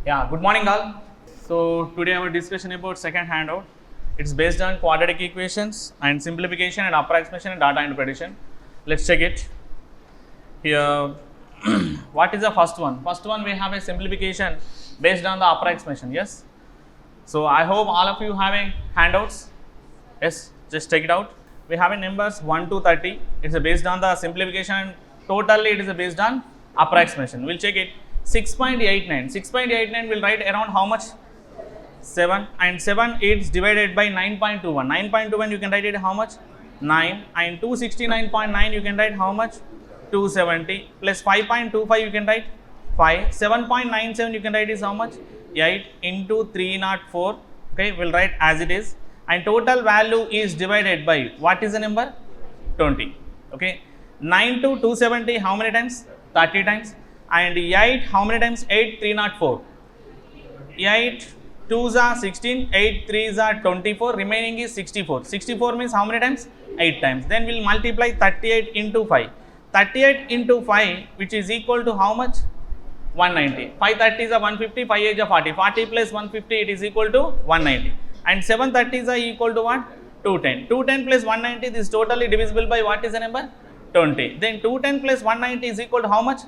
Yeah, good morning all. So today our discussion about second handout. It's based on quadratic equations and simplification and approximation and data interpretation. Let's check it. Here, what is the first one? First one we have a simplification based on the approximation. Yes. So I hope all of you having handouts. Yes, just check it out. We have a numbers 1 to 30. It's based on the simplification and totally it is based on approximation. We'll check it. 6.89. 6.89 will write around how much? 7, and 7 is divided by 9.21. 9.21 you can write it how much? 9, and 269.9 you can write how much? 270 plus 5.25 you can write 5. 7.97 you can write is how much? 8 into 304. Okay, we'll write as it is, and total value is divided by what is the number? 20. Okay, 9 to 270 how many times? 30 times. And 8 how many times? 8 304. 8 2s are 16, 8 3s are 24, remaining is 64. 64 means how many times? 8 times. Then we'll multiply 38 into 5. 38 into 5, which is equal to how much? 190. 5 30s are 150, 5 8s are 40. 40 plus 150, it is equal to 190. And 7 30s are equal to what? 210. 210 plus 190, this is totally divisible by what is the number? 20. Then 210 plus 190 is equal to how much?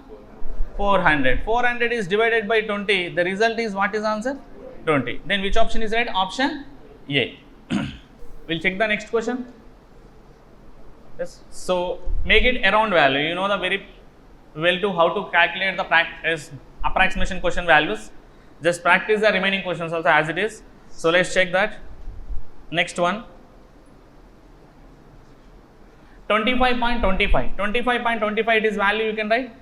400. 400 is divided by 20. The result is what is the answer? 20. Then which option is right? Option A. We'll check the next question. Yes. So make it around value. You know the very well to how to calculate the approximation question values. Just practice the remaining questions also as it is. So let's check that. Next one. 25.25. 25.25 it is value you can write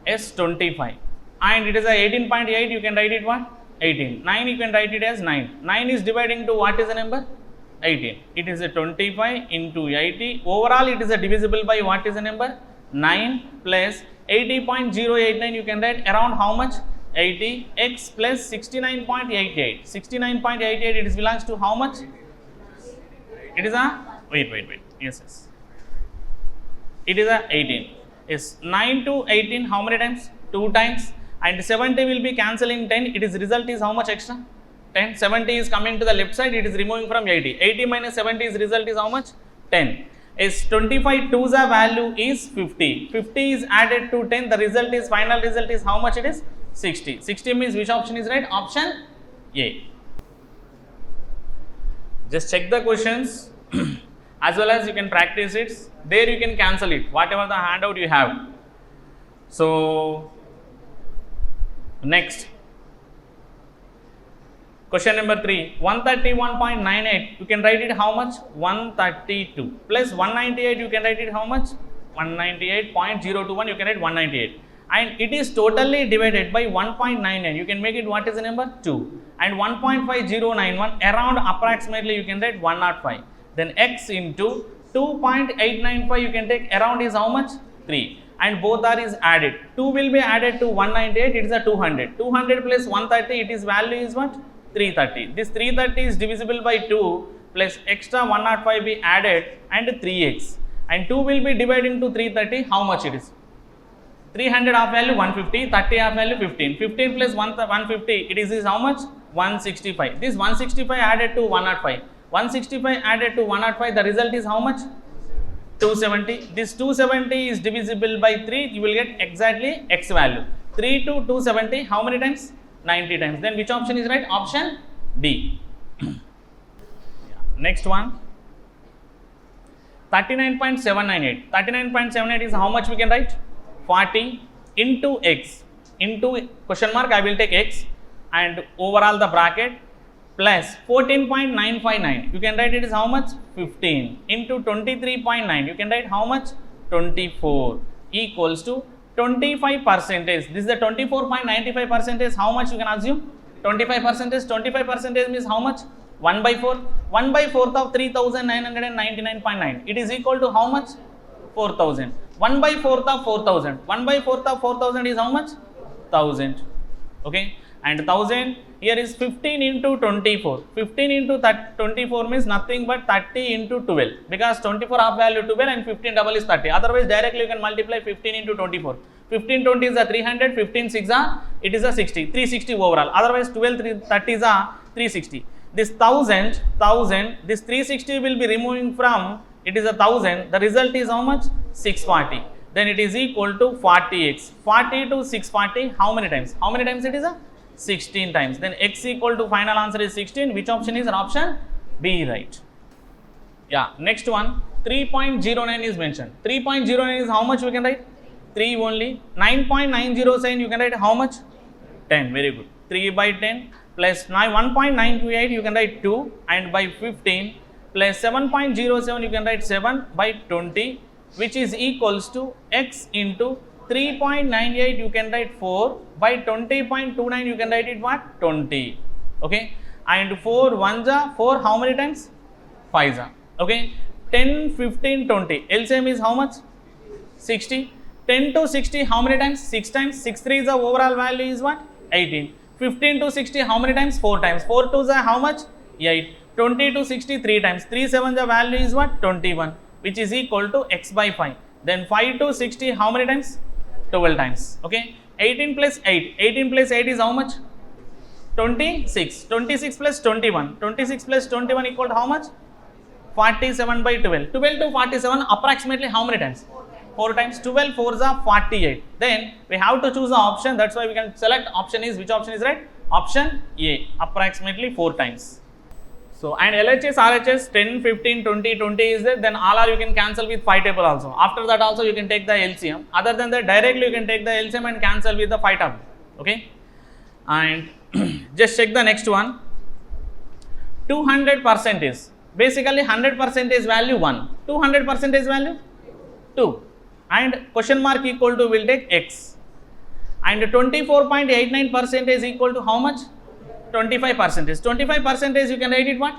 as 25, and it is a 18.8 you can write it what? 18. 9 you can write it as 9. 9 is dividing to what is the number? 18. It is a 25 into 80. Overall it is a divisible by what is the number? 9 plus 80.089 you can write around how much? 80 x plus 69.88. 69.88 it is belongs to how much? It is a wait. Yes. It is a 18. Is 9 to 18 how many times? 2 times, and 70 will be cancelling 10. It is result is how much extra? 10. 70 is coming to the left side, it is removing from 80. 80 minus 70 is result is how much? 10. Is 25 2's value is 50. 50 is added to 10. The result is final result is how much it is? 60. 60 means which option is right? Option A. Just check the questions as well as you can practice it. There you can cancel it, whatever the handout you have. So next, question number 3, 131.98 you can write it how much? 132 plus 198 you can write it how much? 198.021 you can write 198, and it is totally divided by 1.99. You can make it what is the number? 2, and 1.5091 around approximately you can write 105. Then x into 2.895 you can take around is how much? 3, and both are is added. 2 will be added to 198, it is a 200. 200 plus 130, it is value is what? 330. This 330 is divisible by 2 plus extra 105 be added and 3x, and 2 will be divided into 330. How much it is? 300 half value 150, 30 half value 15. 15 plus 150, it is how much? 165. This 165 added to 105. 165 added to 105, the result is how much? 270. This 270 is divisible by 3, you will get exactly x value. 3 to 270, how many times? 90 times. Then which option is right? Option D. Next one, 39.798. 39.78 is how much we can write? 40 into x into question mark, I will take x, and overall the bracket plus 14.959 you can write it is how much? 15 into 23.9 you can write how much? 24 equals to 25%. This is the 24.95%. How much you can assume? 25%. 25% means how much? 1 by 4. 1 by 4th of 3999.9. It is equal to how much? 4000. 1 by 4th of 4000. 1 by 4th of 4000 is how much? 1000. Okay. and 1000 here is 15 into 24. 15 into 24 means nothing but 30 into 12 because 24 half value 12 and 15 double is 30. Otherwise directly you can multiply 15 into 24. 15 20 is a 300, 15 6 it is a 60, 360 overall. Otherwise 12 30 is a 360. This 1000, this 360 will be removing from, it is a 1000, the result is how much? 640. Then it is equal to 40x. 40 to 640, how many times? How many times it is? 16 times. Then x equal to final answer is 16. Which option is option B, right? Yeah, next one, 3.09 is mentioned. 3.09 is how much we can write? 3 only. 9.907 you can write how much? 10, very good. 3 by 10 plus 1.928 you can write 2 and by 15 plus 7.07 you can write 7 by 20, which is equals to x into 3.98 you can write 4 by 20.29 you can write it what? 20. Okay, and 4 1s are 4 how many times? 5s are. Okay, 10 15 20 LCM is how much? 60. 10 to 60 how many times? 6 times. 6 3 is the overall value is what? 18. 15 to 60 how many times? 4 times. 4 2s are how much? 8. 20 to 60 3 times. 3 7 the value is what? 21, which is equal to x by 5. Then 5 to 60 how many times? 12 times. Okay, 18 plus 8. 18 plus 8 is how much? 26. 26 plus 21. 26 plus 21 equal to how much? 47 by 12. 12 to 47 approximately how many times? 4 times. 12 4s are 48. Then we have to choose the option. That's why we can select option is, which option is right? Option A, approximately 4 times. So, and LHS, RHS 10, 15, 20, 20 is there. Then all are you can cancel with 5 table also. After that also you can take the LCM. Other than that directly you can take the LCM and cancel with the 5 table. Okay. And just check the next one. 200% is basically 100% is value 1. 200% is value 2. And question mark equal to will take x. And 24.89% is equal to how much? 25%. 25% you can write it what?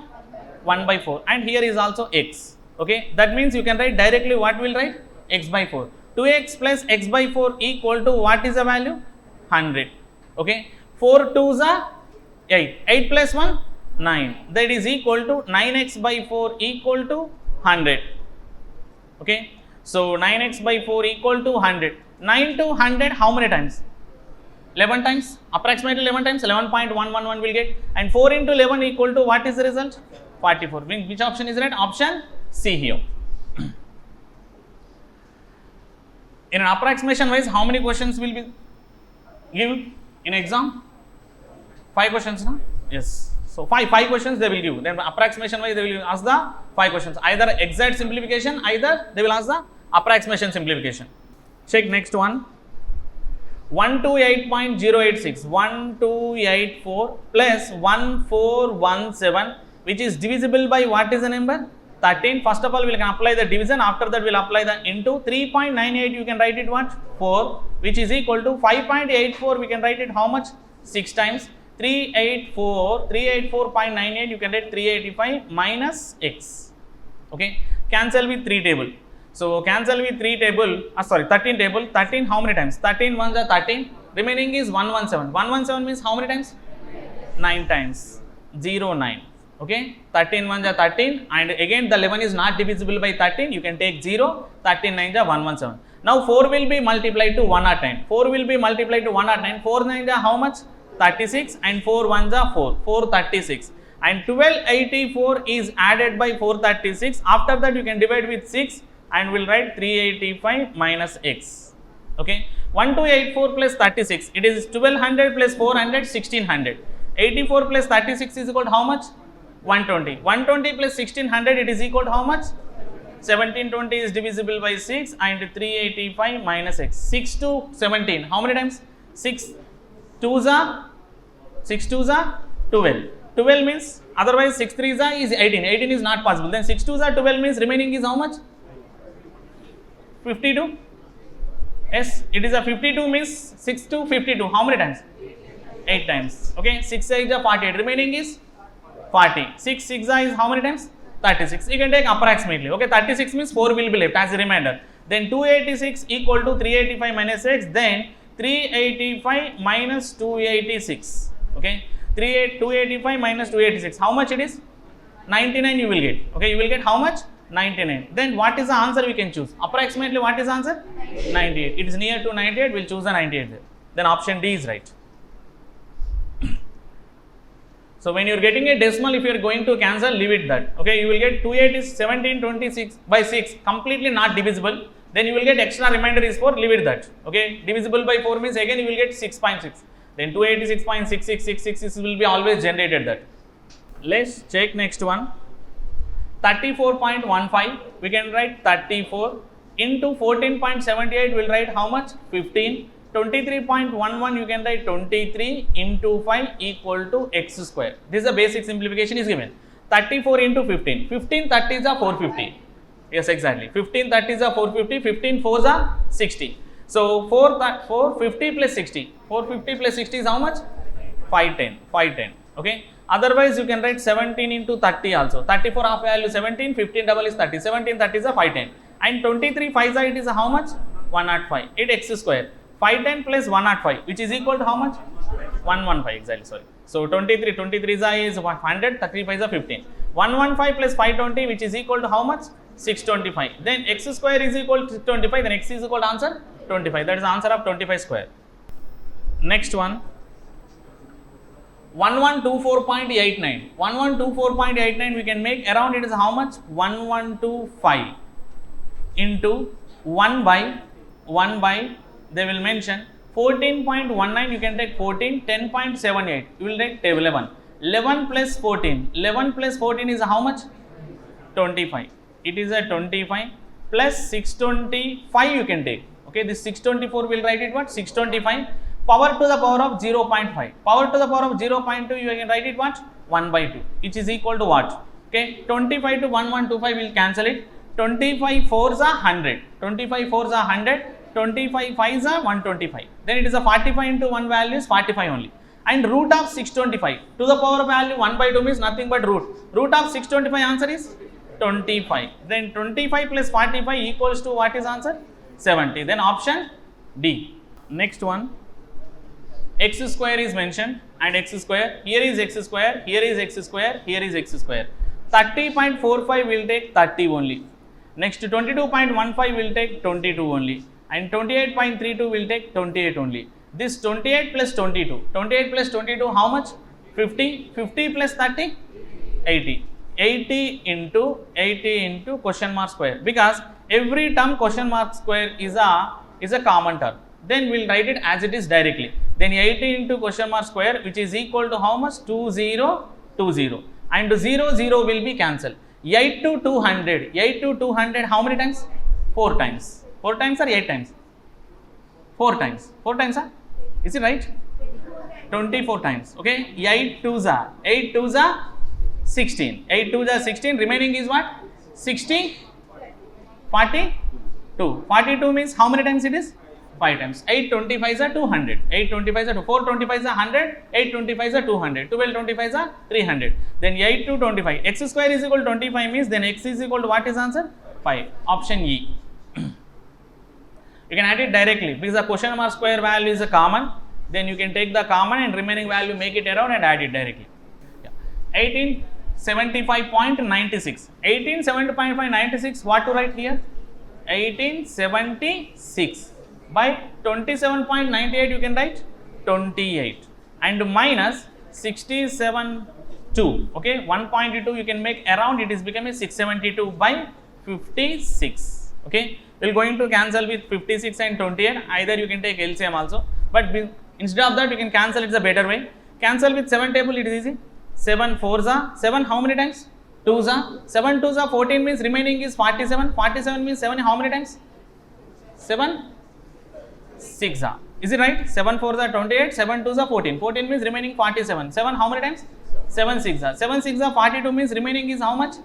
1 by 4. And here is also x. Okay, that means you can write directly what will write? X by 4. 2x plus x by 4 equal to what is the value? 100. Okay, 4 2s are 8. 8 plus 1? 9. That is equal to 9x by 4 equal to 100. Okay, so 9x by 4 equal to 100. 9 to 100 how many times? 11 times, approximately 11 times, 11.111 will get, and 4 into 11 equal to what is the result? 44. Which option is right? Option C here. In an approximation wise, how many questions will be given in exam? 5 questions, no? Yes. So 5 questions they will give. Then approximation wise they will ask the 5 questions. Either exact simplification, either they will ask the approximation simplification. Check next one. 128.086, 1284 plus 1417, which is divisible by what is the number? 13. First of all, we can apply the division. After that, we will apply the into 3.98. You can write it what? 4, which is equal to 5.84. We can write it how much? 6 times. 384.98. You can write 385 minus x. Okay. Cancel with 3 table. So, cancel with 3 table, 13 table, 13 how many times? 13 ones are 13, remaining is 117. 117 means how many times? 9 times, 0, 9. Okay, 13 ones are 13, and again the 11 is not divisible by 13, you can take 0, 13 9s are 117. Now 4 will be multiplied to 109, 4 will be multiplied to 109, 4 9s are how much? 36, and 4 1s are 4, 436. And 1284 is added by 436, after that you can divide with 6, and we'll write 385 minus x. Okay, 1284 plus 36, it is 1200 plus 400, 1600. 84 plus 36 is equal to how much? 120. 120 plus 1600, it is equal to how much? 1720 is divisible by 6, and 385 minus x. 6 to 17, how many times? 6 2s are 12. 12 means, otherwise 6 3s are is 18. 18 is not possible. Then 6 2s are 12 means remaining is how much? 52. Yes, it is a 52 means 6 to 52. How many times? 8 times. Okay, 6 is 48. Remaining is 40. 6 6 is how many times? 36. You can take approximately. Okay, 36 means 4 will be left as a remainder. Then 286 equal to 385 minus x. Then 385 minus 286. Okay, 285 minus 286, how much it is? 99 you will get. Okay, you will get how much? 99. Then what is the answer we can choose? Approximately what is the answer? 98. It is near to 98, we'll choose the 98 there. Then option D is right. So when you are getting a decimal, if you are going to cancel, leave it that. Okay, you will get 28 is 1726 by 6, completely not divisible. Then you will get extra remainder is 4, leave it that. Okay, divisible by 4 means again you will get 6.6. Then 286.6666 will be always generated that. Let's check next one. 34.15, we can write 34 into 14.78, we'll write how much? 15. 23.11, you can write 23 into 5 equal to x square. This is a basic simplification is given. 34 into 15. 15 30s are 450. Yes, exactly. 15 30s are 450. 15 4s are 60. So 450 plus 60. 450 plus 60 is how much? 510. 510. Okay. Otherwise, you can write 17 into 30 also. 34 half value 17. 15 double is 30. 17 30s are 510. And 23 5s are it is how much? 105. It x square. 510 plus 105, which is equal to how much? 115, exactly, sorry. So 23 is 100, 35 is 15. 115 plus 520, which is equal to how much? 625. Then x square is equal to 25, then x is equal to answer 25. That is the answer of 25 square. Next one. 1124.89. 1124.89 we can make around it is how much? 1125 into 1 by they will mention 14.19, you can take 14, 10.78, you will take table 11. 11 plus 14, 11 plus 14 is how much? 25. It is a 25 plus 625 you can take. Okay, this 624 will write it what? 625. Power to the power of 0.5. Power to the power of 0.2 you can write it what? 1 by 2, which is equal to what? Okay, 25 to 1125 will cancel it. 25 4s are 100. 25 4s are 100. 25 5s are 125. Then it is a 45 into 1 value is 45 only. And root of 625 to the power value 1 by 2 means nothing but root. Root of 625 answer is 25. Then 25 plus 45 equals to what is answer? 70. Then option D. Next one. X square is mentioned and x square. Here is x square. Here is x square. Here is x square. 30.45 will take 30 only. Next 22.15 will take 22 only. And 28.32 will take 28 only. This 28 plus 22. 28 plus 22 how much? 50. 50 plus 30? 80. 80 into question mark square. Because every term question mark square is a common term. Then we will write it as it is directly. Then 80 into question mark square, which is equal to how much? 2020. And 0 0 will be cancelled. 8 to 200. 8 to 200 how many times? 4 times. 4 times or 8 times? 4 times. 4 times, huh? Is it right? 24 times. Okay. 8 2s are 8 2s are 16. 8 2s are 16. Remaining is what? 60. 42. 42 means how many times it is? 5 times. 8 25s are 200. 8 25s are 4 25s are 100. 8 25s are 200. 12 25s are 300. Then 8 to 25. X square is equal to 25 means then x is equal to what is answer? 5. Option E. You can add it directly because the question mark square value is a common. Then you can take the common and remaining value, make it around and add it directly. Yeah. 1875.96. 1875.96. What to write here? 1876 by 27.98 you can write 28 and minus 67.2. Okay, 1.2 you can make around it is becoming 672 by 56. Okay. We are going to cancel with 56 and 28. Either you can take LCM also. But instead of that, you can cancel. It's a better way. Cancel with 7 table. It is easy. 7 4s are 7. How many times? 2s are 7 2s are 14 means remaining is 47. 47 means 7. How many times? 7 6 are. Is it right? 7 4s are 28. 7 2s are 14. 14 means remaining 47. 7 how many times? 7 6 are. 7 6 are 42 means remaining is how much?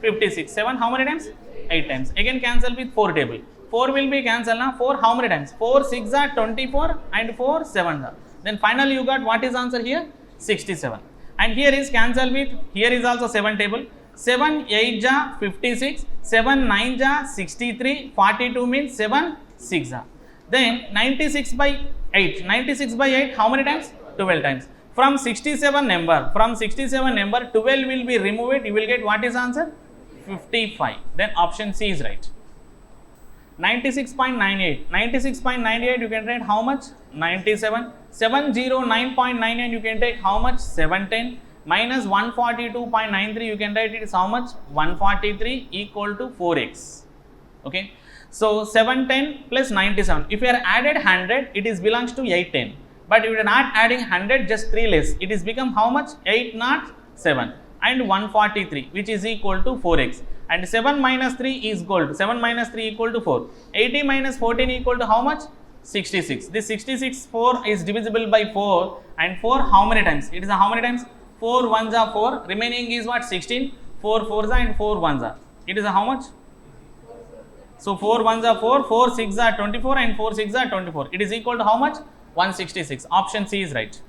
56. 7 how many times? 8 times. Again cancel with 4 table. 4 will be cancelled now. 4 how many times? 4 6 are 24 and 4 7 are. Then finally you got what is answer here? 67. And here is cancel with, here is also 7 table. 7 8 ja 56, 7 9 ja 63, 42 means 7 6 ja. Then 96 by 8. 96 by 8 how many times? 12 times. From 67 number, 12 will be removed, you will get what is answer? 55. Then option C is right. 96.98 you can write how much? 97. 709.99 you can take how much? 710 minus 142.93 you can write it is how much? 143 equal to 4x. Okay. So 710 plus 97. If you are added 100, it is belongs to 810. But if you are not adding 100, just 3 less, it is become how much? 807 and 143, which is equal to 4x. And 7 minus 3 is equal to 7 minus 3 equal to 4. 80 minus 14 equal to how much? 66. This 66 4 is divisible by 4, and 4 how many times? It is a how many times? 4 ones are 4. Remaining is what? 16. 4 fours are and 4 ones are. It is a how much? So 4 ones are 4, 4 6 are 24, and 4 6 are 24. It is equal to how much? 166. Option C is right.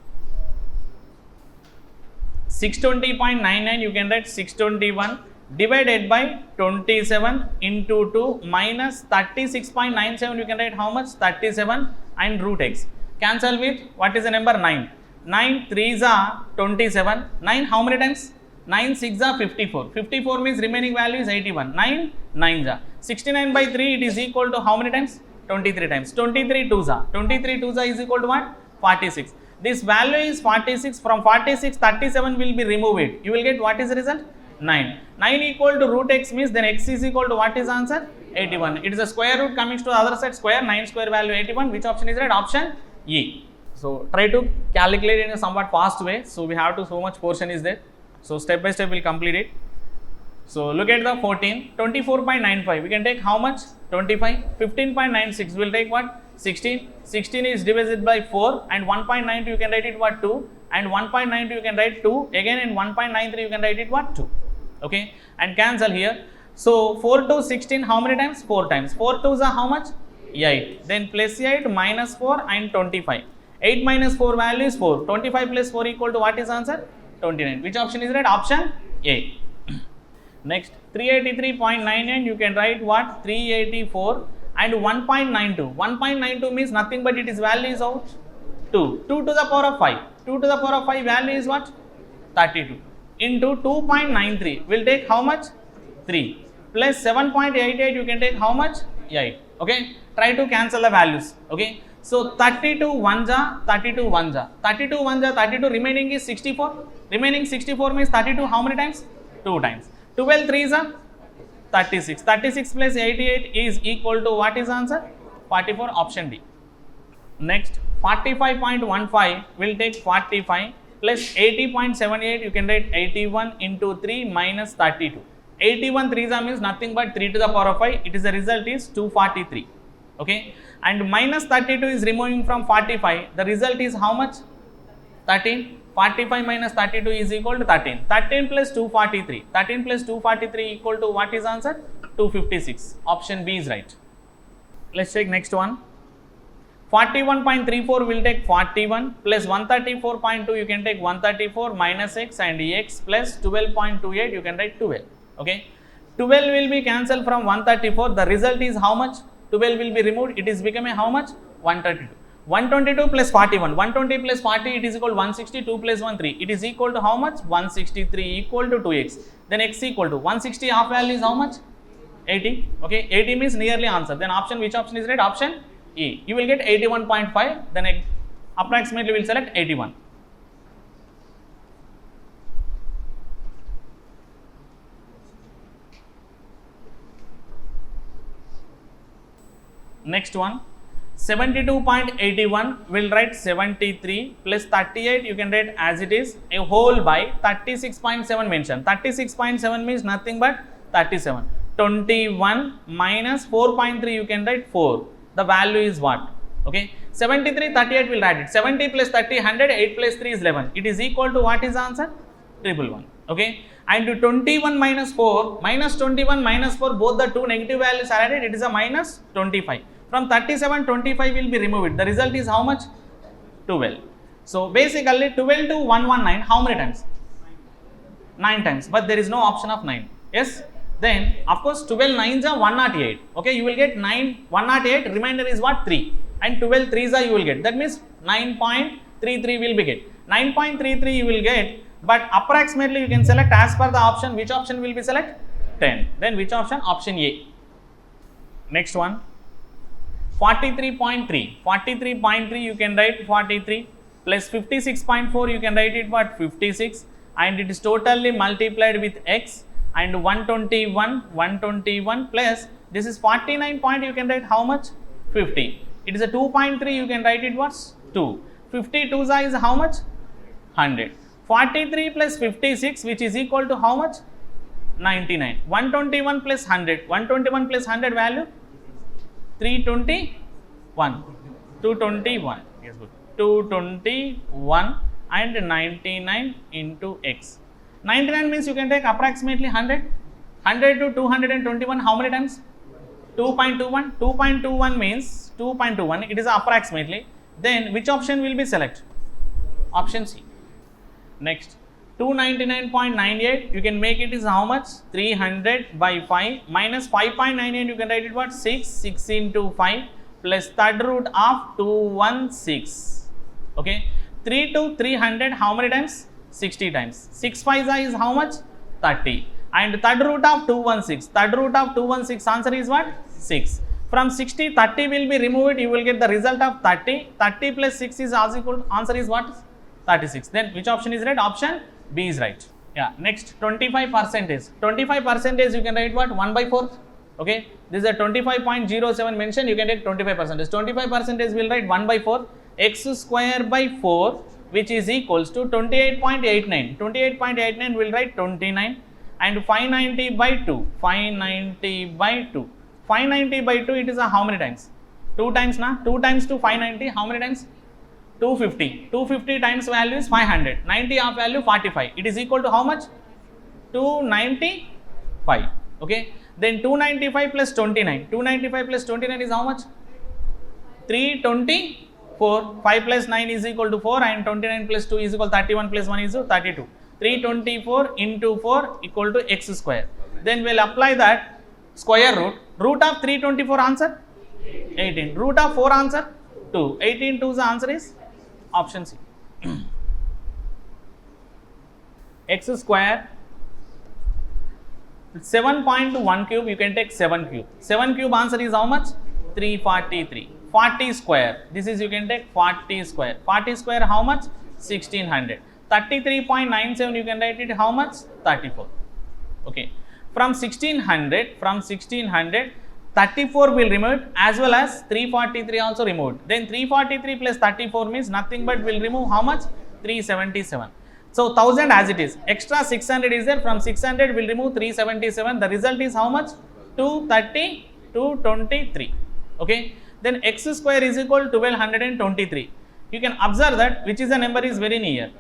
620.99 you can write 621 divided by 27 into 2 minus 36.97 you can write how much? 37 and root x. Cancel with what is the number? 9. 9 3s are 27. 9 how many times? 9 6 are 54. 54 means remaining value is 81. 9 9s are 69 by 3 it is equal to how many times? 23 times. 23 2s are. 23 2s are is equal to what? 46. This value is 46. From 46 37 will be removed. You will get what is the result? 9. 9 equal to root x means then x is equal to what is answer? 81. It is a square root coming to the other side square. 9 square value 81. Which option is right? Option E. So try to calculate in a somewhat fast way. So we have to so much portion is there. So step by step we will complete it. So look at the 14. 24.95. We can take how much? 25. 15.96. We will take what? 16. 16 is divided by 4 and 1.92 you can write it what? 2. And 1.92 you can write 2. Again in 1.93 you can write it what? 2. Okay. And cancel here. So 4 to 16 how many times? 4 times. 4 2s are how much? 8. Then plus 8 minus 4 and 25. 8 minus 4 value is 4. 25 plus 4 equal to what is answer? 29. Which option is right? Option A. Next 383.99 you can write what? 384 and 1.92. 1.92 means nothing but it is value is out 2. 2 to the power of 5. 2 to the power of 5 value is what? 32. Into 2.93 will take how much? 3. Plus 7.88 you can take how much? 8. Okay. Try to cancel the values. Okay. So 32 ones are 32 ones are 32 ones are 32. Remaining is 64. Remaining 64 means 32 how many times? 2 times. 12 3s are 36. 36 plus 88 is equal to what is answer? 44. Option D. Next 45.15 will take 45 plus 80.78 you can write 81 into 3 minus 32. 81 3s are means nothing but 3 to the power of 5. It is the result is 243. Okay. And minus 32 is removing from 45. The result is how much? 13. 45 minus 32 is equal to 13. 13 plus 243. 13 plus 243 equal to what is answer? 256. Option B is right. Let's take next one. 41.34 will take 41 plus 134.2 you can take 134 minus x and x plus 12.28 you can write 12. Okay. 12 will be cancelled from 134. The result is how much? 12 will be removed. It is becoming how much? 132. 122 plus 41. 120 plus 40 it is equal to 160. 2 plus 1 3. It is equal to how much? 163 equal to 2x. Then x equal to 160 half value is how much? 80. Okay. 80 means nearly answer. Then option which option is right? Option E. You will get 81.5. Then approximately we will select 81. Next one. 72.81 will write 73 plus 38 you can write as it is a whole by 36.7 mentioned. 36.7 means nothing but 37. 21 minus 4.3 you can write 4. The value is what? Okay. 73 38 will write it. 70 plus 30 100. 8 plus 3 is 11. It is equal to what is the answer? 111. Okay. And 21 minus 4 minus 21 minus 4 both the two negative values are added. It is a minus 25. From 37, 25 will be removed. The result is how much? 12. So basically 12 to 119, how many times? 9 times. But there is no option of 9. Yes? Then of course 12 9s are 108. Okay, you will get 9 108. Remainder is what? 3. And 12 3s are you will get. That means 9.3 9.33 will be get. 9.33 you will get, but approximately you can select as per the option. Which option will be select? 10. Then which option? Option A. Next one. 43.3. 43.3 you can write 43 plus 56.4 you can write it what? 56, and it is totally multiplied with x, and 121 plus this is 49 point you can write how much? 50. It is a 2.3 you can write it what's? 2. 52 is how much? 100. 43 plus 56 which is equal to how much? 99. 121 plus 100. 121 plus 100 value? 321. 221. Yes, good. 221 and 99 into x. 99 means you can take approximately 100. 100 to 221 how many times? 2.21. 2.21 means 2.21. It is approximately. Then which option will be select? Option C. Next. 299.98 you can make it is how much? 300 by 5 minus 5.98 you can write it what? 6 into 5 plus third root of 216. Okay. 3 to 300 how many times? 60 times. 6 5 is how much? 30. And third root of 216. Third root of 216 answer is what? 6. From 60 30 will be removed, you will get the result of 30. 30 plus 6 is also equal to answer is what? 36. Then which option is right? Option B is right. Yeah. Next 25%. 25% you can write what? 1 by 4. Okay. This is a 25.07 mentioned. You can take 25%. 25% will write 1 by 4. X square by 4 which is equals to 28.89. 28.89 will write 29 and 590 by 2. 590 by 2. 590 by 2 it is a how many times? 2 times na? 2 times to 590 how many times? 250. 250 times value is 500. 90 of value 45. It is equal to how much? 295. Okay. Then 295 plus 29. 295 plus 29 is how much? 324. 5 plus 9 is equal to 4 and 29 plus 2 is equal to 31 plus 1 is 32. 324 into 4 equal to x square. Then we will apply that square root. Root of 324 answer? 18. Root of 4 answer? 2. 18 2's answer is option C. X square 7.1 cube you can take 7 cube. 7 cube answer is how much? 343. 40 square. This is you can take 40 square. 40 square how much? 1600. 33.97 you can write it how much? 34. Okay. From 1600 34 will removed as well as 343 also removed. Then 343 plus 34 means nothing but will remove how much? 377. So 1000 as it is. Extra 600 is there. From 600 will remove 377. The result is how much? 230, 223. Okay. Then x square is equal to 1223. You can observe that which is the number is very near.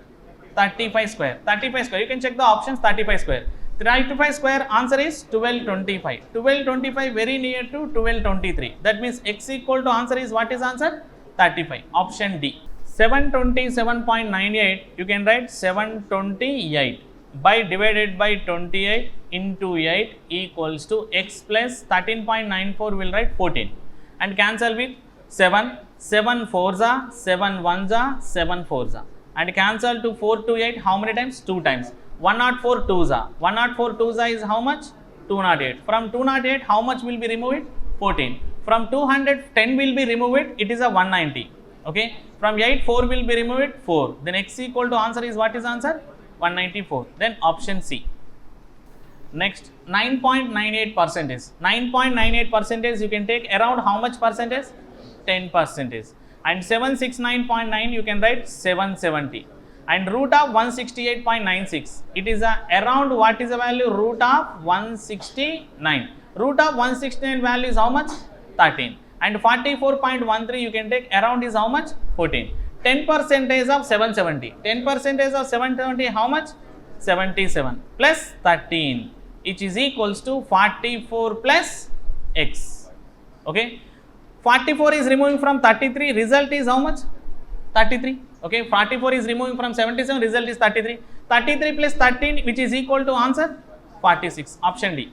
35 square. 35 square. You can check the options 35 square. 35 square answer is 1225. 1225 very near to 1223. That means x equal to answer is what is answer? 35. Option D. 727.98 you can write 728 by divided by 28 into 8 equals to x plus 13.94 will write 14 and cancel with 7. 7 4s are 7 1s are 7 4s are and cancel to 4 to 8 how many times? 2 times. 104 2s are. 104 2s are is how much? 208. From 208 how much will be removed? 14. From 210 will be removed, it is a 190. Okay. From 8 4 will be removed 4. Then x equal to answer is what is answer? 194. Then option C. Next 9.98%. 9.98% you can take around how much percentage? 10%. And 769.9 you can write 770. And root of 168.96. It is a around what is the value? Root of 169. Root of 169 value is how much? 13. And 44.13 you can take around is how much? 14. 10% of 770. 10% of 770 how much? 77 plus 13 which is equals to 44 plus x. Okay. 44 is removing from 33. Result is how much? 33. Okay. 44 is removing from 77. Result is 33. 33 plus 13 which is equal to answer? 46. Option D.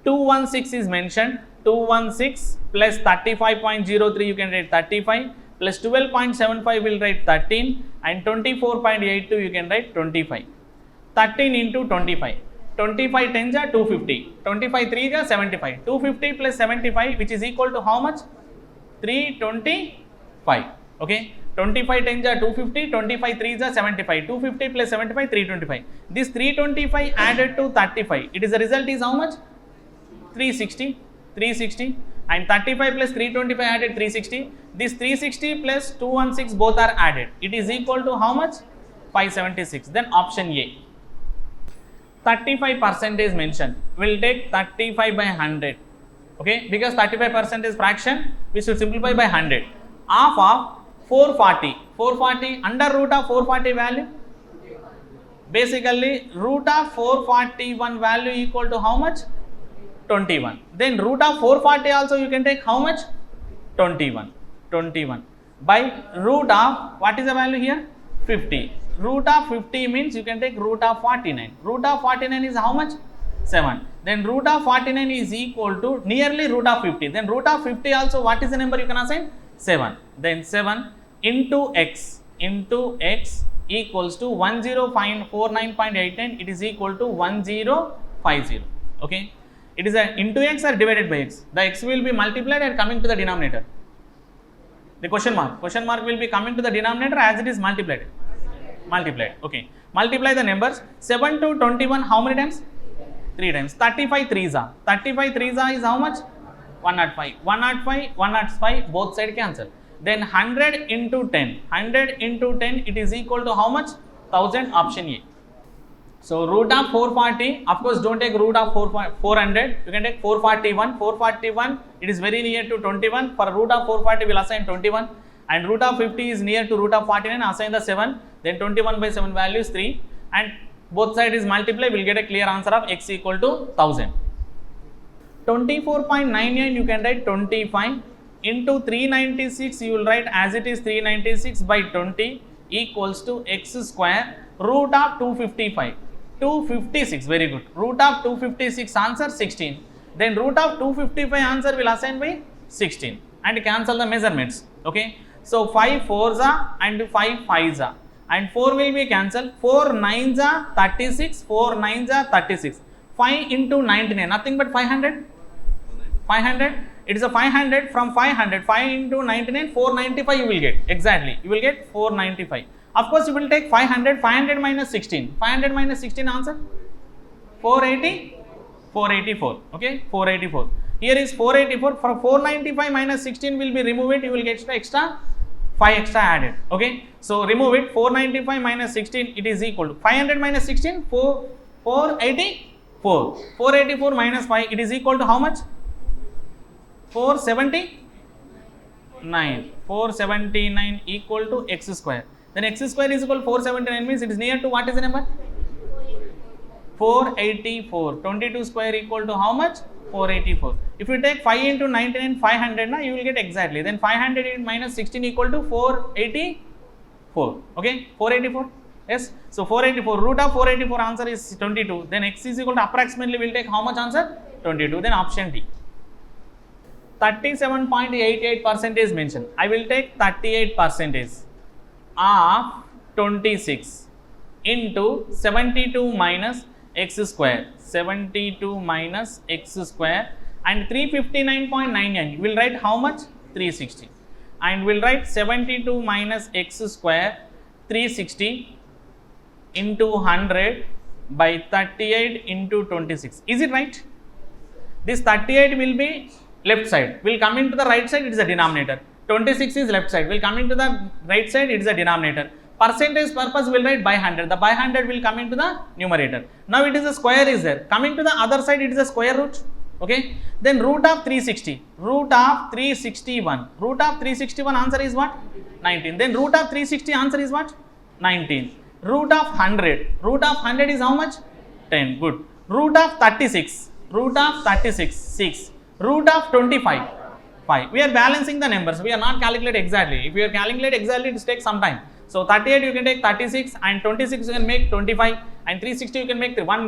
216 is mentioned. 216 plus 35.03 you can write 35 plus 12.75 will write 13 and 24.82 you can write 25. 13 into 25. 25 10s are 250. 25 3s are 75. 250 plus 75 which is equal to how much? 325. Okay. 25 10s are 250. 25 3s are 75. 250 plus 75 325. This 325 added to 35. It is the result is how much? 360. 360. And 35 plus 325 added 360. This 360 plus 216 both are added. It is equal to how much? 576. Then option A. 35% is mentioned. We will take 35 by 100. Okay, because 35% is fraction, we should simplify by 100. Half of 440. 440 under root of 440 value. Basically, root of 441 value equal to how much? 21. Then root of 440 also you can take how much? 21. 21 by root of what is the value here? 50. Root of 50 means you can take root of 49. Root of 49 is how much? 7. Then root of 49 is equal to nearly root of 50. Then root of 50 also what is the number you can assign? 7. Then 7 into x equals to 1049.89. It is equal to 1050. Okay. It is a into x or divided by x. The x will be multiplied and coming to the denominator. The question mark will be coming to the denominator as it is multiplied. Okay. Multiply the numbers. 7 to 21 how many times? 3 times. 35 3s are. 35 3s are is how much? 105. 105, 105 both side cancel. Then 100 into 10. 100 into 10 it is equal to how much? 1000 option A. So root of 440, of course don't take root of 400, you can take 441. 441 it is very near to 21. For root of 440 we will assign 21 and root of 50 is near to root of 49, assign the 7, then 21 by 7 value is 3 and both side is multiply, we will get a clear answer of x equal to 1000. 24.99 you can write 25 into 396 you will write as it is 396 by 20 equals to x square root of 255. 256, very good. Root of 256 answer 16. Then root of 255 answer will assign by 16 and cancel the measurements. Okay. So 5 4s are and 5 5s are and 4 will be cancelled. 4 9s are 36. 4 9s are 36. 5 into 99 nothing but 500. 500. It is a 500 from 500. 5 into 99 495 you will get. Exactly. You will get 495. Of course, you will take 500, 500 minus 16. 500 minus 16 answer? 480, 484. Okay, 484. Here is 484. For 495 minus 16 will be remove it. You will get extra 5 extra added. Okay, so remove it. 495 minus 16 it is equal to 500 minus 16 484. 484 minus 5 it is equal to how much? 479. 479 equal to x square. Then x square is equal to 479 means it is near to what is the number? 484. 22 square equal to how much? 484. If you take 5 into 99 500 now you will get exactly. Then 500 minus 16 equal to 484. Okay, 484. Yes. So 484 root of 484 answer is 22. Then x is equal to approximately we will take how much answer? 22. Then option D. 37.88% is mentioned. I will take 38%. Of 26 into 72 minus x square, 72 minus x square and 359.99 will write how much? 360 and will write 72 minus x square 360 into 100 by 38 into 26. Is it right? This 38 will be left side, will come into the right side, it is a denominator. 26 is left side, will come into the right side, it is a denominator. Percentage purpose will write by 100, the by 100 will come into the numerator. Now it is a square is there, coming to the other side it is a square root. Okay. Then root of 360, root of 361, root of 361 answer is what? 19. Then root of 360 answer is what? 19. Root of 100, root of 100 is how much? 10, good. Root of 36, 6. Root of 25, 5. We are balancing the numbers. We are not calculating exactly. If you are calculating exactly, it takes some time. So 38 you can take 36 and 26 you can make 25 and 360 you can make one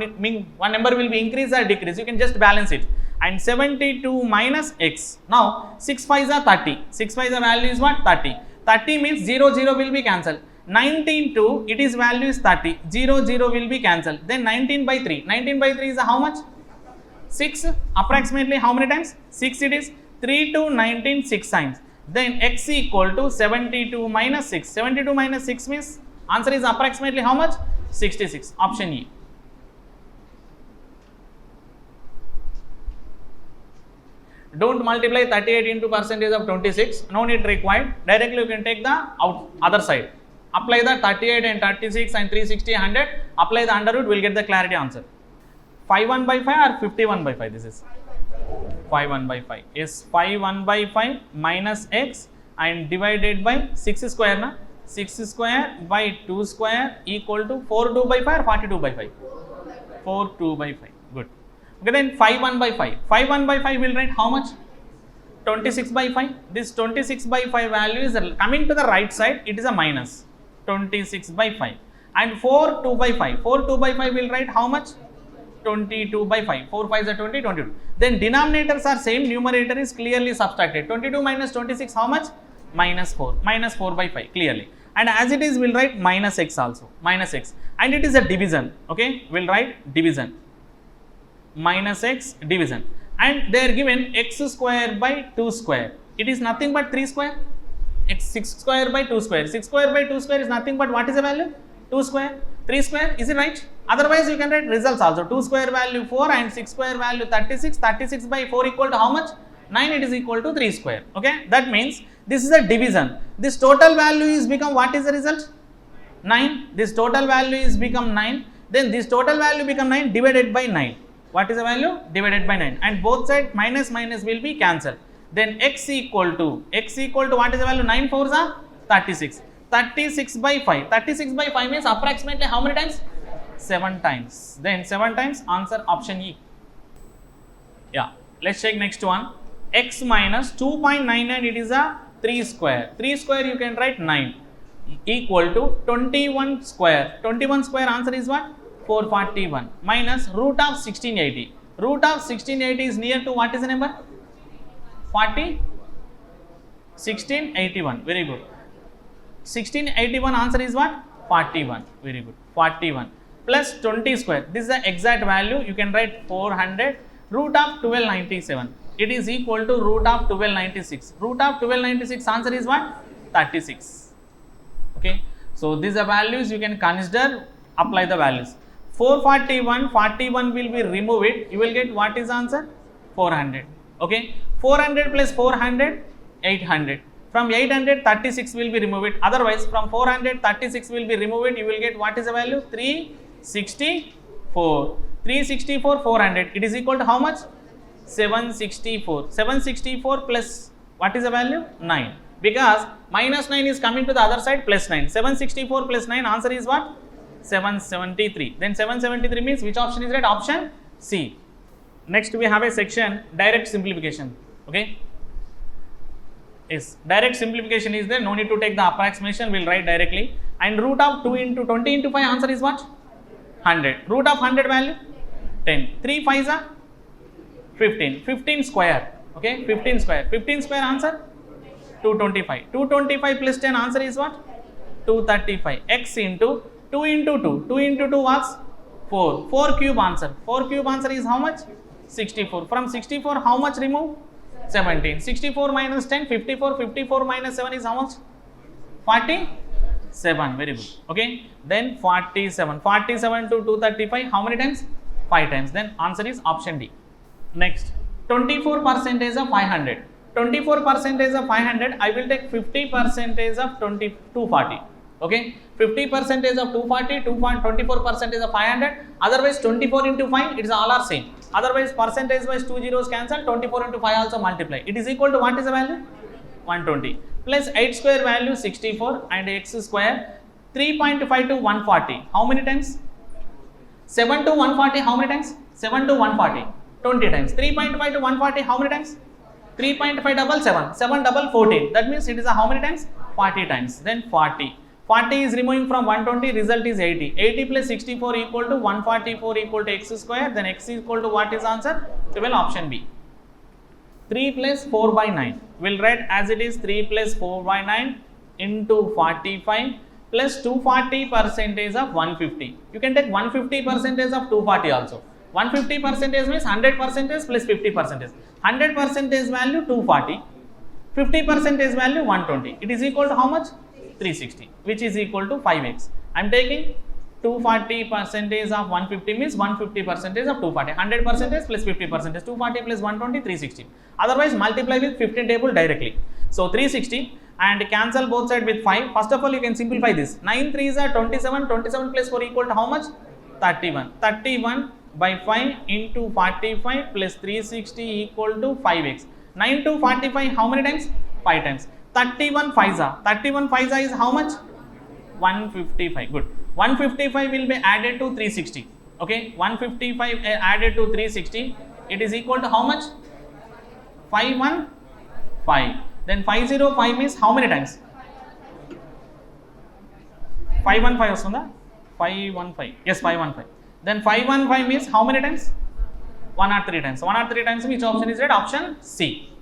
number will be increase or decrease. You can just balance it. And 72 minus x. Now 6 5s are 30. 6 5s the value is what? 30. 30 means 0, 0 will be cancelled. 19 to it is value is 30. 0, 0 will be cancelled. Then 19 by 3. 19 by 3 is how much? 6. Approximately how many times? 6 it is. 3 to 19 6 times. Then x equal to 72 minus 6. 72 minus 6 means answer is approximately how much? 66. Option E. Don't multiply 38 into percentage of 26. No need required. Directly you can take the other side. Apply the 38 and 36 and 360 100. Apply the under root. We'll get the clarity answer. 5 1 by 5 or 51 by 5? This is 5 1 by 5. Is 5 1 by 5 minus x and divided by 6 square na? 6 square by 2 square equal to 4 2 by 5 or 42 by 5? 4 2 by 5. Good. Okay, then 5 1 by 5. 5 1 by 5 will write how much? 26 by 5. This 26 by 5 value is coming to the right side. It is a minus 26 by 5. And 4 2 by 5. 4 2 by 5 will write how much? 22 by 5. 4 5 is 20, 22. Then denominators are same. Numerator is clearly subtracted. 22 minus 26 how much? Minus 4. Minus 4 by 5 clearly. And as it is, we'll write minus x also. Minus x. And it is a division. Okay, we'll write division. Minus x division, and they are given x square by 2 square. It is nothing but 3 square. X 6 square by 2 square. 6 square by 2 square is nothing but what is the value? 2 square. 3 square, is it right? Otherwise you can write results also. 2 square value 4 and 6 square value 36. 36 by 4 equal to how much? 9. It is equal to 3 square. Okay, that means this is a division. This total value is become, what is the result? 9. This total value is become 9. Then this total value become 9 divided by 9. What is the value? Divided by 9, and both sides minus minus will be cancelled. Then x equal to what is the value? 9 4s are 36. 36 by 5. 36 by 5 means approximately how many times? 7 times. Then 7 times, answer option E. Yeah, let's check next one. X minus 2.99, it is a 3 square. 3 square you can write 9 equal to 21 square. 21 square answer is what? 441 minus root of 1680. Root of 1680 is near to what is the number? 40? 1681. Very good. 1681 answer is what? 41. Very good. 41 plus 20 square. This is the exact value. You can write 400. Root of 1297. It is equal to root of 1296. Root of 1296 answer is what? 36. Okay. So these are values you can consider. Apply the values. 441, 41 will be removed. You will get what is answer? 400. Okay. 400 plus 400, 800. From 800, 36 will be removed. Otherwise, from 400, 36 will be removed. You will get what is the value? 364. 364, 400. It is equal to how much? 764. 764 plus what is the value? 9. Because minus 9 is coming to the other side, plus 9. 764 plus 9, answer is what? 773. Then 773 means which option is right? Option C. Next we have a section, direct simplification. Okay. Yes, direct simplification is there. No need to take the approximation. We'll write directly. And root of 2 into 20 into 5 answer is what? 100. Root of 100 value? 10. 3 5s are 15. 15 square. Okay. 15 square. 15 square answer? 225. 225 plus 10 answer is what? 235. X into 2 into 2. 2 into 2 was 4. 4 cube answer. 4 cube answer is how much? 64. From 64 how much remove? 17. 64 minus 10, 54. 54 minus 7 is how much? 47. Very good. Okay. Then 47. 47 to 235 how many times? 5 times. Then answer is option D. Next, 24% of 500. 24% of 500, I will take 50% of 240. Okay, 50% of 240, 24% of 500. Otherwise, 24 into 5, it is all are same. Otherwise, percentage wise 2 zeros cancel. 24 into 5 also multiply. It is equal to what is the value? 120 plus 8 square value 64 and x square 3.5 to 140. How many times? 7 to 140. How many times? 7 to 140. 20 times. 3.5 to 140. How many times? 3.5 double 7. 7 double 14. That means it is a how many times? 40 times. Then 40. 40 is removing from 120, result is 80. 80 plus 64 equal to 144 equal to x square. Then x is equal to what is answer? 12, option B. 3 plus 4 by 9. We'll write as it is 3 plus 4 by 9. into 45 plus 240 percentage of 150. You can take 150 percentage of 240 also. 150 percentage means 100 percentage plus 50 percentage. 100 percentage value 240, 50 percentage value 120. It is equal to how much? 360, which is equal to 5x. I am taking 240 percentage of 150 means 150 percentage of 240. 100 percentage plus 50 percentage. 240 plus 120, 360. Otherwise, multiply with 15 table directly. So 360 and cancel both sides with 5. First of all, you can simplify this. 9 3s are 27. 27 plus 4 equal to how much? 31. 31 by 5 into 45 plus 360 equal to 5x. 9 to 45 how many times? 5 times. 31 5s are. 31 5s is how much? 155. Good. 155 will be added to 360. Okay. 155 added to 360. It is equal to how much? 515. Then 505 means how many times? 515 vastunda? 515. Yes, 515. Then 515 means how many times? 103 times. 103 times, which option is right? Option C.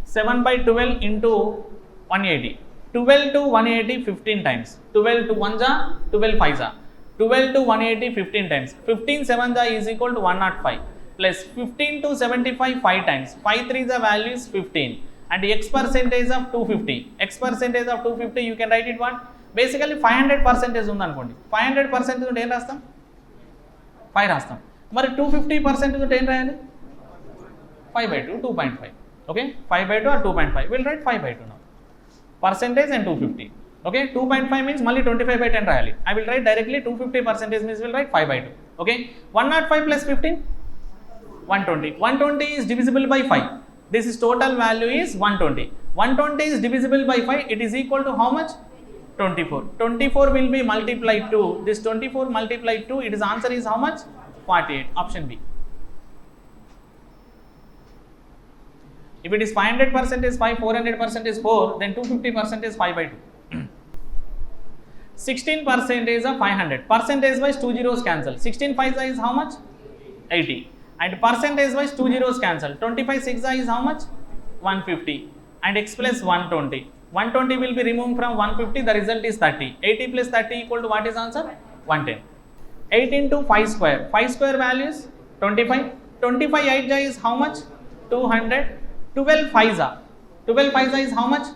7 by 12 into 180. 12 to 180 15 times. 12 to 1 ja, 12 5 ja. 12 to 180 15 times. 15 7 ja is equal to 105. Plus 15 to 75 5 times. 5 3 the value is 15. And x percentage of 250. X percentage of 250 you can write it what? Basically 500 percentage ఉంది అనుకోండి. 500 percentage ఉంటే ఏం రాస్తాం? 5 రాస్తాం. మరి 250 percentage ఉంటే ఏం రాయాలి? 5 by 2, 2.5. Okay, 5 by 2 or 2.5. We'll write 5 by 2 now. Percentage and 250. Okay, 2.5 means only 25 by 10 rayali. I will write directly 250 percentage means we'll write 5 by 2. Okay, 105 plus 15, 120. 120 is divisible by 5. This is total value is 120. 120 is divisible by 5. It is equal to how much? 24. 24 will be multiplied to this 24 multiplied to its answer is how much? 48. Option B. If it is 500% is 5, 400% is 4, then 250% is 5 by 2. 16% is a 500. Percentage wise 2 zeros cancel. 16 5 is how much? 80. And percentage wise 2 zeros cancel. 25 6 is how much? 150. And x plus 120. 120 will be removed from 150. The result is 30. 80 plus 30 equal to what is answer? 110. 8 into 5 square. 5 square value is 25. 25 8 is how much? 200. 12 5s are. 12 5s is how much?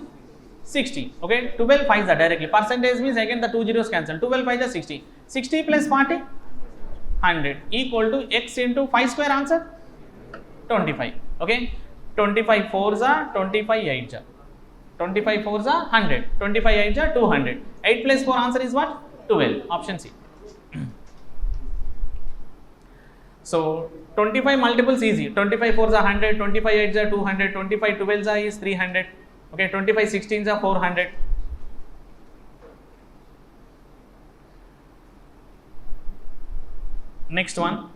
60. Okay, 12 5s are directly. Percentage means again the 2 zeros cancel. 12 5s are 60. 60 plus 40, 100 equal to x into 5 square answer? 25. Okay, 25 4s are 25 8s are. 25 4s are 100. 25 8s are 200. 8 plus 4 answer is what? 12. Option C. So 25 multiples easy. 25 4s are 100, 25 8s are 200, 25 12s are is 300. Okay, 25 16s are 400. Next one,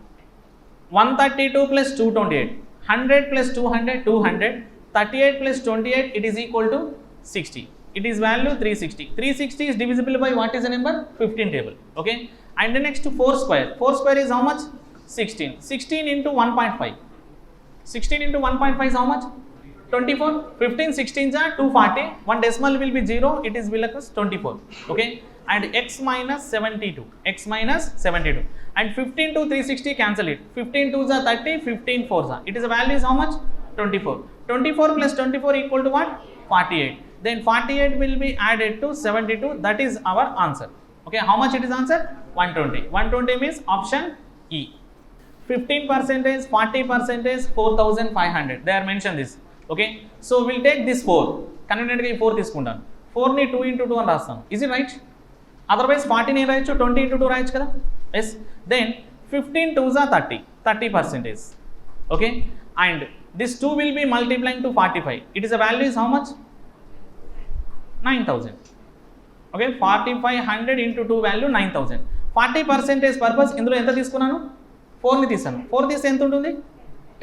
132 plus 228. 100 plus 200, 200. 38 plus 28, it is equal to 60. It is value 360. 360 is divisible by what is the number? 15 table. Okay, and the next 4 square. 4 square is how much? 16. 16 into 1.5. 16 into 1.5 is how much? 24. 15 16s are 240. One decimal will be 0. It is below 24. Okay. And x minus 72. X minus 72. And 15 to 360 cancel it. 15 2s are 30. 15 4s are. It is a value is how much? 24. 24 plus 24 equal to what? 48. Then 48 will be added to 72. That is our answer. Okay. How much it is answer? 120. 120 means option E. 15%, 40%, 4,500. They are mentioned this. Okay. So we'll take this 4. Conveniently 4 తీసుకుంటాను. 4 ని 2 into 2 అని రాస్తాను. Is it right? Otherwise 40 ని రాయొచ్చు, 20 into 2 రాయొచ్చు కదా. Yes. Then 15 2s are 30. 30%. Okay. And this 2 will be multiplying to 45. It is a value is how much? 9,000. Okay. 4500 into 2 value 9,000. 40% purpose ఇందులో ఎంత తీసుకున్నాను? 4 ని తీసాను. 4 తీస్తే ఎంత ఉంటుంది?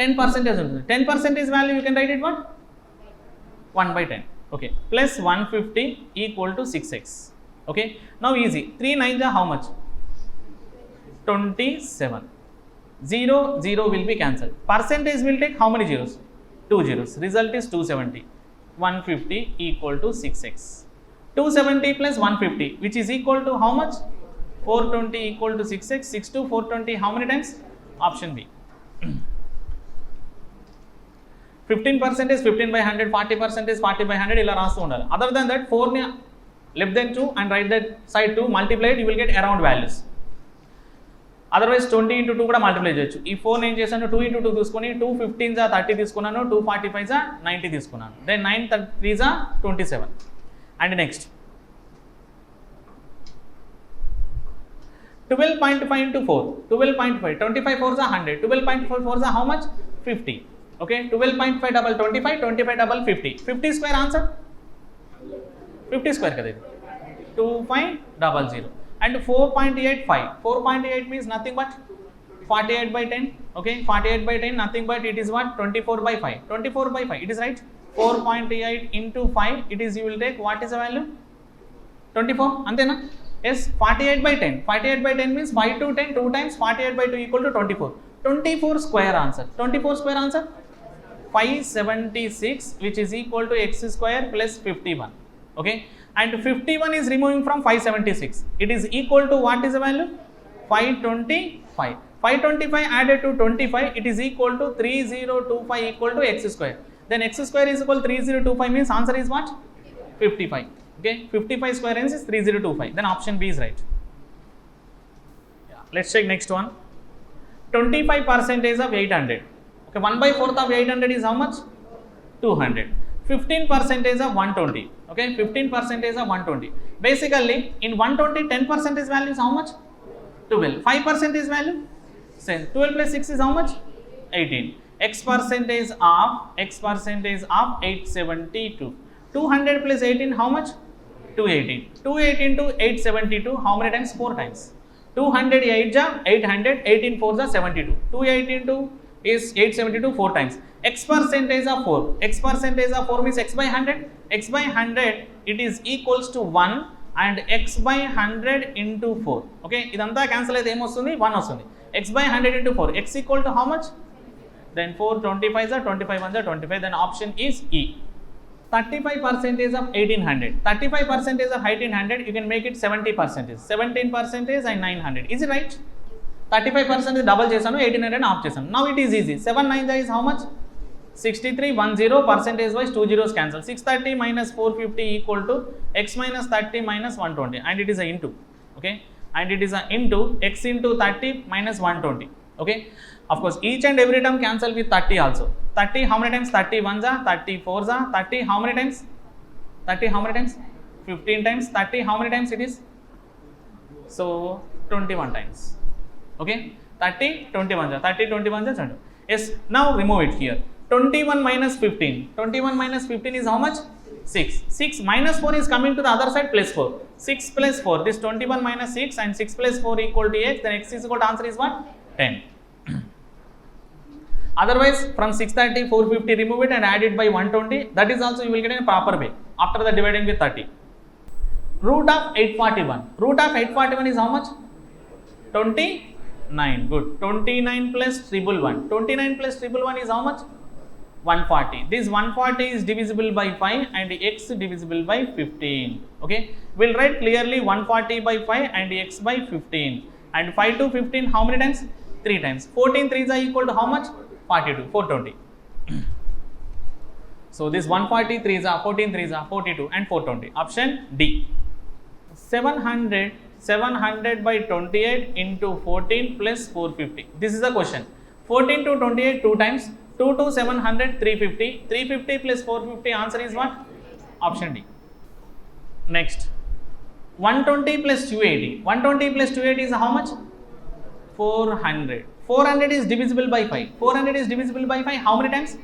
10% ఉంటుంది. 10% value you can write it what? 1 by 10. Okay. Plus 150 equal to 6x. Okay. Now easy. 3 9s are how much? 27. 0 0 will be cancelled. Percentage will take how many zeros? 2 zeros. Result is 270. 150 equal to 6x. 270 plus 150, which is equal to how much? 420 equal to 6x. 6 to 420, how many times? Option B. 15% is 15 by 100, 40% is 40 by 100, ఇలా రాస్తూ ఉండాలి. Other than that, 4 less than 2 and right that side 2, multiply it, you will get around values. Otherwise 20 into 2 కూడా multiply చేయొచ్చు. ఈ 4 నేను చేశాను 2 into 2 తీసుకొని 2 15s 30 తీసుకున్నాను, 2 45s 90 తీసుకున్నాను. Then 9 3s 27. And next 12.5 into 4, 12.5, 25 4s 100, 12.5 4s how much? 50. Okay, 12.5 double 25, 25 double 50. 50 square answer? 50 square kada idi. 2500. And 4.85. 4.8 means nothing but 48 by 10. Okay, 48 by 10, nothing but it is what? 24 by 5. 24 by 5, it is right. 4.8 into 5, it is, you will take, what is the value? 24, antena? Yes, 48 by 10. 48 by 10 means 5 to 10, 2 times 48 by 2 equal to 24. 24 square answer. 24 square answer? 576, which is equal to x square plus 51. Okay, and 51 is removing from 576. It is equal to what is the value? 525. 525 added to 25, it is equal to 3025 equal to x square. Then x square is equal to 3025 means answer is what? 55. Okay, 55 square is 3025. Then option B is right. Yeah. Let's check next one. 25% of 800. Okay, 1 by 4th of 800 is how much? 200. 15% of 120. Okay, 15% of 120. Basically, in 120, 10% is value is how much? 12. 5% is value? Say 12 plus 6 is how much? 18. X percentage of 872. 200 plus 18, how much? 218. 218 to 872, how many times? 4 times. 208 ja 800, 18 4 ja 72. 218 to is 872 4 times. X percentage of 4. X percentage of 4 means x by 100. X by 100, it is equals to 1 and x by 100 into 4. Okay, idantha cancel aithe em ostundi? 1 ostundi. X by 100 into 4. X equal to how much? Then 4 25s are 25 1s are 25. Then option is E. 35% of 1800. 35% of 1800, you can make it 70%. 17% and 900. Is it right? 35% is double chesanu, 1800 half chesanu. Now it is easy. 7 9 is how much? 63 10 percentage wise 2 zeros cancel. 630 minus 450 equal to x minus 30 minus 120, and it is a into. Okay, and it is a into x into 30 minus 120. Okay, of course each and every term cancel with 30 also. 30 how many times? 30 1s are 30 4s are 30 how many times? 30 how many times? 15 times. 30 how many times it is? So 21 times. Okay, 30 21s are 30 21s are 20. Yes, now remove it here. 21 minus 15. 21 minus 15 is how much? 6. 6 minus 4 is coming to the other side plus 4. 6 plus 4. This 21 minus 6 and 6 plus 4 equal to x. Then x is equal to answer is what? 10. Otherwise, from 630, 450 remove it and add it by 120. That is also you will get in a proper way after the dividing with 30. Root of 841. Root of 841 is how much? 29. Good. 29 plus 111. 29 plus 111 is how much? 140. This 140 is divisible by 5 and x divisible by 15. Okay, we'll write clearly 140 by 5 and x by 15. And 5 to 15 how many times? 3 times. 14 3s are equal to how much? 42. 420. So this 140 3s are 14 3s are 42 and 420. Option D. 700 by 28 into 14 plus 450. This is the question. 14 to 28 2 times. 2 to 700 350. 350 plus 450 answer is what? Option D. Next. 120 plus 280. 120 plus 280 is how much? 400. 400 is divisible by 5. 400 is divisible by 5 how many times?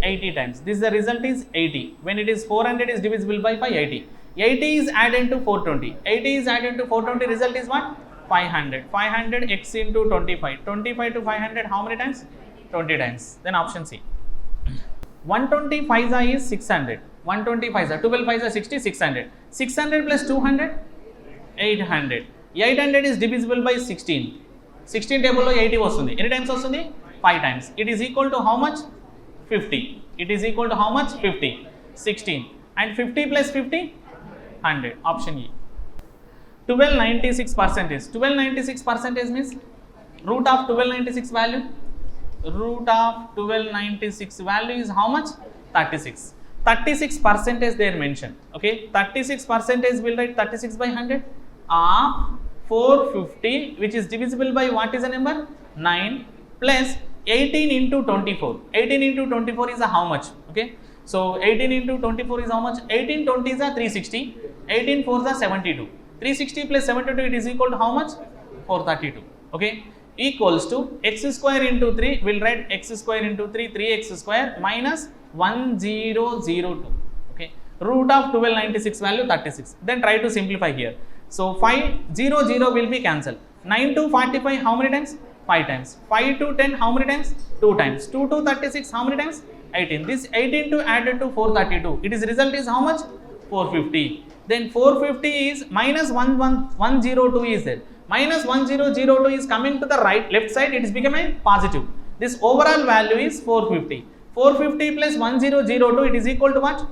80 times. This the result is 80. When it is 400 is divisible by 5, 80. 80 is added to 420. 80 is added to 420, result is what? 500. 500 x into 25. 25 to 500 how many times? 20 times. Then option C. 125 is 600. 125 12 5 is 60, 600. 600 plus 200? 800. 800 is divisible by 16. 16 table lo 80 vastundi. Any times vastundi? 5 times. It is equal to how much? 50. It is equal to how much? 50. 16. And 50 plus 50? 100. Option E. 1296 percentage. 1296 percentage means root of 1296 value. Root of 1296 value is how much? 36. 36 percentage they are mentioned. Okay, 36 percentage will write 36 by 100 of 450, which is divisible by what is the number? 9 plus 18 into 24. 18 into 24 is a how much? Okay, so 18 into 24 is how much? 18 20 is a 360. 18 4 is a 72. 360 plus 72, it is equal to how much? 432. Okay, equals to x square into 3, will write x square into 3, 3x square minus 1002. Okay, root of 1296 value 36. Then try to simplify here. So 5 0 0 will be cancelled. 9 to 45 how many times? 5 times. 5 to 10 how many times? 2 times. 2 to 36 how many times? 18. This 18 to added to 432. It is result is how much? 450. Then 450 is minus 102 is there. Minus 1002 is coming to the left side, it is becoming positive. This overall value is 450. 450 plus 1002, it is equal to what?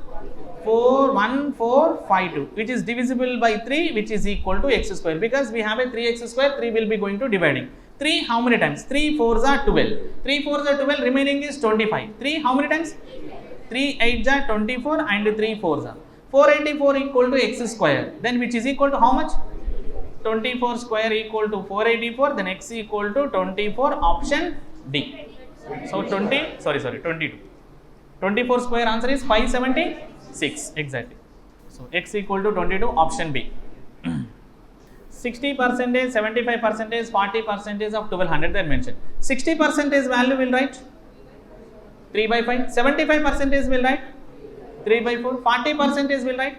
41452, which is divisible by 3, which is equal to x square. Because we have a 3x square, 3 will be going to dividing. 3 how many times? 3 4s are 12. 3 4s are 12, remaining is 25. 3 how many times? 3 8s are 24 and 3 4s are. 484 equal to x square. Then which is equal to how much? 24 square equal to 484, then x equal to 24, option D. So 22. 24 square answer is 576 exactly. So x equal to 22, option B. 60%, 75%, 40% of 1200 they are mentioned. 60% value will write 3 by 5, 75% will write 3 by 4, 40% will write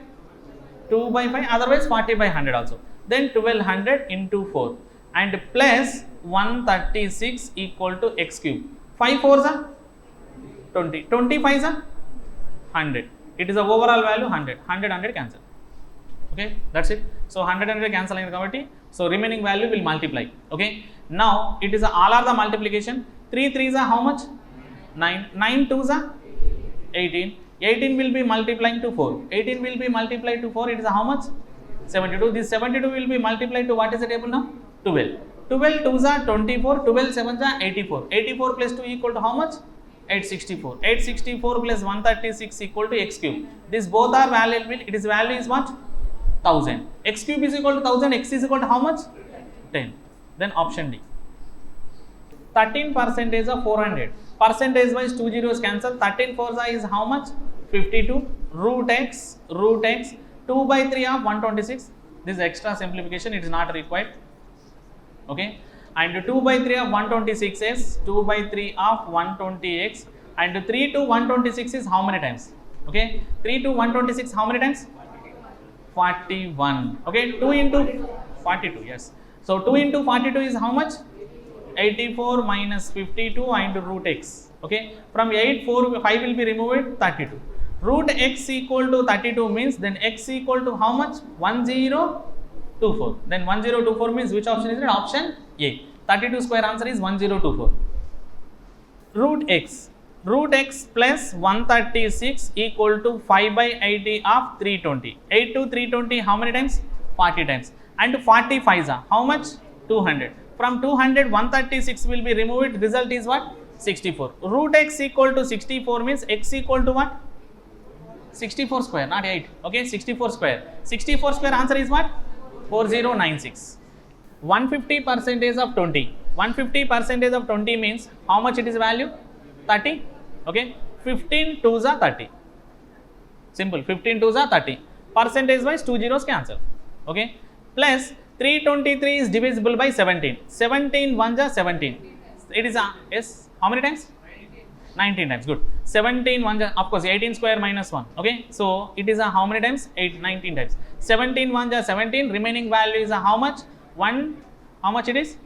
2 by 5, otherwise 40 by 100 also. Then 1200 into 4 and plus 136 equal to x cube. 5 4s are 20, 25s are 100. It is a overall value 100. 100 cancel. Okay, that's it. So 100 cancel in the so remaining value will multiply. Okay, now it is all are the multiplication. 3 3s are how much? 9. 9 2s are 18. 18 will be multiplying to 4. 18 will be multiplied to 4. It is how much? 72. This 72 will be multiplied to what is the table now? 12. 12 2s are 24. 12 7s are 84. 84 plus 2 equal to how much? 864. 864 plus 136 equal to x cube. This both are valuable. It is value is what? 1000. X cube is equal to 1000. X is equal to how much? 10. Then option D. 13% of 400. Percentage wise 2 zeros cancel. 13 4s is how much? 52. Root x 2 by 3 of 126. This extra simplification, it is not required. Okay, and 2 by 3 of 126 is 2 by 3 of 120x, and 3 to 126 is how many times? Okay, 3 to 126 how many times? 41. Okay, 2 into 42. Yes. So 2 into 42 is how much? 84 minus 52 and root x. Okay, from 8 4 5 will be removed, 32. Root x equal to 32 means then x equal to how much? 1024. Then 1024 means which option is it? Option A. 32 square answer is 1024. Root x plus 136 equal to 5 by 80 of 320. 8 to 320 how many times? 40 times. And 45 are how much? 200. From 200 136 will be removed. Result is what? 64. Root x equal to 64 means x equal to what? 64 square, not 8. Okay, 64 square. 64 square answer is what? 4096. 150% of 20. 150% of 20 means how much it is value? 30. Okay, 15 2s are 30. Simple. 15 2s are 30. Percentage wise 2 zeros cancel. Okay, plus 323 is divisible by 17. 17 1s are 17. It is a yes. How many times? 19 times. Good. 17 1, of course 18 square minus 1. Okay, so it is a how many times? 19 times. 17 1 are 17. Remaining value is a how much? 1. How much it is?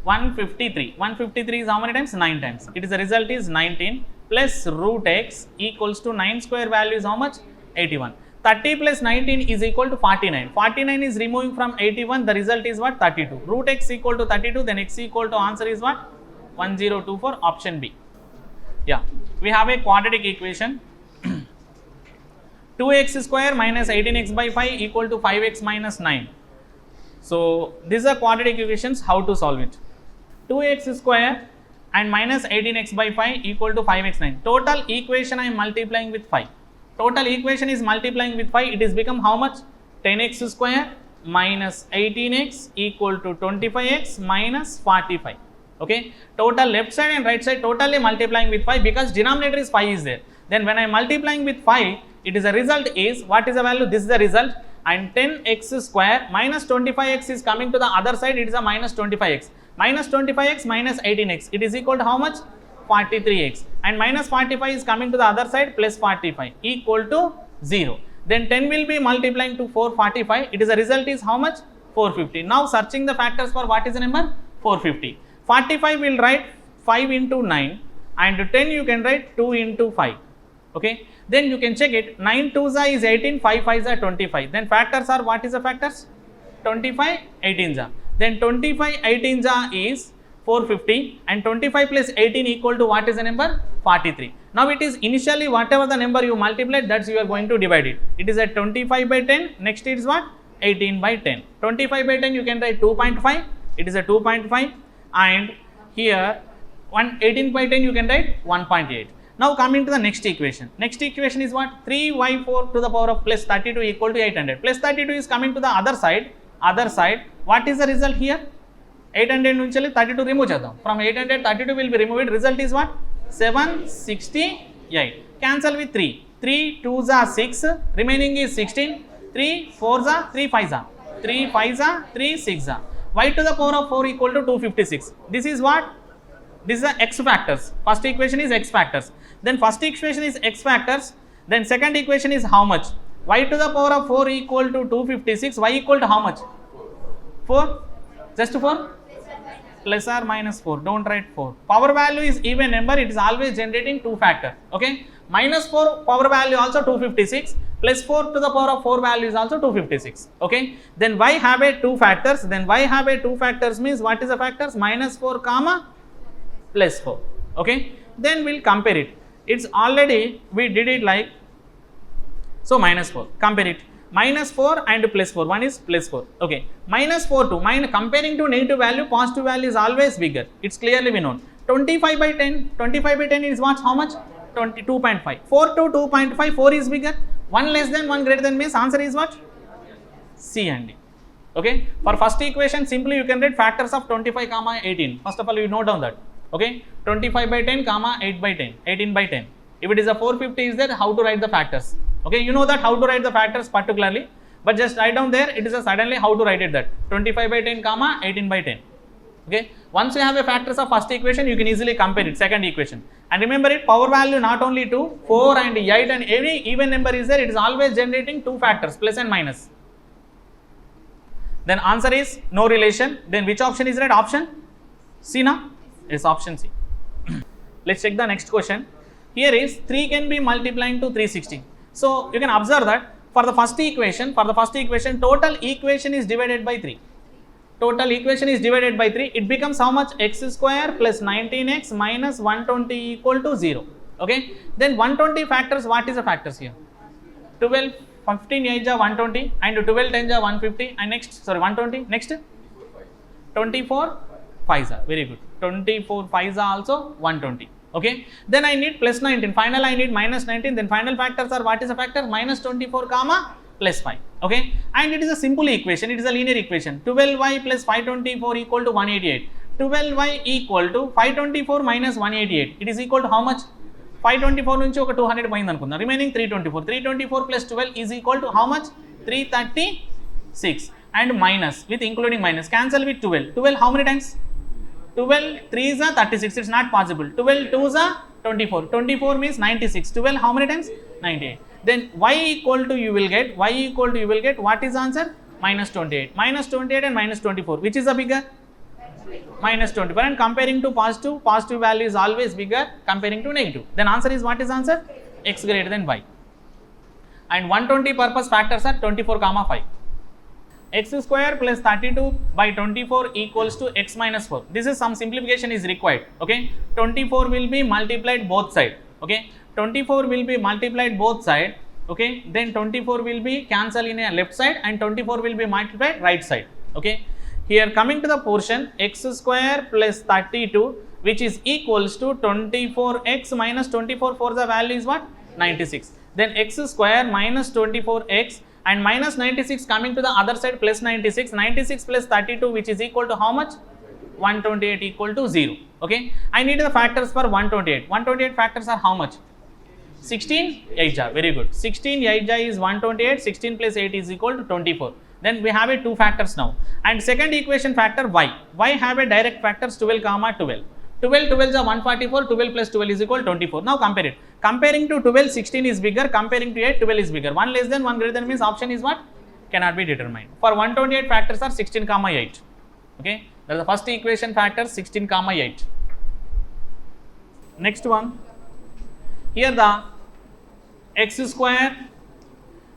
153. 153 is how many times? 9 times. It is the result is 19 plus root x equals to 9 square value is how much? 81. 30 plus 19 is equal to 49. 49 is removing from 81. The result is what? 32. Root x equal to 32. Then x equal to answer is what? 1024. Option B. Yeah, we have a quadratic equation. 2x square minus 18x by 5 equal to 5x minus 9. So these are quadratic equations, how to solve it. 2x square and minus 18x by 5 equal to 5x 9. Total equation I am multiplying with 5. Total equation is multiplying with 5. It is become how much? 10x square minus 18x equal to 25x minus 45. Okay. Total left side and right side totally multiplying with 5 because denominator is 5 is there. Then when I am multiplying with 5, it is a result is, what is the value? This is the result, and 10x square minus 25x is coming to the other side, it is a minus 25x. Minus 25x minus 18x, it is equal to how much? 43x, and minus 45 is coming to the other side, plus 45 equal to 0. Then 10 will be multiplying to 445, it is a result is how much? 450. Now searching the factors for what is the number? 450. 45 will write 5 into 9, and 10 you can write 2 into 5. Okay, then you can check it. 9 2s is 18, 5 5s are 25. Then factors are, what is the factors? 25 18s. Then 25 18s is 450, and 25 plus 18 equal to what is the number? 43. Now it is initially whatever the number you multiply, that's you are going to divide it. It is at 25 by 10. Next it is what? 18 by 10. 25 by 10 you can write 2.5. It is a 2.5, and here 18 by 10 you can write 1.8. Now coming to the next equation. Next equation is what? 3y4 to the power of plus 32 equal to 800. Plus 32 is coming to the other side. What is the result here? 800 nunchali 32 remove chedam. From 800 32 will be removed. Result is what? 768. Cancel with 3. 3 2s are 6. Remaining is 16. 3 4s are 3 5s are. 3 5s are 3 6s are. Y to the power of 4 equal to 256. This is what? This is the x factors. First equation is x factors. Then first equation is x factors. Then second equation is how much? Y to the power of 4 equal to 256. Y equal to how much? 4? Just 4? Plus or minus 4. Don't write 4. Power value is even number. It is always generating 2 factor. Okay. Minus 4 power value also 256. Plus 4 to the power of 4 value is also 256. Okay. Then y have a 2 factors. Then y have a 2 factors means what is the factors? Minus 4 comma plus 4. Okay. Then we'll compare it. It's already, we did it like, so minus 4. Compare it. Minus 4 and plus 4. One is plus 4. Okay. Minus 4 to comparing to negative value, positive value is always bigger. It's clearly be known. 25 by 10. 25 by 10 is what? How much? 22.5. 4 to 2.5. 4 is bigger. 1 less than 1 greater than means answer is what? C and D. Okay. For first equation, simply you can write factors of 25 comma 18. First of all, you note down that. Okay. 25 by 10 comma 8 by 10. 18 by 10. If it is a 450 is there, how to write the factors? Okay, you know that how to write the factors particularly, but just write down there, it is a suddenly how to write it that 25 by 10 comma 18 by 10. Okay, once you have a factors of first equation, you can easily compare it, second equation. And remember it, power value not only 2, 4 and 8 and every even number is there, it is always generating 2 factors, plus and minus. Then answer is no relation. Then which option is right? Option C na? Yes, option C. Let's check the next question. Here is 3 can be multiplying to 360. So you can observe that for the first equation, total equation is divided by 3. Total equation is divided by 3. It becomes how much? X square plus 19x minus 120 equal to 0. Okay. Then 120 factors, what is the factors here? 12, 15 8 are 120 and 12 10 are 150 and next, sorry 120, next 24 5s are, very good. 24 5s are also 120. Okay, then I need plus 19, final I need minus 19, then final factors are, what is the factor? Minus 24 comma plus 5. Okay, and it is a simple equation, it is a linear equation. 12y plus 524 equal to 188. 12y equal to 524 minus 188. It is equal to how much? 524 nunchi oka 200 poyindi anukunna. Remaining 324. 324 plus 12 is equal to how much? 336 and minus with including minus. Cancel with 12. 12 how many times? 12 3s are 36, it's not possible. 12 2s are 24, 24 means 96, 12 how many times? 98. Then y equal to you will get, what is the answer? Minus 28. Minus 28 and minus 24, which is the bigger? Minus 24, and comparing to positive value is always bigger comparing to negative. Then answer is, what is the answer? X greater than y. And 120 purpose factors are 24 comma 5. X square plus 32 by 24 equals to x minus 4. This is some simplification is required. Okay, 24 will be multiplied both side. Okay, 24 will be multiplied both side. okay, then 24 will be cancelled in a left side and 24 will be multiplied right side, okay. Here coming to the portion x square plus 32 which is equals to 24x minus 24 for the value is what? 96. Then x square minus 24x and minus 96 coming to the other side plus 96, 96 plus 32 which is equal to how much? 128 equal to 0, okay. I need the factors for 128. 128 factors are how much? 16, 8 ja, very good. 16, 8 ja is 128, 16 plus 8 is equal to 24. Then we have a two factors now. And second equation factor y. Y have a direct factors 12 comma 12. 12, 12 is 144, 12 plus 12 is equal to 24. Now compare it. Comparing to 12, 16 is bigger. Comparing to 8, 12 is bigger. 1 less than, 1 greater than means option is what? Cannot be determined. For 128 factors are 16 comma 8. Okay. That is the first equation factor 16 comma 8. Next one. Here the x square,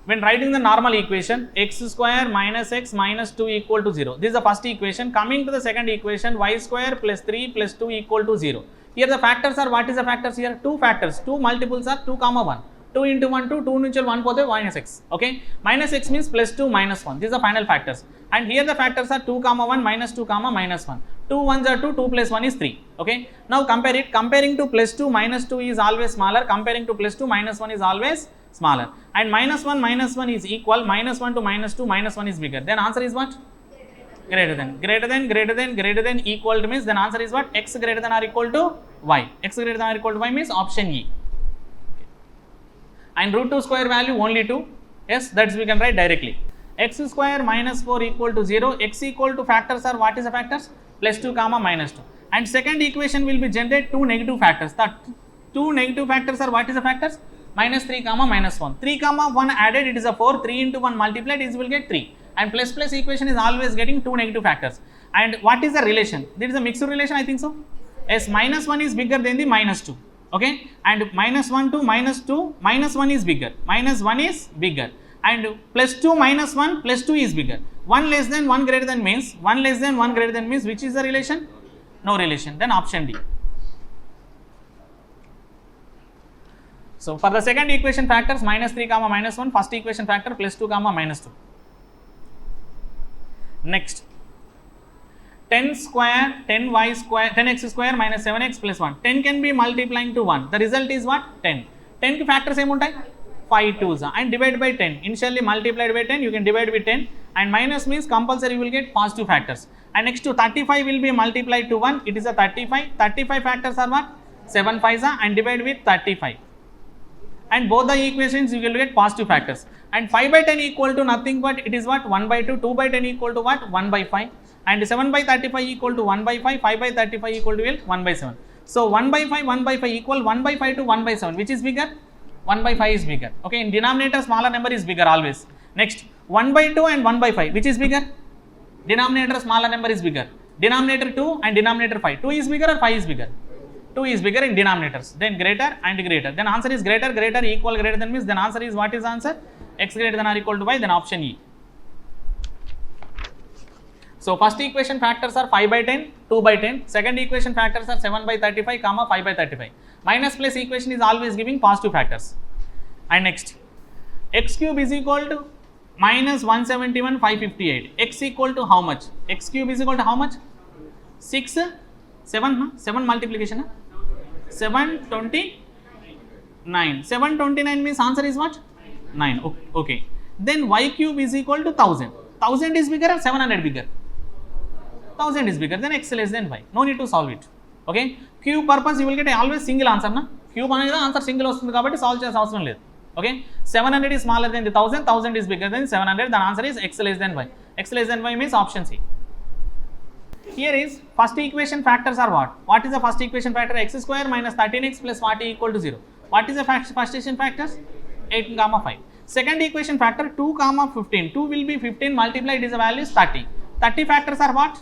when writing the normal equation, x square minus x minus 2 equal to 0. This is the first equation. Coming to the second equation, y square plus 3 plus 2 equal to 0. Here the factors are, what is the factors here? Two factors. Two multiples are 2 comma 1. 2 into 1, 2, 2 into 1 pothe minus x. Okay. Minus x means plus 2 minus 1. These are the final factors. And here the factors are 2 comma 1 minus 2 comma minus 1. 2 1s are 2, 2 plus 1 is 3. Okay. Now compare it. Comparing to plus 2 minus 2 is always smaller. Comparing to plus 2 minus 1 is always smaller. And minus 1 is equal. Minus 1 to minus 2 minus 1 is bigger. Then answer is what? Greater than. Greater than, greater than, greater than equal to means then answer is what? X greater than or equal to y. X greater than or equal to y means option E. And root 2 square value only 2. Yes, that's we can write directly. X square minus 4 equal to 0. X equal to factors are, what is the factors? Plus 2 comma minus 2. And second equation will be generate two negative factors. The two negative factors are, what is the factors? Minus 3 comma minus 1. 3 comma 1 added, it is a 4. 3 into 1 multiplied, it will get 3. And plus plus equation is always getting two negative factors. And what is the relation? This is a mixed relation, I think so. Yes, minus 1 is bigger than the minus 2. Okay. And minus 1 to minus 2, minus 1 is bigger. Minus 1 is bigger. And plus 2 minus 1 plus 2 is bigger. 1 less than 1 greater than means, 1 less than 1 greater than means, which is the relation? No relation. Then option D. So for the second equation factors minus 3 comma minus 1, first equation factor plus 2 comma minus 2. Next, 10 square, 10y square, 10x square minus 7x plus 1. 10 can be multiplying to 1. The result is what? 10. 10 ki factors em untai? 5 2s and divide by 10. Initially multiplied by 10, you can divide with 10 and minus means compulsory you will get positive factors. And next to 35 will be multiplied to 1. It is a 35. 35 factors are what? 7 5s and divide with 35. And both the equations you will get positive factors. And 5 by 10 equal to nothing but it is what? 1 by 2. 2 by 10 equal to what? 1 by 5. And 7 by 35 equal to 1 by 5. 5 by 35 equal to 1 by 7. So 1 by 5 equal 1 by 5 to 1 by 7. Which is bigger? 1 by 5 is bigger. Okay. In denominator smaller number is bigger always. Next, 1 by 2 and 1 by 5. Which is bigger? Denominator smaller number is bigger. Denominator 2 and denominator 5. 2 is bigger or 5 is bigger? 2 is bigger in denominators. Then greater and greater. Then answer is greater, greater, equal, greater than means then answer is what is answer? X greater than or equal to y, then option E. So first equation factors are 5 by 10, 2 by 10. Second equation factors are 7 by 35, comma 5 by 35. Minus plus equation is always giving positive factors. And next, x cube is equal to minus 171, 558. X equal to how much? X cube is equal to how much? 6, 7 multiplication. 729. 729 means answer is what? 9. Okay. Then y cube is equal to 1000. 1000 is bigger or 700 bigger? 1000 is bigger, then x less than y. No need to solve it. Okay. Cube purpose you will get always single answer. Na? Cube aneda answer single vastundi kabatti solve cheyalసిన అవసరం లేదు. Okay. 700 is smaller than the 1000. 1000 is bigger than 700. The answer is x less than y. X less than y means option C. Here is first equation factors are what? What is the first equation factor? X square minus 13x plus 40 equal to 0. What is the first equation factors? 8 comma 5. Second equation factor 2 comma 15. 2 will be 15 multiplied is the value is 30. 30 factors are what?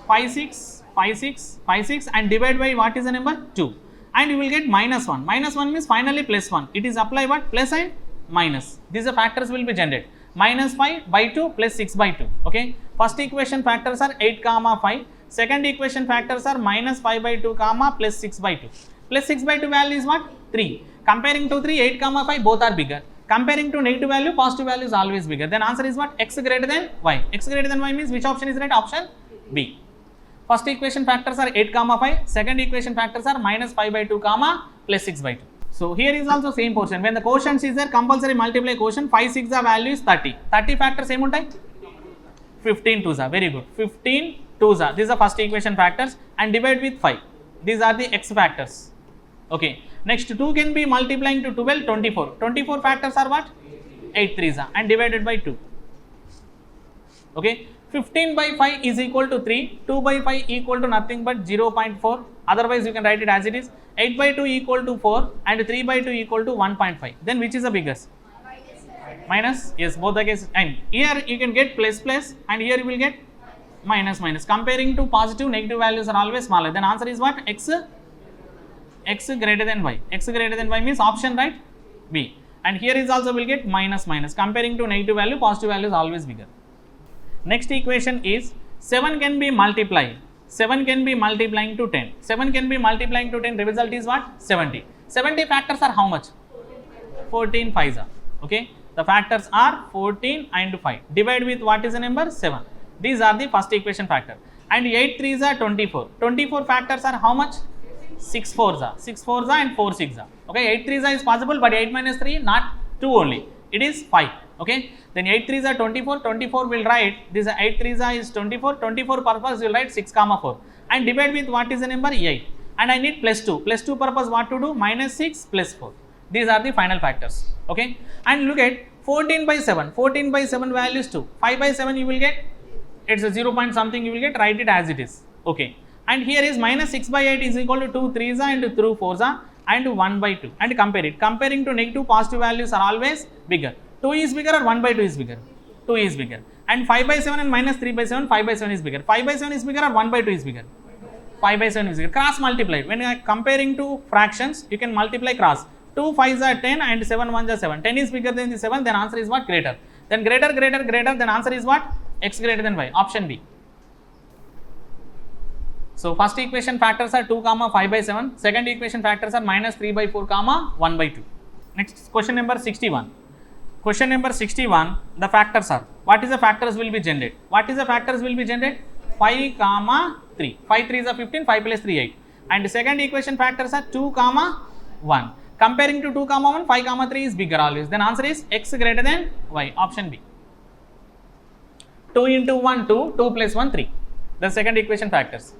5 6, 5 6, 5 6 and divide by what is the number? 2. And you will get minus 1. Minus 1 means finally plus 1. It is apply what? Plus and minus. These are factors will be generated. Minus 5 by 2 plus 6 by 2. Okay. First equation factors are 8 comma 5. Second equation factors are minus 5 by 2 comma plus 6 by 2. Plus 6 by 2 value is what? 3. Comparing to 3, 8 comma 5 both are bigger. Comparing to negative value, positive value is always bigger. Then answer is what? X greater than Y. X greater than Y means which option is right? Option B. First equation factors are 8, 5. Second equation factors are minus 5 by 2, plus 6 by 2. So here is also same portion. When the quotient is there, compulsory multiply quotient. 5, 6 value is 30. 30 factors same untai? 15 2s are very good. 15 2s are. These are first equation factors and divide with 5. These are the X factors. Okay. Next 2 can be multiplying to 12, 24. 24 factors are what? 8 3s are and divided by 2. Okay. 15 by 5 is equal to 3. 2 by 5 equal to nothing but 0.4. Otherwise you can write it as it is. 8 by 2 equal to 4 and 3 by 2 equal to 1.5. Then which is the biggest? Minus. Yes, both the cases. And here you can get plus plus and here you will get minus minus. Comparing to positive, negative values are always smaller. Then answer is what? X greater than Y. X greater than Y means option right? B. And here is also will get minus minus. Comparing to negative value, positive value is always bigger. Next equation is 7 can be multiplied. 7 can be multiplying to 10. 7 can be multiplying to 10. The result is what? 70. 70 factors are how much? 14 5s are. Okay. The factors are 14 and 5. Divide with what is the number? 7. These are the first equation factor. And 8 3s are 24. 24 factors are how much? 6 4s are. 6 4s are and 4 6s are. Okay. 8 3s are is possible, but 8 minus 3 not 2 only. It is 5. Okay. Then 8 3s are 24. 24 will write this 8 3s are is 24. 24 purpose will write 6 4 and divide with what is the number? 8. And I need plus 2. Plus 2 purpose what to do? Minus 6 plus 4. These are the final factors. Okay. And look at 14 by 7. 14 by 7 value is 2. 5 by 7 you will get, it's a 0 point something you will get, write it as it is. Okay. And here is minus 6 by 8 is equal to 2 3s and 3 4s and 1 by 2. And compare it. Comparing to negative, positive values are always bigger. 2 is bigger or 1 by 2 is bigger? 2 is bigger. And 5 by 7 and minus 3 by 7, 5 by 7 is bigger. 5 by 7 is bigger or 1 by 2 is bigger? 5 by 7 is bigger. Cross multiply. When you are comparing to fractions, you can multiply cross. 2 5s are 10 and 7 1s are 7. 10 is bigger than the 7, then answer is what? Greater. Then greater, then answer is what? X greater than Y. Option B. So first equation factors are 2, 5 by 7. Second equation factors are minus 3 by 4, 1 by 2. Next question number 61. Question number 61, the factors are, what is the factors will be generated? What is the factors will be generated? 5, 3. 5 3s are 15, 5 plus 3 8. And the second equation factors are 2, 1. Comparing to 2, 1, 5, 3 is bigger always. Then answer is X greater than Y. Option B. 2 into 1, 2. 2 plus 1, 3. The second equation factors.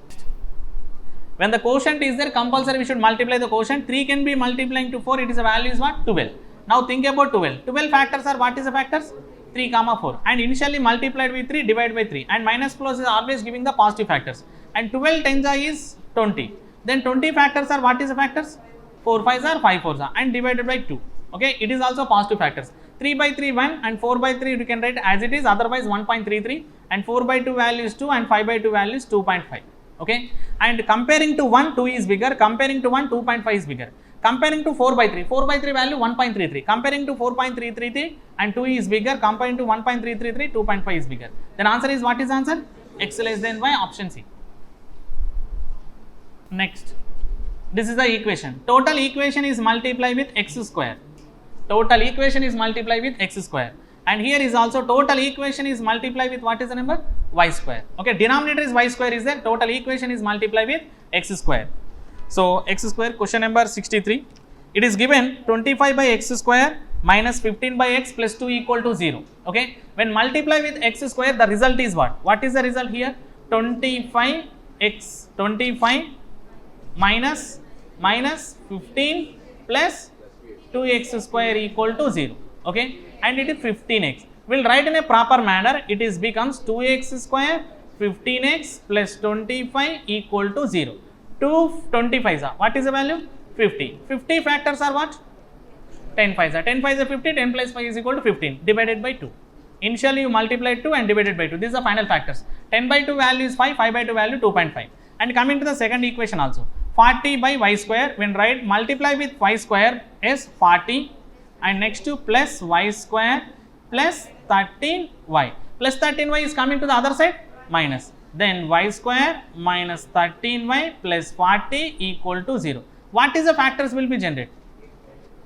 When the quotient is there, compulsory we should multiply the quotient. 3 can be multiplying to 4. It is a value is what? 12. Now think about 12. 12 factors are what is the factors? 3, 4. And initially multiplied with 3, divided by 3. And minus plus is always giving the positive factors. And 12 tens is 20. Then 20 factors are what is the factors? 4 5s are 5 4s are and divided by 2. Okay. It is also positive factors. 3 by 3 1 and 4 by 3 you can write as it is, otherwise 1.33, and 4 by 2 value is 2 and 5 by 2 value is 2.5. Okay. And comparing to 1, 2 is bigger. Comparing to 1, 2.5 is bigger. Comparing to 4 by 3 value 1.33. Comparing to 4.333 and 2 is bigger. Comparing to 1.333, 2.5 is bigger. Then answer is what is answer? X less than Y. Option C. Next. This is the equation. Total equation is multiplied with x square. Total equation is multiplied with x square. And here is also total equation is multiplied with what is the number? Y square. Okay, denominator is y square is there. Total equation is multiplied with x square. So x square, question number 63. It is given 25 by x square minus 15 by x plus 2 equal to 0. Okay, when multiply with x square, the result is what? What is the result here? 25 minus 15 plus 2x square equal to 0. Okay, and it is 15x. We'll write in a proper manner. It is becomes 2x square 15x plus 25 equal to 0. 2 25s are what is the value? 50. 50 factors are what? 10 5s are. 10 5s are 50. 10 plus 5 is equal to 15 divided by 2. Initially you multiply 2 and divided by 2. These are final factors. 10 by 2 value is 5. 5 by 2 value 2.5. And coming to the second equation also. 40 by y square, when write multiply with y square is 40 and next to plus y square plus 13y. Plus 13y is coming to the other side minus. Then y square minus 13y plus 40 equal to 0. What is the factors will be generated?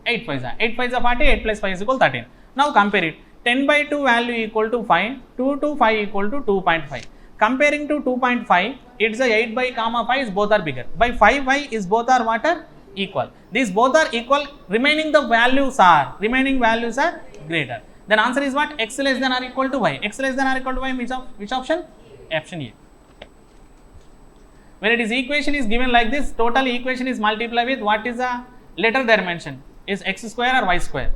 8 5 are 8 5 are 40, 8 plus 5 is equal to 13. Now compare it. 10 by 2 value equal to 5, 2 to 5 equal to 2.5. Comparing to 2.5, it's a 8 by comma 5 is both are bigger. By 5 by is both are what are equal. These both are equal. Remaining values are greater. Then answer is what? X less than or equal to y. X less than or equal to y, which option? Option A. When it is equation is given like this, total equation is multiplied with what is the letter dimension? Is x square or y square?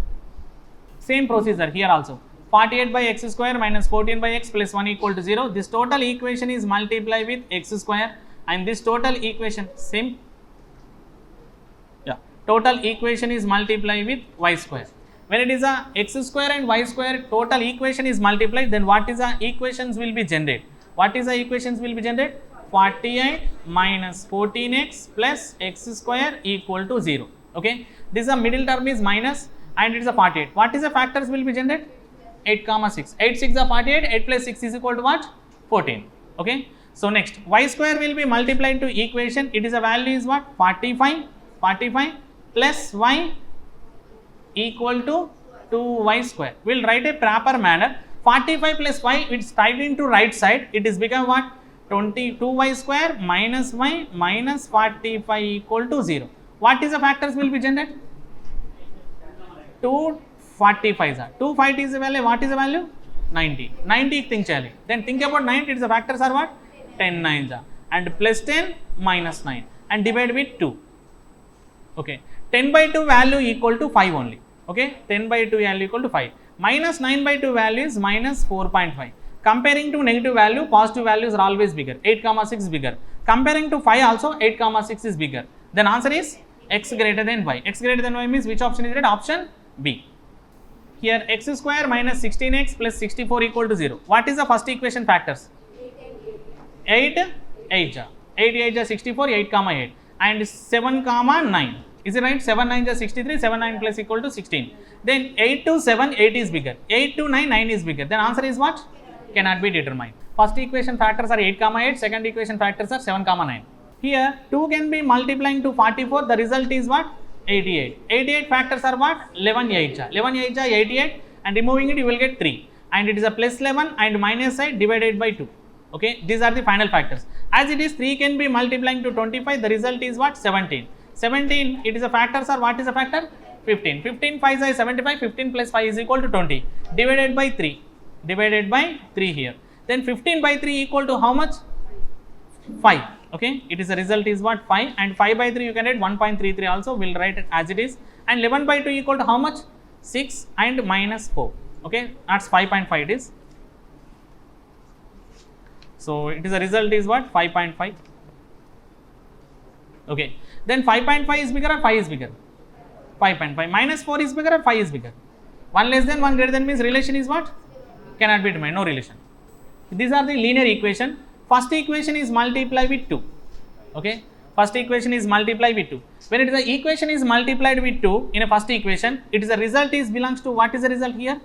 Same procedure here also. 48 by x square minus 14 by x plus 1 equal to 0. This total equation is multiplied with x square, and this total equation same. Yeah, total equation is multiplied with y square. When it is a x square and y square total equation is multiplied, then what is the equations will be generated? What is the equations will be generated? 48 minus 14x plus x square equal to 0. Okay, this is a middle term is minus and it is a 48. What is the factors will be generated? 8 comma 6. 8 6 are 48. 8 plus 6 is equal to what? 14. Okay. So next y square will be multiplied to equation. It is a value is what? 45 plus y equal to 2y square. We will write a proper manner. 45 plus y, it's typed into right side. It is become what? 22y square minus y minus 45 equal to 0. What is the factors will be generated? 245 are 250 is the value. What is the value? 90. 90 think chali. Then think about 90. Its the factors are what? 10 9s are, and plus 10 minus 9 and divide with 2. Okay. 10 by 2 value equal to 5 only. Okay. 10 by 2 value equal to 5. Minus 9 by 2 value is minus 4.5. Comparing to negative value, positive values are always bigger. 8 comma 6 is bigger. Comparing to 5 also, 8 comma 6 is bigger. Then answer is x greater than y. X greater than y means which option is right? Option B. Here x square minus 16x plus 64 equal to 0. What is the first equation factors? 8 8 is 64, 8 comma 8 and 7 comma 9. Is it right? 7 9 is 63, 7 9 plus equal to 16. Then 8 to 7, 8 is bigger. 8 to 9, 9 is bigger. Then answer is what? Cannot be determined. First equation factors are 8 comma 8, second equation factors are 7 comma 9. Here 2 can be multiplying to 44, the result is what? 88. 88 factors are what? 11 8 11 8 88 and removing it you will get 3 and it is a plus 11 and minus side divided by 2. Okay, these are the final factors. As it is 3 can be multiplying to 25, the result is what? 17. 17 it is a factors are what is a factor? 15. 15 5 is 75, 15 plus 5 is equal to 20 divided by 3. Divided by 3 here. Then 15 by 3 equal to how much? 5. Okay, it is the result is what? 5 and 5 by 3 you can write 1.33 also, we will write it as it is, and 11 by 2 equal to how much? 6 and minus 4. Okay, that's 5.5 it is. So it is the result is what? 5.5. Okay, then 5.5 is bigger or 5 is bigger? 5.5 minus 4 is bigger or 5 is bigger? 1 less than 1 greater than means relation is what? Cannot be determined, no relation. These are the linear equation. First equation is multiplied with 2. Okay, first equation is multiplied with 2. When it is the equation is multiplied with 2 in a first equation, it is the result is belongs to what is the result here?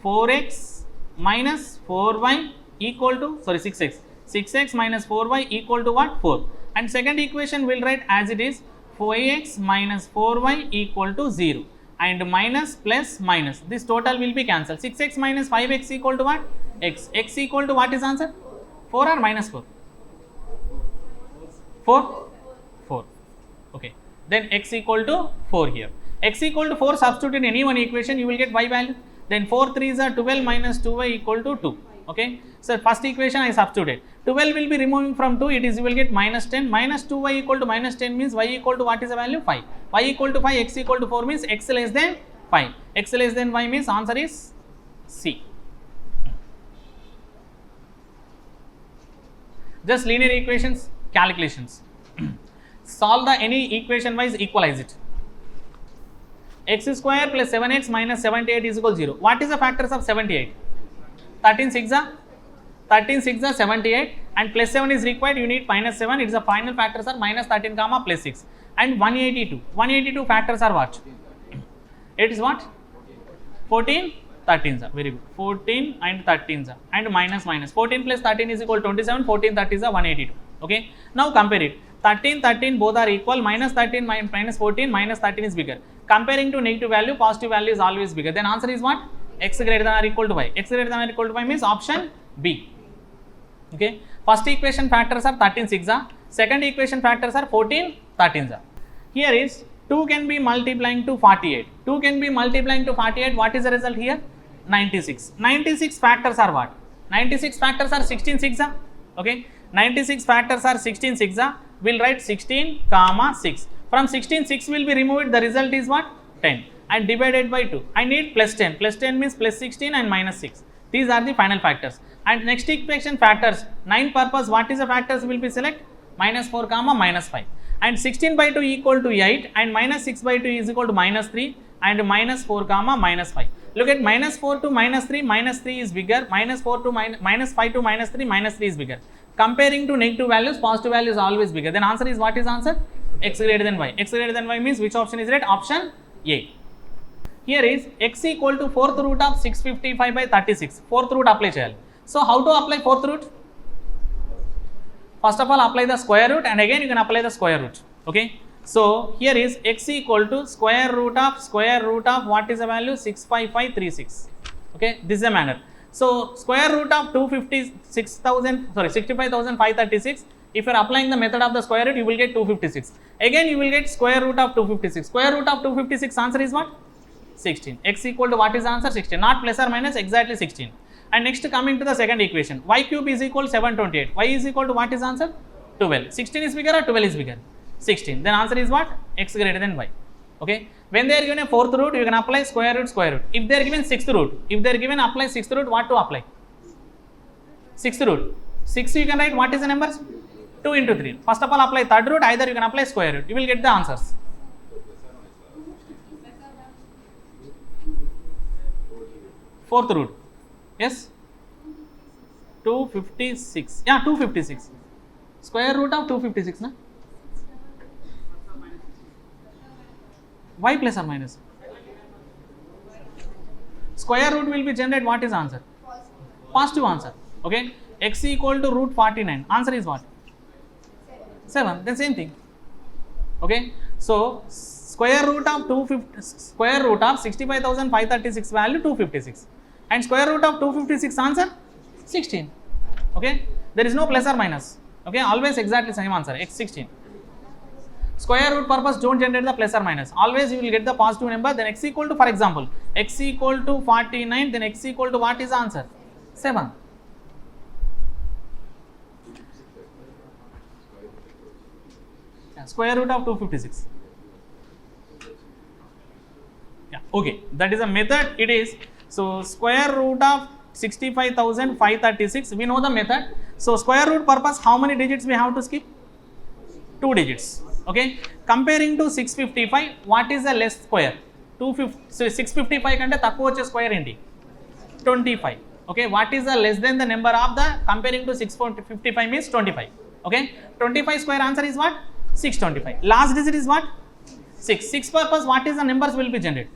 4x minus 4y equal to 6x. 6x minus 4y equal to what? 4. And second equation will write as it is 4x minus 4y equal to 0 and minus plus minus. This total will be cancelled. 6x minus 5x equal to what? X. X equal to what is answer? 4 or minus 4? 4? 4. Okay. Then x equal to 4 here. X equal to 4 substitute in any one equation you will get y value. Then 4 3s are 12 minus 2y equal to 2. Okay. So first equation I substituted. 12 will be removing from 2, it is you will get minus 10. Minus 2y equal to minus 10 means y equal to what is the value? 5. Y equal to 5, x equal to 4 means x less than 5. X less than y means answer is C. Just linear equations, calculations. Solve the any equation wise, equalize it. X square plus 7x minus 78 is equal to 0. What is the factors of 78? 13 6 are 78 and plus 7 is required, you need minus 7. It is the final factors are minus 13 comma plus 6 and 182. 182 factors are what? It is what? 14 13s are very good. 14 and 13s are and minus 14 plus 13 is equal to 27. 14 30s are 182. Okay. Now compare it. 13 13 both are equal. Minus 13 minus 14 minus 13 is bigger. Comparing to negative value, positive value is always bigger. Then answer is what? X greater than or equal to y. X greater than or equal to y means option B. Okay. First equation factors are 13 6 second equation factors are 14 13 Here is 2 can be multiplying to 48. 2 can be multiplying to 48. What is the result here? 96. 96 factors are what? 96 factors are 16 6 Okay. 96 factors are 16 6 We'll write 16 comma 6. From 16 6 will be removed. The result is what? 10 and divided by 2. I need plus 10. Plus 10 means plus 16 and minus 6. These are the final factors. And next equation factors, 9 purpose, what is the factors will be select? Minus 4 comma minus 5. And 16 by 2 equal to 8 and minus 6 by 2 is equal to minus 3 and minus 4 comma minus 5. Look at minus 4 to minus 3 is bigger. Minus 4 to minus 5 to minus 3 is bigger. Comparing to negative values, positive value is always bigger. Then answer is what is answer? X greater than y. X greater than y means which option is right? Option A. Here is x equal to 4th root of 655 by 36. 4th root apply cheyali. So how to apply 4th root? First of all apply the square root and again you can apply the square root. Okay. So here is x equal to square root of what is the value? 65536. Okay. This is a manner. So square root of 65,536. If you are applying the method of the square root, you will get 256. Again you will get square root of 256. Square root of 256 answer is what? 16. X equal to what is the answer? 16. Not plus or minus, exactly 16. And next coming to the second equation, y cube is equal to 728. Y is equal to what is answer? 12. 16 is bigger or 12 is bigger? 16. Then answer is what? X greater than y. Okay. When they are given a 4th root, you can apply square root. If they are given 6th root, apply 6th root, what to apply? 6th root. 6 you can write what is the numbers? 2 into 3. First of all apply 3rd root, either you can apply square root. You will get the answers. Fourth root. Yes? 256. Yeah, 256. Square root of 256, na? Why plus or minus? Square root will be generated. What is answer? Positive answer. Okay. X equal to root 49. Answer is what? 7. Then same thing. Okay. So square root of 65,536 value 256 and square root of 256 answer 16. Okay. There is no plus or minus. Okay. Always exactly same answer. X 16. Square root purpose don't generate the plus or minus. Always you will get the positive number. Then x equal to, for example, x equal to 49. Then x equal to what is the answer? 7. Yeah, square root of 256. Yeah, okay. That is a method. It is. So square root of 65,536. We know the method. So square root purpose, how many digits we have to skip? 2 digits. Okay. Comparing to 655, what is the less square? 655 kante takku vache square enti 25. Okay. What is the less than the number of the comparing to 655 means 25. Okay. 25 square answer is what? 625. Last digit is what? 6. 6 purpose, what is the numbers will be generated?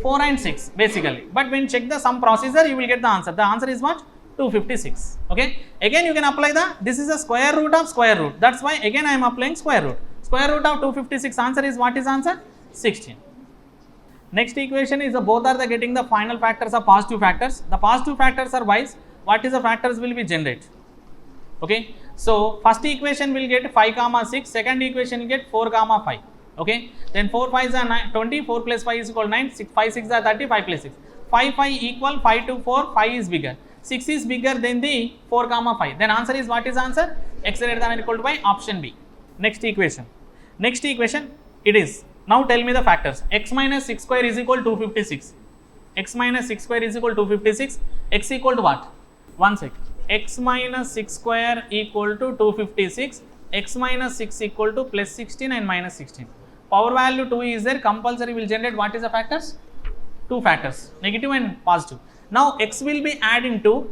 4 and 6 basically. But when check the sum procedure, you will get the answer. The answer is what? 256. Okay. Again you can apply this is a square root of square root. That's why again I am applying square root. Square root of 256 answer is what is answer? 16. Next equation is both are getting the final factors of positive factors. The positive factors are wise. What is the factors will be generated? Okay. So first equation will get 5 comma 6. Second equation will get 4 comma 5. Okay. Then 4 5s are 20. 4 plus 5 is equal to 9. 5 6 are 30. 5 plus 6. 5 5 equal 5 to 4. 5 is bigger. 6 is bigger than the 4 comma 5. Then answer is what is answer? X greater than or equal to y. Option B. Next equation. Next equation it is. Now tell me the factors. X minus 6 square is equal to 256. X minus 6 square is equal to 256. X equal to what? One sec. X minus 6 square equal to 256. X minus 6 equal to plus 16 and minus 16. Power value 2 is there. Compulsory will generate what is the factors? 2 factors. Negative and positive. Now x will be adding to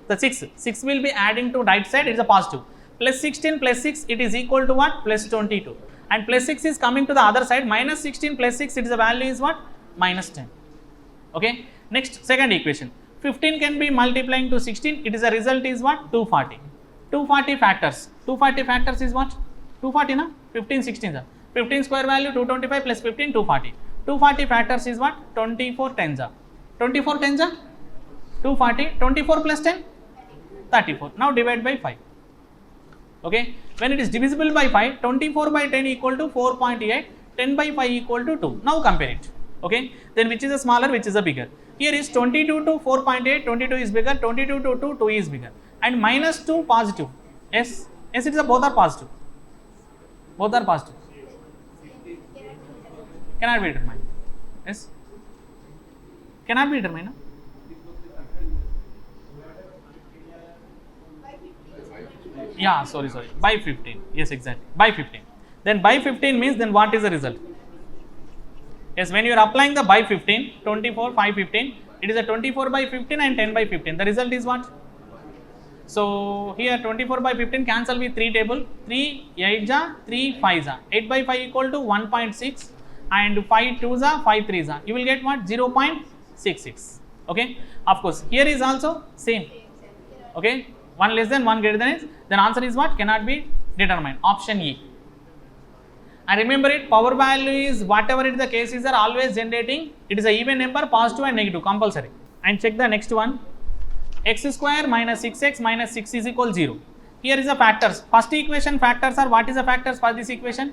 the 6. 6 will be adding to right side. It is a positive. Plus 16 plus 6 it is equal to what? Plus 22. And plus 6 is coming to the other side. Minus 16 plus 6 it is the value is what? Minus 10. Okay. Next second equation. 15 can be multiplying to 16. It is a result is what? 240. 240 factors. 240 factors is what? 240 na? 15 16 sir. 15 square value 225 plus 15 240. 240 factors is what? 24 tens are. 24 tens are 240. 24 plus 10 34. Now divide by 5. Okay. When it is divisible by 5, 24 by 10 equal to 4.8. 10 by 5 equal to 2. Now compare it. Okay. Then which is a smaller, which is a bigger? Here is 22 to 4.8. 22 is bigger. 22 to 2 is bigger. And minus 2 positive. Yes. Yes, it is a both are positive. Both are positive. Cannot be determined. Yes. Cannot be determined. No? Yeah, sorry. By 15. Yes, exactly. By 15. Then by 15 means then what is the result? Yes, when you are applying the by 15, 24, 5, 15, it is a 24 by 15 and 10 by 15. The result is what? So here 24 by 15 cancel with 3 table. 3 8 ja, 3 5 ja. 8 by 5 equal to 1.6 and 5 2 ja, 5 3 ja. You will get what? 0.66. Okay. Of course, here is also same. Okay. 1 less than 1 greater than is. Then answer is what? Cannot be determined. Option E. And remember it, power value is whatever it is the cases are always generating. It is a even number, positive and negative, compulsory. And check the next one. X square minus 6x minus 6 is equal 0. Here is the factors. First equation factors are, what is the factors for this equation?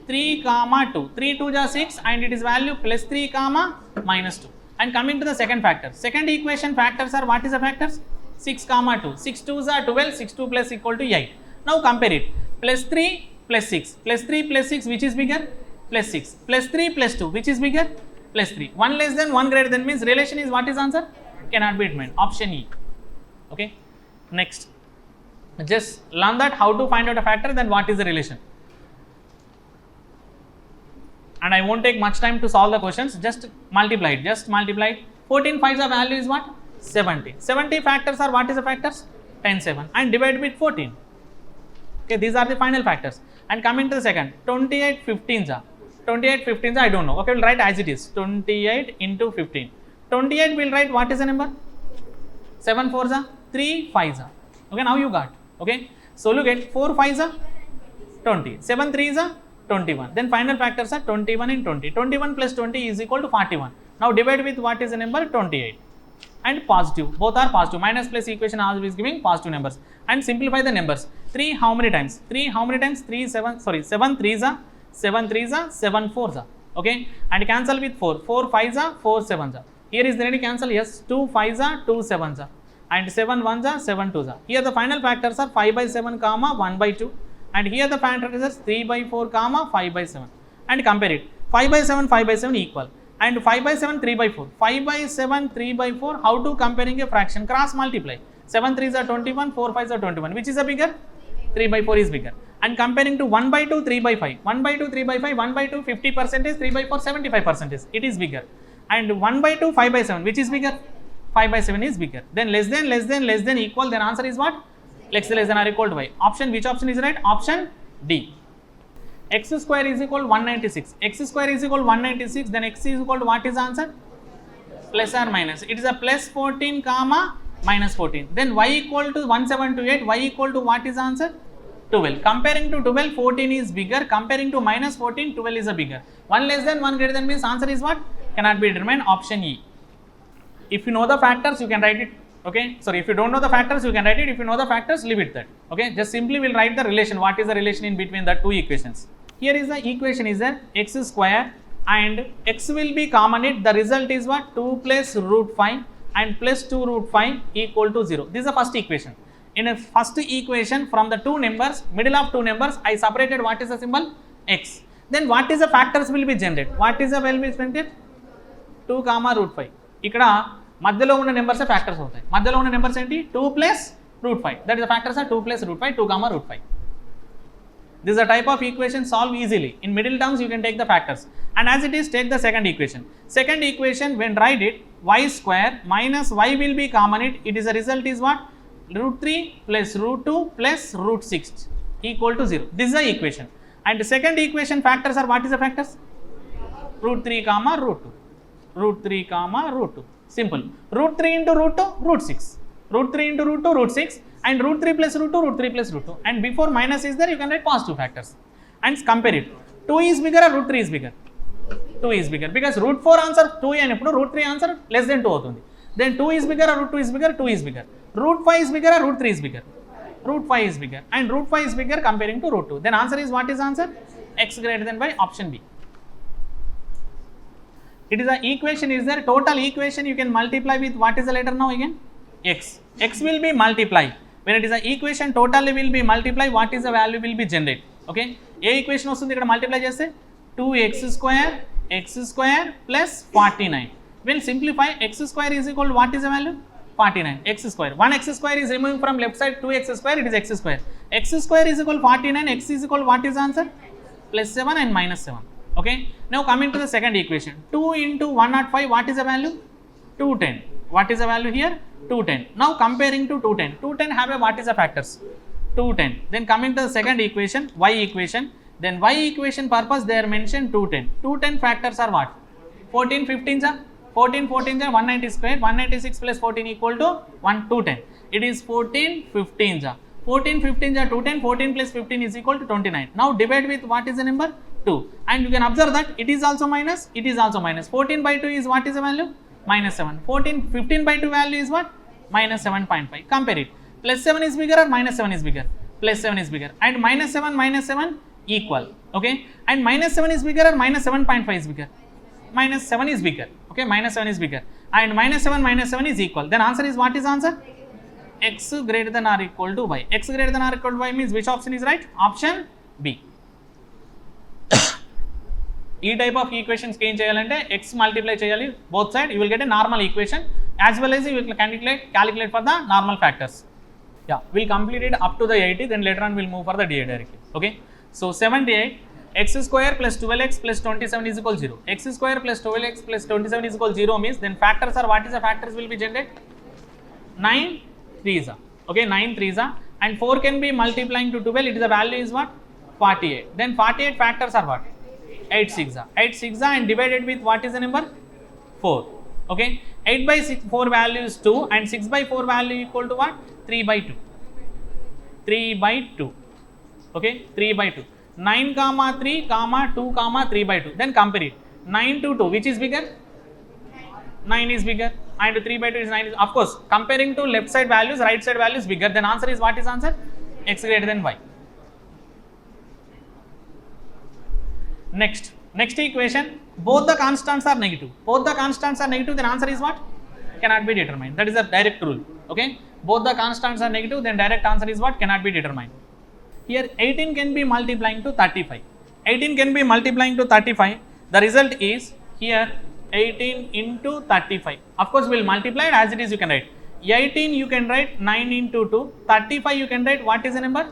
3 comma 2. 3 2 is 6 and it is value plus 3 comma minus 2. And coming to the second factor. Second equation factors are, what is the factors? 6 comma 2. 6 2 is 12, 6 2 plus equal to 8. Now compare it. Plus 3 plus 6. Plus 3 plus 6, which is bigger? Plus 6. Plus 3 plus 2, which is bigger? Plus 3. 1 less than 1 greater than means relation is, what is answer? Cannot be determined. Option E. Okay. Next. Just learn that how to find out a factor, then what is the relation. And I won't take much time to solve the questions. Just multiply it. Just multiply it. 14 5's the value is what? 70. 70 factors are, what is the factors? 10 7 and divide with 14. Okay, these are the final factors. And coming to the second, 28 15's are. 28 15's I don't know. Okay, we'll write as it is. 28 into 15. 28 will write, what is the number? 7 4's are 3 5's are. Okay, now you got. Okay, so look at 4 5's are 20. 7 3's are 21. Then final factors are 21 and 20. 21 plus 20 is equal to 41. Now divide with what is the number? 28. And positive. Both are positive. Minus plus equation always giving positive numbers. And simplify the numbers. 3 how many times? 3 how many times? 3 7 7 3's are 7 3's are 7 4's are. Okay, and cancel with 4. 4 5's are 4 7's are. Here is there any cancel? Yes. 2 5's are 2 7's are. And 7 1's are 7 2's are. Here the final factors are 5 by 7 comma 1 by 2. And here the factors are 3 by 4 comma 5 by 7. And compare it. 5 by 7 5 by 7 equal. And 5 by 7 3 by 4. 5 by 7 3 by 4. How to comparing a fraction? Cross multiply. 7 3's are 21. 4 5's are 21. Which is a bigger? 3 by 4 is bigger. And comparing to 1 by 2 3 by 5. 1 by 2 3 by 5. 1 by 2 50%, 3 by 4 75%. It is bigger. And 1 by 2 5 by 7. Which is bigger? 5 by 7 is bigger. Then less than equal. Then answer is what? Less than or equal to y. Option, which option is right? Option D. X square is equal to 196. X square is equal to 196. Then x is equal to what is the answer? Plus or minus. It is a plus 14 comma minus 14. Then y equal to 1728. Y equal to what is the answer? 12. Comparing to 12, 14 is bigger. Comparing to minus 14, 12 is a bigger. 1 less than 1 greater than means answer is what? Cannot be determined. Option E. If you know the factors, you can write it. Okay. Sorry, if you don't know the factors, you can write it. If you know the factors, leave it that. Okay. Just simply we'll write the relation. What is the relation in between the two equations? Here is the equation is that x square and x will be common it. The result is what? 2 plus root 5 and plus 2 root 5 equal to 0. This is the first equation. In a first equation from the two numbers, middle of two numbers, I separated what is the symbol? X. Then what is the factors will be generated? What is the will be generated? 2 comma root 5. ఇక్కడ మధ్యలో ఉన్న numbers factors అవుతాయి. మధ్యలో ఉన్న numbers ఏంటి? 2 plus root 5. That is the factors are 2 plus root 5, 2 comma root 5. This is a type of equation solve easily. In middle terms you can take the factors. And as it is, take the second equation. Second equation, when write it, y square minus y will be common it. It is a result is what? Root 3 plus root 2 plus root 6 equal to 0. This is the equation. And the second equation factors are, what is the factors? Root 3 comma root 2. Root 3 comma root 2. Simple. Root 3 into root 2, root 6. Root 3 into root 2, root 6. And root 3 plus root 2, root 3 plus root 2. And before minus is there, you can write positive factors. And compare it. 2 is bigger or root 3 is bigger? 2 is bigger, because root 4 answer 2 అయినప్పుడు root 3 answer less than 2 అవుతుంది. Then 2 is bigger or root 2 is bigger? 2 is bigger. Root 5 is bigger or root 3 is bigger? Root 5 is bigger, and root 5 is bigger comparing to root 2. Then answer is, what is answer? X greater than y, option B. It is a equation, is there? Total equation you can multiply with what is the letter now again? X. X will be multiply. When it is a equation, totally will be multiply, what is the value will be generate. Okay? A equation వస్తుంది ఇక్కడ multiply చేస్తే 2x square plus 49. We'll simplify. X square is equal to what is the value? 49. X square. 1 x square is removing from left side, 2x square, it is x square. X square is equal to 49, x is equal to what is the answer? Plus 7 and minus 7. Okay. Now coming to the second equation. 2 into 105, what is the value? 210. What is the value here? 210. Now comparing to 210. 210 have a, what is the factors? 210. Then coming to the second equation, y equation. Then y equation purpose they are mentioned 210. 210 factors are what? 14 15s are? 14 14s are 190 square. 196 plus 14 equal to 210. It is 14 15s are. 14 15s are 210. 14 plus 15 is equal to 29. Now divide with what is the number? 2. And you can observe that it is also minus. It is also minus. 14 by 2 is what is the value? Minus 7. 15 by 2 value is what? Minus 7.5. Compare it. Plus 7 is bigger or minus 7 is bigger? Plus 7 is bigger. And minus 7 equal. Okay. And minus 7 is bigger or minus 7.5 is bigger? Minus 7 is bigger. Okay. Minus 7 is bigger. And minus 7 is equal. Then answer is, what is answer? X greater than or equal to y. X greater than or equal to y means which option is right? Option B. ఈ type of equations ఏం చేయాలంటే x multiply చేయాలి both side, you will get a normal equation as well as you will calculate for the normal factors. Yeah, we'll complete it up to the 80, then later on we'll move for the DA directly. Okay, so 78, x square plus 12x plus 27 is equal to 0. X square plus 12x plus 27 is equal to 0 means then factors are, what is the factors will be generated? 9 3s are. Okay, 9 3s are, and 4 can be multiplying to 12, it is the value is what? 48. Then 48 factors are what? 8 6 are. 8 6 are, and divided with what is the number? 4. Okay, 8 by 4 value is 2, and 6 by 4 value equal to what? 3 by 2. 3 by 2. Okay, 3 by 2. 9 comma 3 comma 2 comma 3 by 2. Then compare it. 9 to 2, which is bigger? 9 is bigger, and 3 by 2 is 9. Of course, comparing to left side values, right side values bigger. Then answer is, what is answer? X greater than y. Next equation, both the constants are negative. Both the constants are negative, then answer is what? Cannot be determined. That is a direct rule. Okay, both the constants are negative, then direct answer is what? Cannot be determined. Here 18 can be multiplying to 35. 18 can be multiplying to 35. The result is here 18 into 35. Of course, we'll multiply it as it is. You can write 18. You can write 9 into 2. 35. You can write what is the number?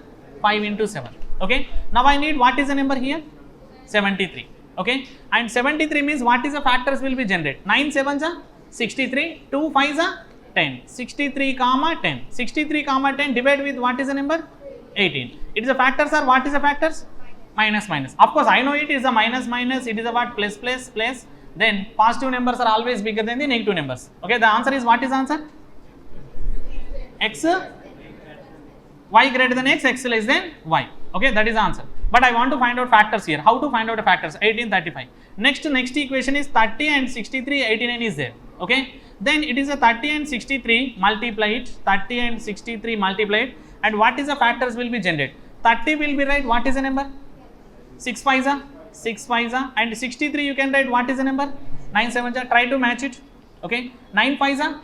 5 into 7. Okay. Now I need what is the number here? 73. Okay, and 73 means what is the factors will be generated? 9 7s are 63, 2 5s are 10, 63 comma 10, 63 comma 10 divide with what is the number? 18. It is the factors are, what is the factors? Minus minus. Of course, I know it is a minus minus, it is a what? Plus plus plus. Then positive numbers are always bigger than the negative numbers. Okay, the answer is, what is the answer? X, y greater than x, x less than y. Okay, that is the answer. But I want to find out factors here. How to find out the factors? 18, 35. Next equation is 30 and 63, 89 is there. Okay. Then it is a 30 and 63 multiply it. 30 and 63 multiply it. And what is the factors will be generated? 30 will be right. What is the number? 6 5s are. 6 5s are. And 63 you can write what is the number? 9 7s are. Try to match it. Okay. 9 5s are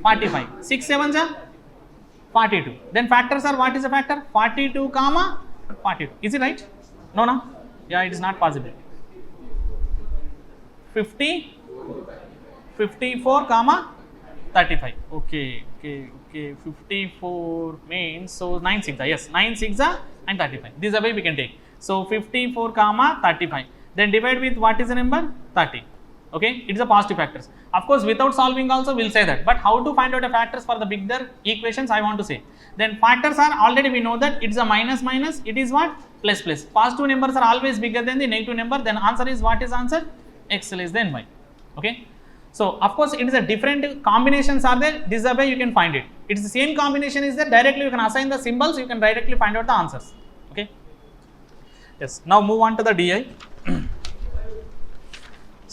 45. 6 7s are 42. Then factors are, what is the factor? 42 comma 42. Is it right? No, no. Yeah, it is not possible. 50, 54 comma 35. Okay. 54 means, so 9 6 are, yes, 9 6 are and 35. This is the way we can take. So 54 comma 35. Then divide with what is the number? 30. Okay, it is a positive factors. Of course, without solving also we'll say that. But how to find out the factors for the bigger equations, I want to say. Then factors are, already we know that it is a minus minus. It is what? Plus plus. Positive numbers are always bigger than the negative number. Then answer is, what is answer? X less than y. Okay. So of course, it is a different combinations are there. This is the way you can find it. It is the same combination is there. Directly you can assign the symbols. You can directly find out the answers. Okay. Yes, now move on to the DI.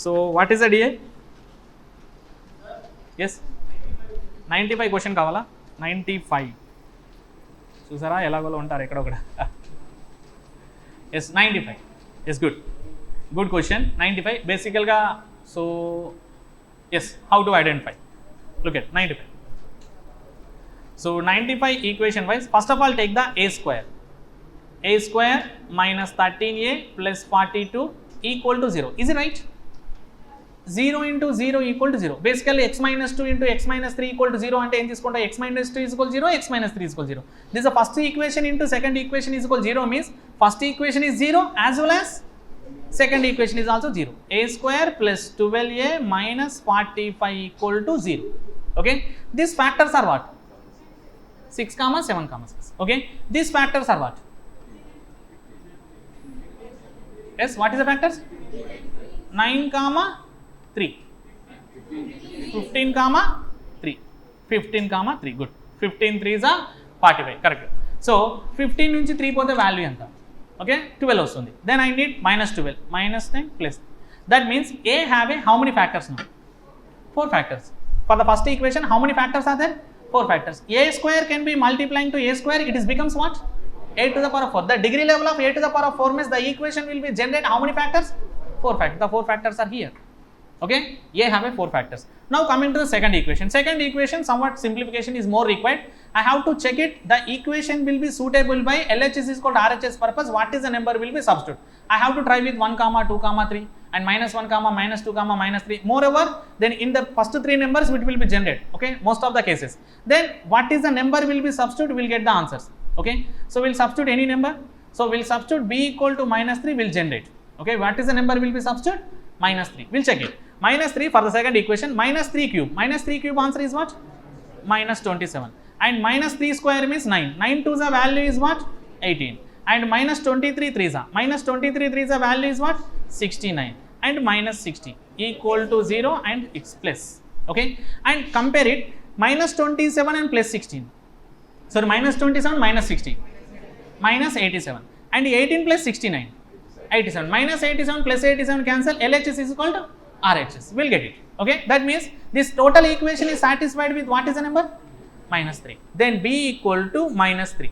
So what is the DI? Yes, 95 question కావాలా? 95 చూసారా ఎలాగోలో ఉంటారు ఎక్కడో ఒకడ. Yes 95. Yes good question 95 బేసికల్గా. So yes, how to identify? Look at 95. So 95 equation wise, first of all take the a square minus 13a plus 42 equal to 0. Is it right? 0 into 0 equal to 0. Basically x minus 2 into x minus 3 equal to 0 ante em తీసుకుంటా, x minus 2 is equal to 0, x minus 3 is equal to 0. This is the first equation into second equation is equal to 0 means first equation is 0 as well as second equation is also 0. A square plus 12a minus 45 equal to 0. Okay, these factors are what? 6, 7, 6. Okay, these factors are what? Yes, what is the factors? 9, 3, 15, 3, 15, 3. Good. 15, 3 is a 45. Correct. So 15 నుంచి 3 పోతే value ఎంత? Okay 12 వస్తుంది. Then I need minus 12, minus 10 plus. That means A have a how many factors now? 4 factors. For the first equation, how many factors are there? 4 factors. A square can be multiplying to a square, it is becomes what? A to the power of 4. The degree level of a to the power of 4 means the equation will be generate how many factors? 4 factors. The 4 factors are here. Okay, A have a 4 factors. Now coming to the second equation. Second equation, somewhat simplification is more required. I have to check it. The equation will be suitable by LHS is called RHS purpose. What is the number will be substitute. I have to try with 1, 2, 3 and minus 1, minus 2, minus 3. Moreover, then in the first 3 numbers it will be generated. Okay, most of the cases. Then what is the number will be substitute, we'll get the answers. Okay, so we'll substitute any number. So we'll substitute b equal to minus 3 will generate. Okay, what is the number will be substitute? Minus 3. We'll check it. Minus 3 for the second equation. Minus 3 cube. Minus 3 cube answer is what? Minus 27. And minus 3 square means 9. 9 to the value is what? 18. And minus 23 3 is a. Minus 23 3 is a value is what? 69. And minus 60 equal to 0 and it's plus. Okay. And compare it. Minus 27 and plus 16. So minus 27 minus 60. Minus 87. And 18 plus 69. 87. Minus 87 plus 87 cancel. LHS is equal to RHS. We'll get it. Okay. That means this total equation is satisfied with what is the number? Minus 3. Then b equal to minus 3.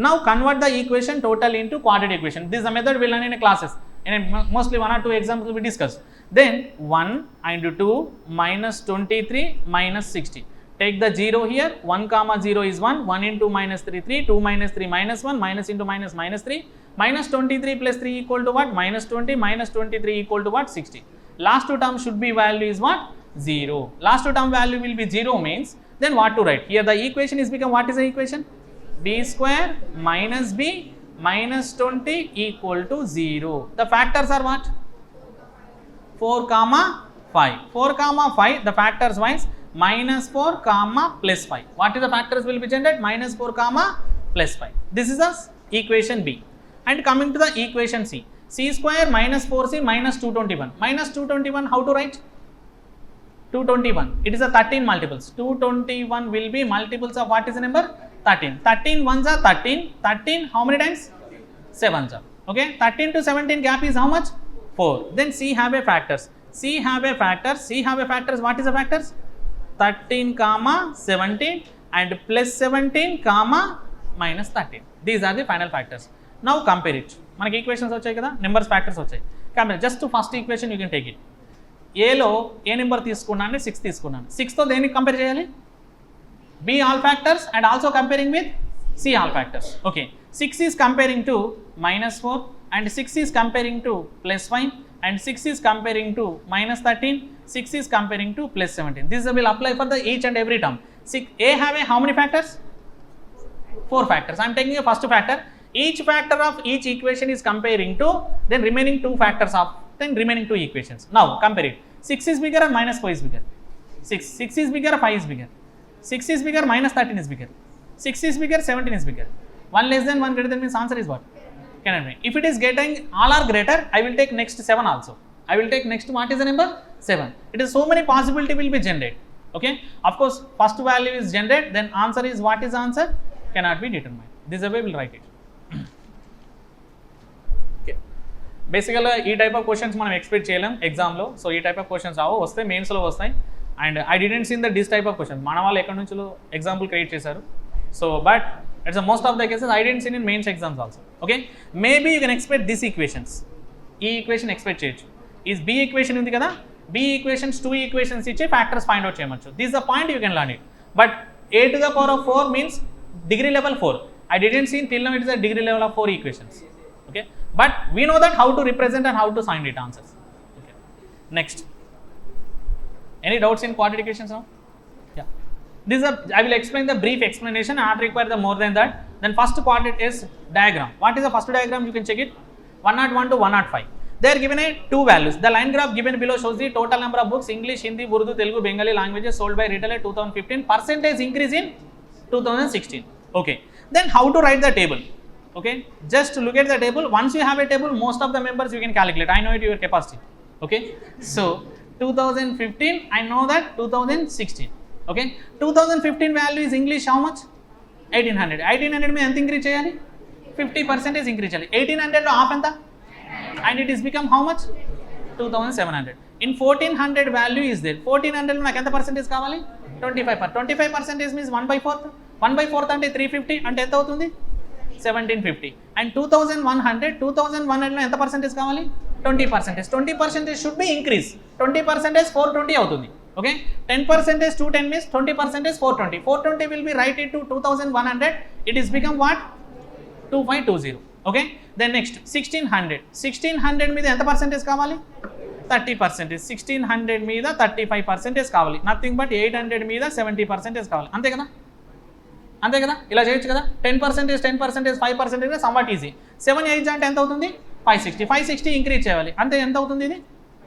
Now convert the equation total into quadratic equation. This is the method we'll learn in classes. And mostly 1 or 2 examples we discuss. Then 1 and 2 minus 23 minus 60. Take the 0 here. 1, 0 is 1. 1 into minus 3, 3. 2 minus 3 minus 1. Minus into minus minus 3. Minus 23 plus 3 equal to what? Minus 20. Minus 23 equal to what? 60. Last two term should be value is what? 0. Last two term value will be 0 means then what to write? Here the equation is become what is the equation? B square minus B minus 20 equal to 0. The factors are what? 4, 5. 4, 5 the factors wise minus 4, plus 5. What is the factors will be generated? Minus 4, plus 5. This is the equation B. And coming to the equation C. C square minus 4C minus 221. Minus 221 how to write? 221. It is a 13 multiples. 221 will be multiples of what is the number? 13. 13 ones are 13. 13 how many times? 7s are. Okay. 13 to 17 gap is how much? 4. Then C have a factors. C have a factors. C have a factors. What is the factors? 13, 17 and plus 17, minus 13. These are the final factors. Now compare it. మనకి equations వచ్చాయి కదా, numbers factors వచ్చాయి. Compare just first equation you can take it. ఏలో ఏ number తీసుకున్నాను? 6 తీసుకున్నాను. 6తో దేనికి compare చేయాలి? B all factors and also comparing with C all factors. Okay. 6 is comparing to minus 4 and 6 is comparing to plus 5 and 6 is comparing to minus 13. 6 is comparing to plus 17. This will apply for the each and every term. A have a how many factors? 4 factors. I am taking a first factor. Each factor of each equation is comparing to then remaining 2 factors of then remaining 2 equations. Now compare it. 6 is bigger or minus 4 is bigger? 6 is bigger or 5 is bigger? 6 is bigger, minus 13 is bigger. 6 is bigger, 17 is bigger. 1 less than 1 greater than means answer is what? Cannot be. If it is getting all are greater, I will take next 7 also. I will take next what is the number? 7. It is so many possibility will be generated. Okay. Of course, first value is generated, then answer is what is answer? Cannot be determined. This is the way we will write it. Okay. బేసికల్గా ఈ type of questions మనం expect చేయలేం ఎగ్జామ్లో. So ఈ type of questions రావు, వస్తే మెయిన్స్లో వస్తాయి. And I didn't seen the this type of question. మన వాళ్ళు ఎక్కడి నుంచో ఎగ్జాంపుల్ క్రియేట్ చేశారు. So but it's most of the cases I didn't seen in mains exams also. Okay, maybe you can expect this equations. ఈ equation expect చేయొచ్చు. Is B equation ఉంది కదా, B equations 2 equations ఇచ్చి factors find out చేయవచ్చు. This the point you can learn it. But a to the power of 4 means degree level 4. I didn't see till now it is a degree level of 4 equations. Okay, but we know that how to represent and how to find it answers. Okay, next, any doubts in quadratic equations now? Yeah, this is I will explain the brief explanation, not require the more than that. Then first quadratic is diagram. What is the first diagram? You can check it. 101 to 105. They are given a 2 values. The line graph given below shows the total number of books English, Hindi, Urdu, Telugu, Bengali languages sold by retailer 2015, percentage increase in 2016. Okay, then how to write the table? Okay, just look at the table. Once you have a table, most of the members you can calculate. I know it your capacity. Okay, so 2015, I know that 2016. Okay, 2015 value is English how much? 1800. 1800 में ఎంత increase చేయాలి? 50% increase చేయాలి. 1800 లో half ఎంత? And it is become how much? 2700. In 1400 value is there. 1400 లో నాకు ఎంత percentage కావాలి? 25%. 25% means 1/4. 1/4 అంటే 350 అంటే ఎంత అవుతుంది? 1750. And 2100 లో ఎంత పర్సెంటేజ్ కావాలి? 20%. 20% should be increase. 20% 420 అవుతుంది. Okay, 10% 210 means 20% 420. 420 will be write it to 2100. It is become what? 2520. Okay, then next 1600 మీద ఎంత పర్సెంటేజ్ కావాలి? 30%. 1600 మీద 35% కావాలి. నథింగ్ బట్ 800 మీద 70% కావాలి. అంతే కదా, అంతే కదా, ఇలా చేయొచ్చు కదా. 10%, 5% సమ్వాట్ ఈజీ. 7 8 అంటే ఎంత అవుతుంది? 560. 560 ఇంక్రీజ్ చేయాలి. అంతే, ఎంత అవుతుంది ఇది?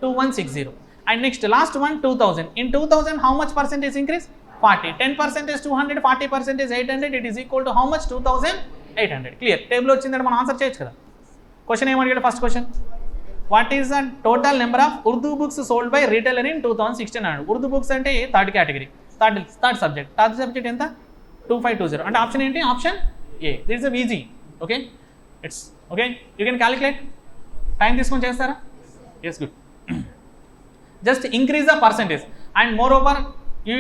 2160. And next last one 2000. In 2000 how much percentage increase? 40. 10% 200, 40% 800. It is equal to how much? 2800. Clear. Table వచ్చిందంటే మనం ఆన్సర్ చేయొచ్చు కదా. క్వశ్చన్ ఏమడిగాడు? First question, what is the total number of Urdu books sold by retailer in 2016 అన్నాడు. Urdu books అంటే third category, third subject ఎంత? 2520. అంటే option ఏంటి? Option A. This is easy. Okay, it's okay, you can calculate. Time తీసుకొని చేస్తారా? Yes, good. Just increase the percentage and moreover you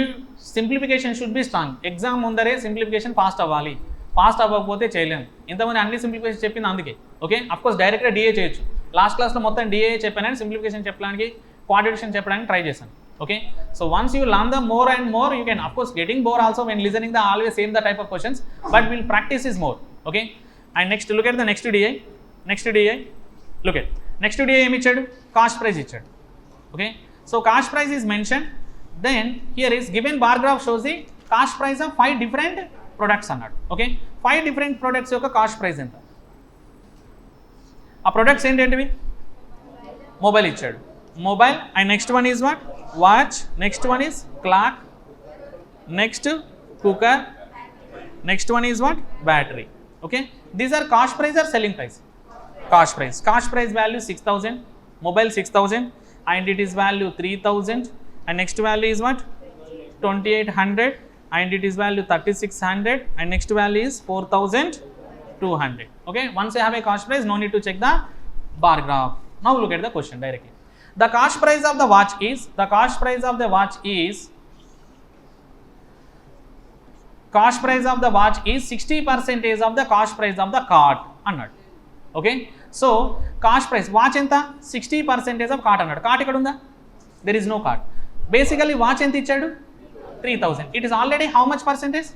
simplification should be strong. Exam ముందరే simplification fast అవ్వాలి. Fast అవ్వకపోతే చేయలేము. ఇంతమంది అన్ని simplification చెప్పింది అందుకే. ఓకే, అఫ్కోర్స్ డైరెక్ట్గా డిఏ చేయొచ్చు. లాస్ట్ క్లాస్లో మొత్తం డిఏ చెప్పానని సింప్లిఫికేషన్ చెప్పడానికి, క్వాడ్రేషన్ చెప్పడానికి ట్రై చేశాను. Okay, so once you learn the more and more, you can of course getting bore also when listening the always same the type of questions, but will practice is more. Okay, and next look at the next DI. Look at next DI ఏమి ఇచ్చాడు? Cost price ఇచ్చాడు. Okay, so cost price is mention. Then here is given bar graph shows the cost price of 5 different products అన్నాడు. Okay, 5 different products యొక్క cost price ఎంత? ఆ products ఏంటంటివి? Mobile ఇచ్చాడు, mobile. And next one is what? Watch. Next one is clock. Next cooker. Next one is what? Battery. Okay, these are cost price or selling price? Cost price. Cost price value 6000, mobile 6000 and it is value 3000 and next value is what? 2800 and it is value 3600 and next value is 4200. Okay, once you have a cost price, no need to check the bar graph. Now look at the question directly. The cost price of the watch is 60% of the cost price of the cart అన్నాడు. Okay, so cost price watch ఎంత? 60% off cart అన్నాడు. Cart ఇక్కడ ఉందా? There is no cart. Basically watch ఎంత ఇచ్చాడు? 3000. It is already how much percentage?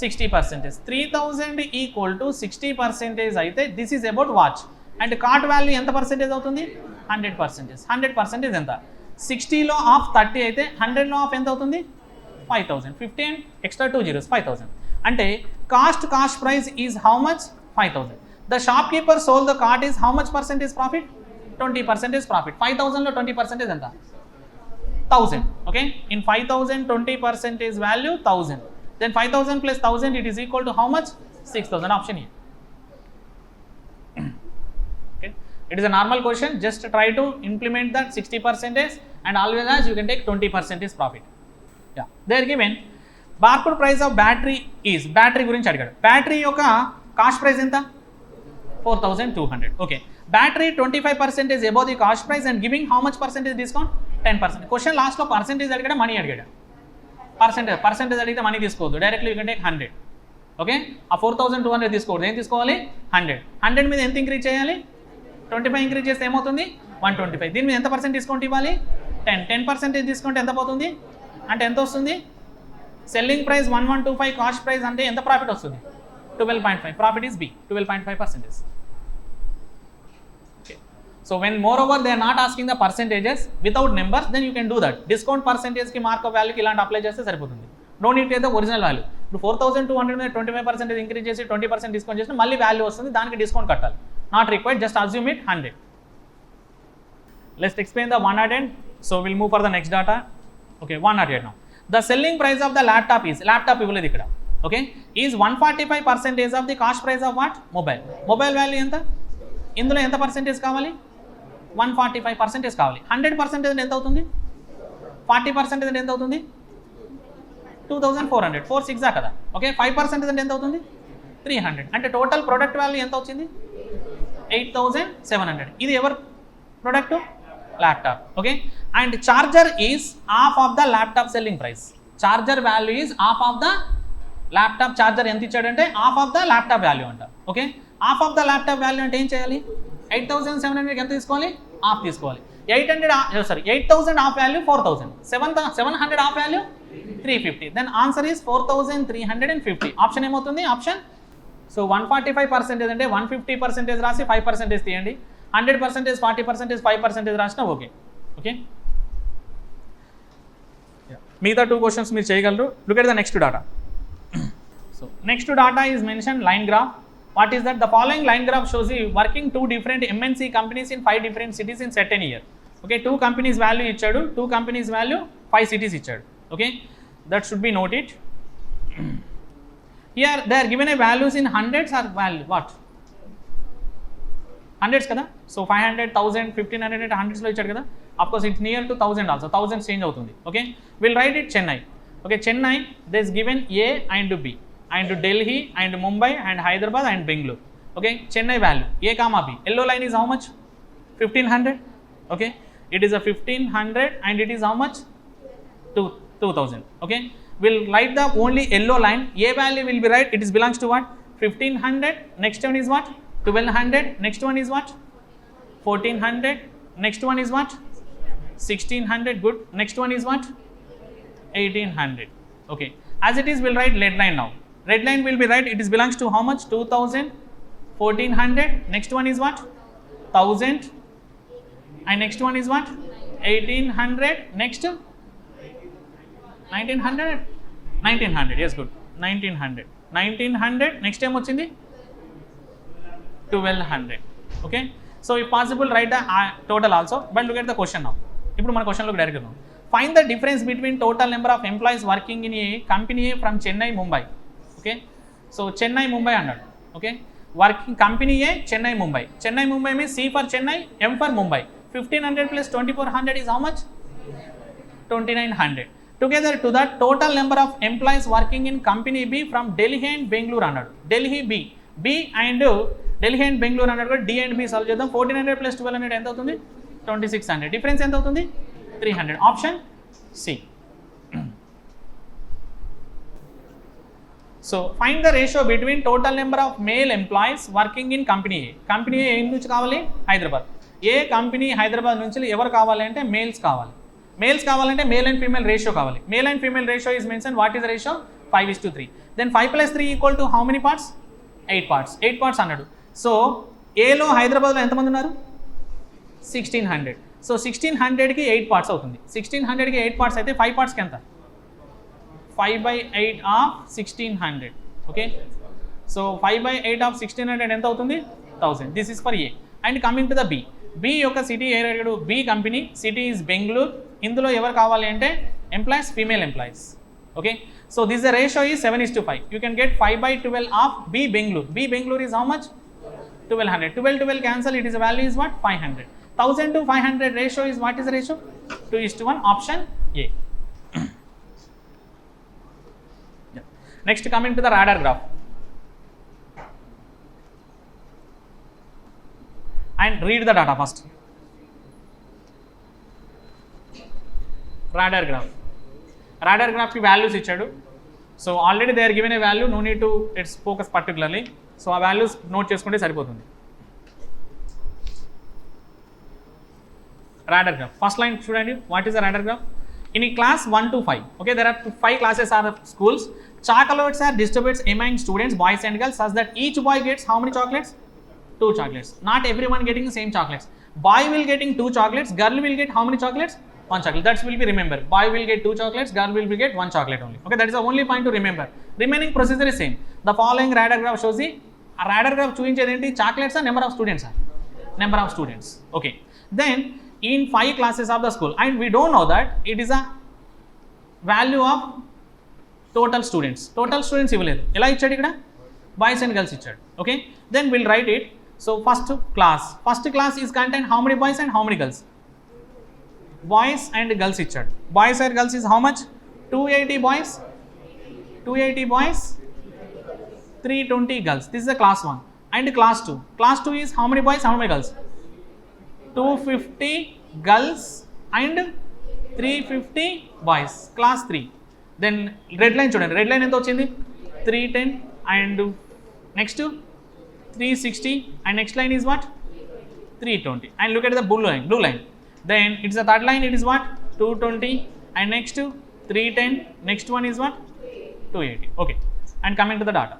60%. 3000 equal to 60% అయితే this is about watch. And cart value ఎంత percentage అవుతుంది? 100%. 100% ఎంత? 60లో ఆఫ్ 30 అయితే 100లో ఆఫ్ ఎంత అవుతుంది? 5000. 50 and extra 2 zeros, 5000. అంటే cost price is how much? 5000. The shopkeeper sold the cart is how much percentage profit? 20% profit. 5000 లో 20% ఎంత? 1000. Okay, in 5000 20% value 1000. Then 5000 plus 1000 it is equal to how much? 6000. Option A. Okay, it is a normal question. Just try to implement that 60% and always as you can take 20% profit. Yeah, they are given barcode price of battery is. Battery గురించి అడిగాడు. Battery యొక్క cost price ఎంత? 4,200. Okay. Battery 25% above the cost price and giving how much percentage discount? 10%. Question last lo percentage adigada, money adigada. Percentage adigite money తీసుకోవద్దు. Directly you can take 100. Okay. ఆ 4,200 తీసుకోవద్దు. ఏం తీసుకోవాలి? 100. 100 మీద ఎంత ఇంక్రీజ్ చేయాలి? 25 ఇంక్రీజ్ చేస్తే ఏమవుతుంది? 125. దీని మీద ఎంత పర్సెంట్ డిస్కౌంట్ ఇవ్వాలి? 10% డిస్కౌంట్ ఎంత పోతుంది? అంటే ఎంత వస్తుంది? సెల్లింగ్ ప్రైస్ 1125, కాస్ట్ ప్రైస్ అంటే ఎంత ప్రాఫిట్ వస్తుంది? 12.5. Profit is B, 12.5%. Okay. So when moreover they are not asking the percentages without numbers, then you can do that. Discount percentage ki markup value ki ilanti apply cheste saripotundi. No need to the original value. ఇప్పుడు 4,200 మీద 25% increase చేసి 20% discount చేస్తే మళ్ళీ value వస్తుంది, దానికి discount కట్టాలి. Not required, just assume it 100. Let's explain the 108. So we'll move for the next data. Okay, 108 now. The selling price of the laptop is, laptop ఇవ్వలేదు ఇక్కడ. Okay, is 145% of the cost price of what? Mobile value ఎంత? ఇందులో ఎంత percentage కావాలి? 145% కావాలి. 100% ఎంత అవుతుంది? 40% ఎంత అవుతుంది? 2,400. 4 కదా. ఓకే, 5% ఎంత అవుతుంది? 300. అంటే టోటల్ ప్రొడక్ట్ వాల్యూ ఎంత వచ్చింది? 8,700. ఇది ఎవరు product? Laptop. Okay, and charger is half of the laptop selling price. Charger value is half of the laptop. Charger ఎంత ఇచ్చాడంటే half of the laptop value అంట. Okay, half of the laptop value అంటే ఏం చేయాలి? 8,700 ఎంత తీసుకోవాలి? Half తీసుకోవాలి. 8,000 half value 4,000. 700 half value 350. Then answer is 4,350. Option ఏమవుతుంది? ఆప్షన్. సో 145% అంటే 150% రాసి 5% తీయండి. 100%, 40%, 5% రాసినా ఓకే. ఓకే, మిగతా 2 క్వశ్చన్స్ మీరు చేయగలరు. Look at the next data. So next data is mentioned line graph. What is that? The following line graph shows you working 2 different MNC companies in 5 different cities in certain year. Okay, 2 companies value ichadu, 2 companies value 5 cities ichadu. Okay, that should be noted. Here they are given a values in hundreds or value what? Hundreds kada. So 500, 1000, 1500 అంటే hundreds లో ఇచ్చాడు కదా. Of course it's near to 1000 also. 1000 change అవుతుంది. Okay, we'll write it Chennai. Okay, Chennai there is given A and B. And Delhi and Mumbai and Hyderabad and Bangalore. Okay, Chennai value A comma B. Yellow line is how much? 1,500. Okay, it is a 1,500 and it is how much? 2,000. Okay, we'll write the only yellow line. A value will be right. It is belongs to what? 1,500. Next one is what? 1,200. Next one is what? 1,400. Next one is what? 1,600. Good. Next one is what? 1,800. Okay, as it is we'll write red line now. Red line will be right. It is belongs to how much? 2,000, 1,400. Next one is what? 1,000. And next one is what? 1,800. Next 1,900. 1,900. Yes, good. 1,900. 1,900. Next time వచ్చింది 1,200. Okay. So if possible write the total also. But look at the question now. ఇప్పుడు మన question లోకి direct వెళ్దాం. Find the difference between total number of employees working in a company A from Chennai, Mumbai. Okay, so Chennai, Mumbai అన్నాడు. Okay, working company A, Chennai, Mumbai. Chennai, Mumbai means C for Chennai, M for Mumbai. 1,500 plus 2,400 is how much? 2,900. Together to that total number of employees working in company B from Delhi and Bangalore అన్నాడు. Delhi B, B and Delhi and Bangalore అన్నాడు. D and B solve చేద్దాం. 1,400 plus 1,200 ఎంత అవుతుంది? 2,600. Difference ఎంత అవుతుంది? 300. Option C. So find the ratio between total number of male employees working in company A. Company A ఏం నుంచి కావాలి? హైదరాబాద్. ఏ company Hyderabad నుంచి ఎవరు కావాలి అంటే మేల్స్ కావాలి. మేల్స్ కావాలంటే మేల్ అండ్ ఫీమేల్ రేషియో కావాలి. Male and female ratio is mention. What is the ratio? 5:3. Then 5 + 3 = how many parts? 8 parts. 8 parts అన్నాడు. సో ఏలో హైదరాబాద్లో ఎంతమంది ఉన్నారు? 1,600. సో 1,600కి 8 పార్ట్స్ అవుతుంది. 1,600కి 8 పార్ట్స్ అయితే 5 పార్ట్స్కి ఎంత? 5/8 of 1,600. Okay, so 5/8 of 1,600 ఎంత అవుతుంది? 1,000. This is for A. And coming to the B. B యొక్క సిటీ ఏ అడిగాడు? B company city is Bengaluru. ఇందులో ఎవరు కావాలి అంటే employees, female employees. Okay, so this the ratio is 7:5. You can get 5/12 of B Bengaluru. B Bengaluru is how much? 1,200. 12 cancel. It is a value is what? 500. 1,000 to 500 ratio is what is the ratio? 2:1. Option A. Next, coming to the radar graph. and read the data first. Radar graph. Radar graph ki values ichadu. So already they are given a value, no need to let's focus particularly. So ఆ values note చేసుకుంటే సరిపోతుంది. Radar graph. First line చూడండి, what is the radar graph? In class 1 to 5, okay, there are 5 classes are schools. Chocolates are distributed among students, boys and girls, such that each boy gets how many chocolates? 2 chocolates. Not everyone getting the same chocolates. Boy will getting 2 chocolates, girl will get how many chocolates? 1 chocolate. That will be remember. Boy will get 2 chocolates, girl will get 1 chocolate only. Okay, that is the only point to remember. Remaining procedure is same. The following radar graph shows the radar graph చూపించేది ఏంటి? Chocolates are number of students are. Number of students. Okay. Then in 5 classes of the school, and we don't know that it is a value of total students. Total students ఇవ్వలేదు. ఎలా ఇచ్చాడు ఇక్కడ? Boys and girls ఇచ్చాడు. Okay. Then we'll write it. So first class is contain how many boys and how many girls? Boys and girls ఇచ్చాడు. Boys and girls is how much? 280 boys, 320 girls. This is the class 1. And class 2. Class 2 is how many boys, how many girls? 250 girls and 350 boys. Class 3. Then red line చూడండి. Red line ఎంత వచ్చింది? 310 and next 360 and next line is what? 320. And look at the blue line. Then it's the third line, it is what? 220 and next 310. Next one is what? 280. Okay. And coming to the data.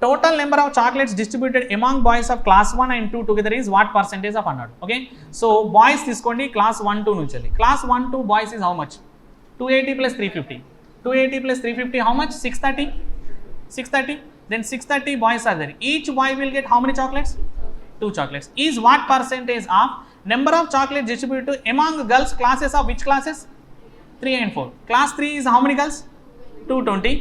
Total number of chocolates distributed among boys of class 1 and 2 together is what percentage of అన్నాడు. Okay. So boys తీసుకోండి class 1 2 నుంచి వెళ్ళి. Class 1 2 boys is how much? 280 plus 350. 280 plus 350 how much? 630. 630. Then 630 boys are there. Each boy will get how many chocolates? 2 chocolates. Is what percentage of number of chocolates distributed among girls classes of which classes? 3 and 4. Class 3 is how many girls? 220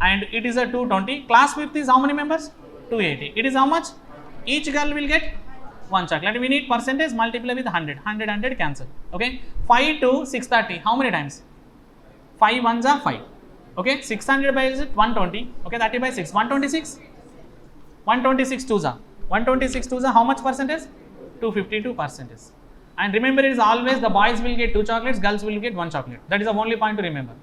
and it is a 220. Class 5th is how many members? 280. It is how much? Each girl will get 1 chocolate. We need percentage multiply with 100. 100 cancel. Okay. 5 to 630. How many times? 5 ones are 5. Okay. 600 by 120. Okay. 30 by 6. 126. 126 twos are. 126 twos are how much percentage? 252%. And remember, it is always the boys will get 2 chocolates, girls will get 1 chocolate. That is the only point to remember.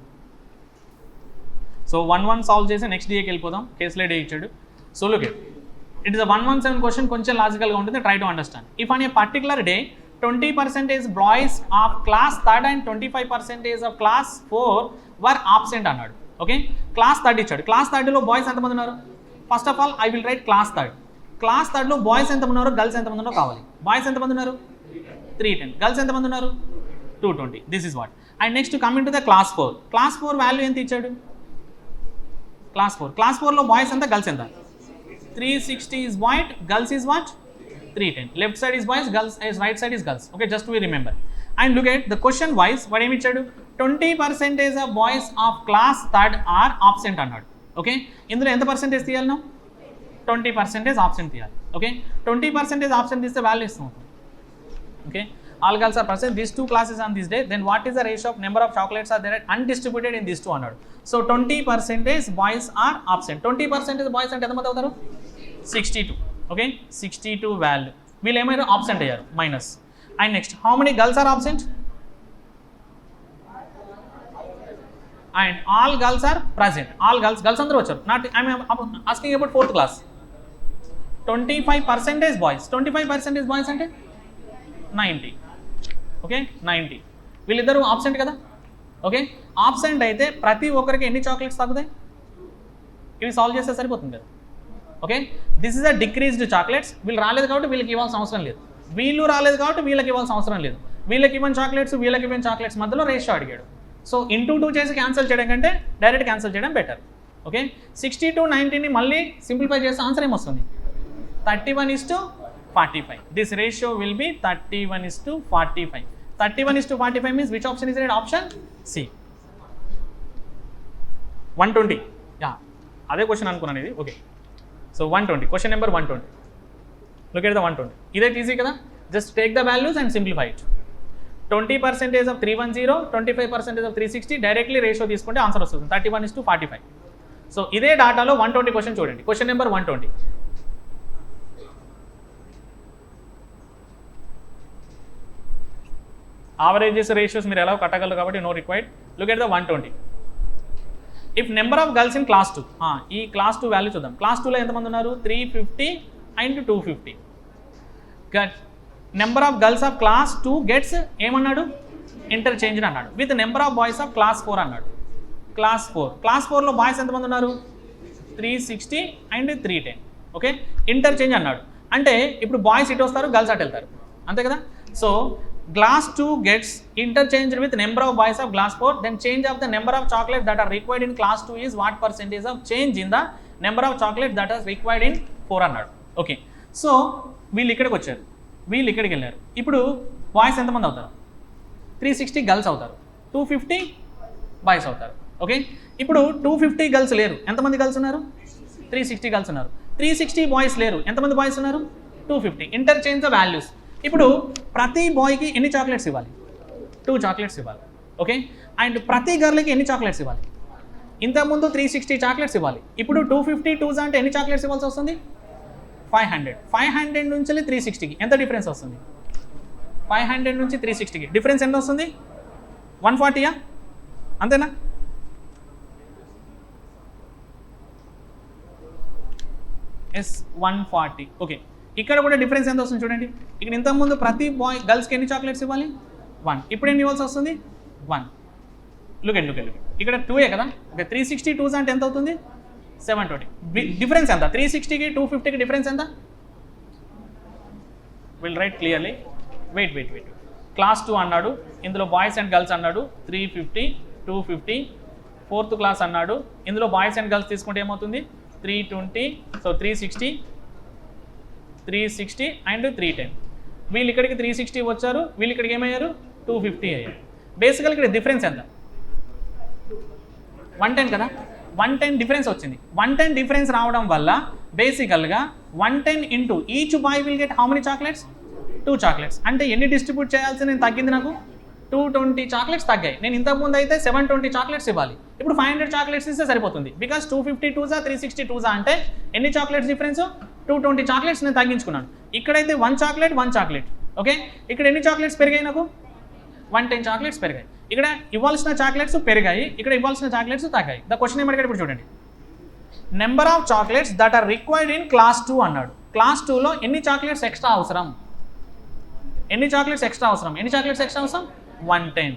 So 1 solve చేసి next డేకి వెళ్ళిపోదాం. కేసులో day ఇచ్చాడు. So look it is a 117 question, కొంచెం లాజికల్గా ఉంటుంది. Try to understand. If on a particular day 20% boys of class 3rd and 25% of class 4 were absent అన్నాడు. Okay, class 3rd ఇచ్చాడు. క్లాస్ 3rdలో బాయ్స్ ఎంతమంది ఉన్నారు? First of all I will write class 3rd. Class 3rdలో boys ఎంతమంది ఉన్నారు, girls ఎంతమంది ఉన్నారో కావాలి. బాయ్స్ ఎంతమంది ఉన్నారు? 310. గర్ల్స్ ఎంతమంది ఉన్నారు? 220. This is what. And next coming to the class 4. Class 4 value ఎంత ఇచ్చాడు? క్లాస్ 4లో బాయ్స్ ఎంత, గర్ల్స్ ఎంత? 360 is white, girls is what? 310. Left side is boys, girls is right side is girls. Okay, just to remember. And look at the question wise, what ఏమి ఇచ్చాడు? 20% of boys of class 3rd are absent అన్నాడు. Okay, ఇందులో ఎంత percentage తీయాలి? 20% absent తీయాలి. Okay, 20% absent తీస్తే value ఇస్తాం. Okay, all girls are present, these 2 classes on this day. Then what is the ratio of number of chocolates are there undistributed in these 2 అన్నాడు. So 20% boys are absent. 20% boys అంటే ఎంతమంది అవుతారు? 62. Okay, 62 value. వీళ్ళు ఏమైనా absent అయ్యారు, minus. And next how many girls are absent? And all girls are present. All girls అందరూ వచ్చారు. Not I'm asking about 4th class. 25% boys. 25% boys అంటే 90. Okay, 90. వీళ్ళిద్దరూ ఆబ్సెంట్ కదా. ఓకే, ఆబ్సెంట్ అయితే ప్రతి ఒక్కరికి ఎన్ని చాక్లెట్స్ తగ్గుతాయి? ఇవి సాల్వ్ చేస్తే సరిపోతుంది కదా. Okay, this is a decreased chocolates. వీళ్ళు రాలేదు కాబట్టి వీళ్ళకి ఇవ్వాల్సిన అవసరం లేదు, వీళ్ళు రాలేదు కాబట్టి వీళ్ళకి ఇవ్వాల్సిన అవసరం లేదు. వీళ్ళకి ఇవ్వని చాక్లెట్స్, వీళ్ళకి ఇవ్వని చాక్లెట్స్ మధ్యలో రేషియో అడిగాడు. సో ఇంటూ 2 చేసి క్యాన్సిల్ చేయడం కంటే డైరెక్ట్ క్యాన్సిల్ చేయడం బెటర్. ఓకే, 60 to 90ని మళ్ళీ సింప్లిఫై చేస్తే ఆన్సర్ ఏమొస్తుంది? 31:45. This ratio will be 31:45. 31:45 means which option is right? Option C. 120. Yeah, అదే క్వశ్చన్ అనుకున్నాను ఇది. Okay, so 120, question number 120. Look at the 120. ఇదే ఈజీ కదా. Just take the values and simplify it. 20% of 310, 25% of 360. Directly ratio తీసుకుంటే answer వస్తుంది 31:45. So ఇదే డాటాలో 120 question చూడండి. Question number 120. Averages, ratios మీరు ఎలా కట్టగలరు కాబట్టి no required. Look at the 120. If number of girls in class 2, ఈ class 2 వాల్యూ చూద్దాం. class 2లో ఎంతమంది ఉన్నారు? 350 and 250. Number of girls of class 2 gets ఏమన్నాడు? ఇంటర్చేంజ్ అన్నాడు. With number of boys of class 4 అన్నాడు. క్లాస్ 4లో బాయ్స్ ఎంతమంది ఉన్నారు? 360 అండ్ 310. ఓకే, ఇంటర్చేంజ్ అన్నాడు. అంటే ఇప్పుడు బాయ్స్ ఇటు వస్తారు, గర్ల్స్ అటు వెళ్తారు, అంతే కదా. So class 2 gets interchanged with number of boys of class 4, then change of the number of chocolates that are required in class 2 is what percentage of change in the number of chocolates that is required in 4 అన్నాడు. Okay, so వీళ్ళు ఇక్కడికి వచ్చారు, వీళ్ళు ఇక్కడికి వెళ్ళారు. ఇప్పుడు boys ఎంతమంది అవుతారు? 360 గర్ల్స్ అవుతారు, 250 బాయ్స్ అవుతారు. ఓకే, ఇప్పుడు 250 గర్ల్స్ లేరు, ఎంతమంది గర్ల్స్ ఉన్నారు? 360 గర్ల్స్ ఉన్నారు. 360 బాయ్స్ లేరు, ఎంతమంది బాయ్స్ ఉన్నారు? 250. Interchange the values. ఇప్పుడు ప్రతి బాయ్కి ఎన్ని చాక్లెట్స్ ఇవ్వాలి? 2 చాక్లెట్స్ ఇవ్వాలి. ఓకే, అండ్ ప్రతి గర్ల్కి ఎన్ని చాక్లెట్స్ ఇవ్వాలి? ఇంతకుముందు 360 చాక్లెట్స్ ఇవ్వాలి, ఇప్పుడు 250 2s అంటే ఎన్ని చాక్లెట్స్ ఇవ్వాల్సి వస్తుంది? 500. 500 నుంచి 360కి ఎంత డిఫరెన్స్ వస్తుంది? 500 నుంచి 360కి డిఫరెన్స్ ఎంత వస్తుంది? 140యా? అంతేనా? ఎస్, 140. ఓకే, ఇక్కడ కూడా డిఫరెన్స్ ఎంత వస్తుంది చూడండి. ఇక్కడ ఇంతకుముందు ప్రతి బాయ్ గర్ల్స్కి ఎన్ని చాక్లెట్స్ ఇవ్వాలి? 1. ఇప్పుడు ఎన్ని ఇవ్వాల్సి వస్తుంది? 1. లుక్ ఇక్కడ 2ఏ కదా. ఓకే, 360 2s అంటే ఎంత అవుతుంది? 720. డిఫరెన్స్ ఎంత? 360కి 250కి డిఫరెన్స్ ఎంత? Will write clearly. Wait. Class 2 అన్నాడు, ఇందులో బాయ్స్ అండ్ గర్ల్స్ అన్నాడు. 350 250. 4th క్లాస్ అన్నాడు, ఇందులో బాయ్స్ అండ్ గర్ల్స్ తీసుకుంటే ఏమవుతుంది? 320. So 360 and 310. వీళ్ళు ఇక్కడికి 360 వచ్చారు, వీళ్ళు ఇక్కడికి ఏమయ్యారు? 250 అయ్యారు. బేసికల్ ఇక్కడ డిఫరెన్స్ ఎంత? 110 కదా. 110 డిఫరెన్స్ వచ్చింది. 110 డిఫరెన్స్ రావడం వల్ల బేసికల్గా 110 into each boy will get how many chocolates? 2 chocolates. అంటే ఎన్ని డిస్ట్రిబ్యూట్ చేయాల్సి నేను తగ్గింది? నాకు 220 చాక్లెట్స్ తగ్గాయి. నేను ఇంతకుముందు అయితే 720 చాక్లెట్స్ ఇవ్వాలి, ఇప్పుడు 500 చాక్లెట్స్ ఇస్తే సరిపోతుంది. బికాస్ 250 2s 360 2s అంటే ఎన్ని చాక్లెట్స్ డిఫరెన్స్? 220 చాక్లెట్స్ నేను తగ్గించుకున్నాను. ఇక్కడైతే 1 చాక్లెట్. ఓకే, ఇక్కడ ఎన్ని చాక్లెట్స్ పెరిగాయి? నాకు 110 చాక్లెట్స్ పెరిగాయి. ఇక్కడ ఇవ్వాల్సిన చాక్లెట్స్ పెరిగాయి, ఇక్కడ ఇవ్వాల్సిన చాక్లెట్స్ తగ్గాయి. ద క్వశ్చన్ ఏమడిగాడు ఇప్పుడు చూడండి. Number of chocolates that are required in class 2 అన్నాడు. క్లాస్ 2లో ఎన్ని చాక్లెట్స్ ఎక్స్ట్రా అవసరం? ఎన్ని చాక్లెట్స్ ఎక్స్ట్రా అవసరం? 110.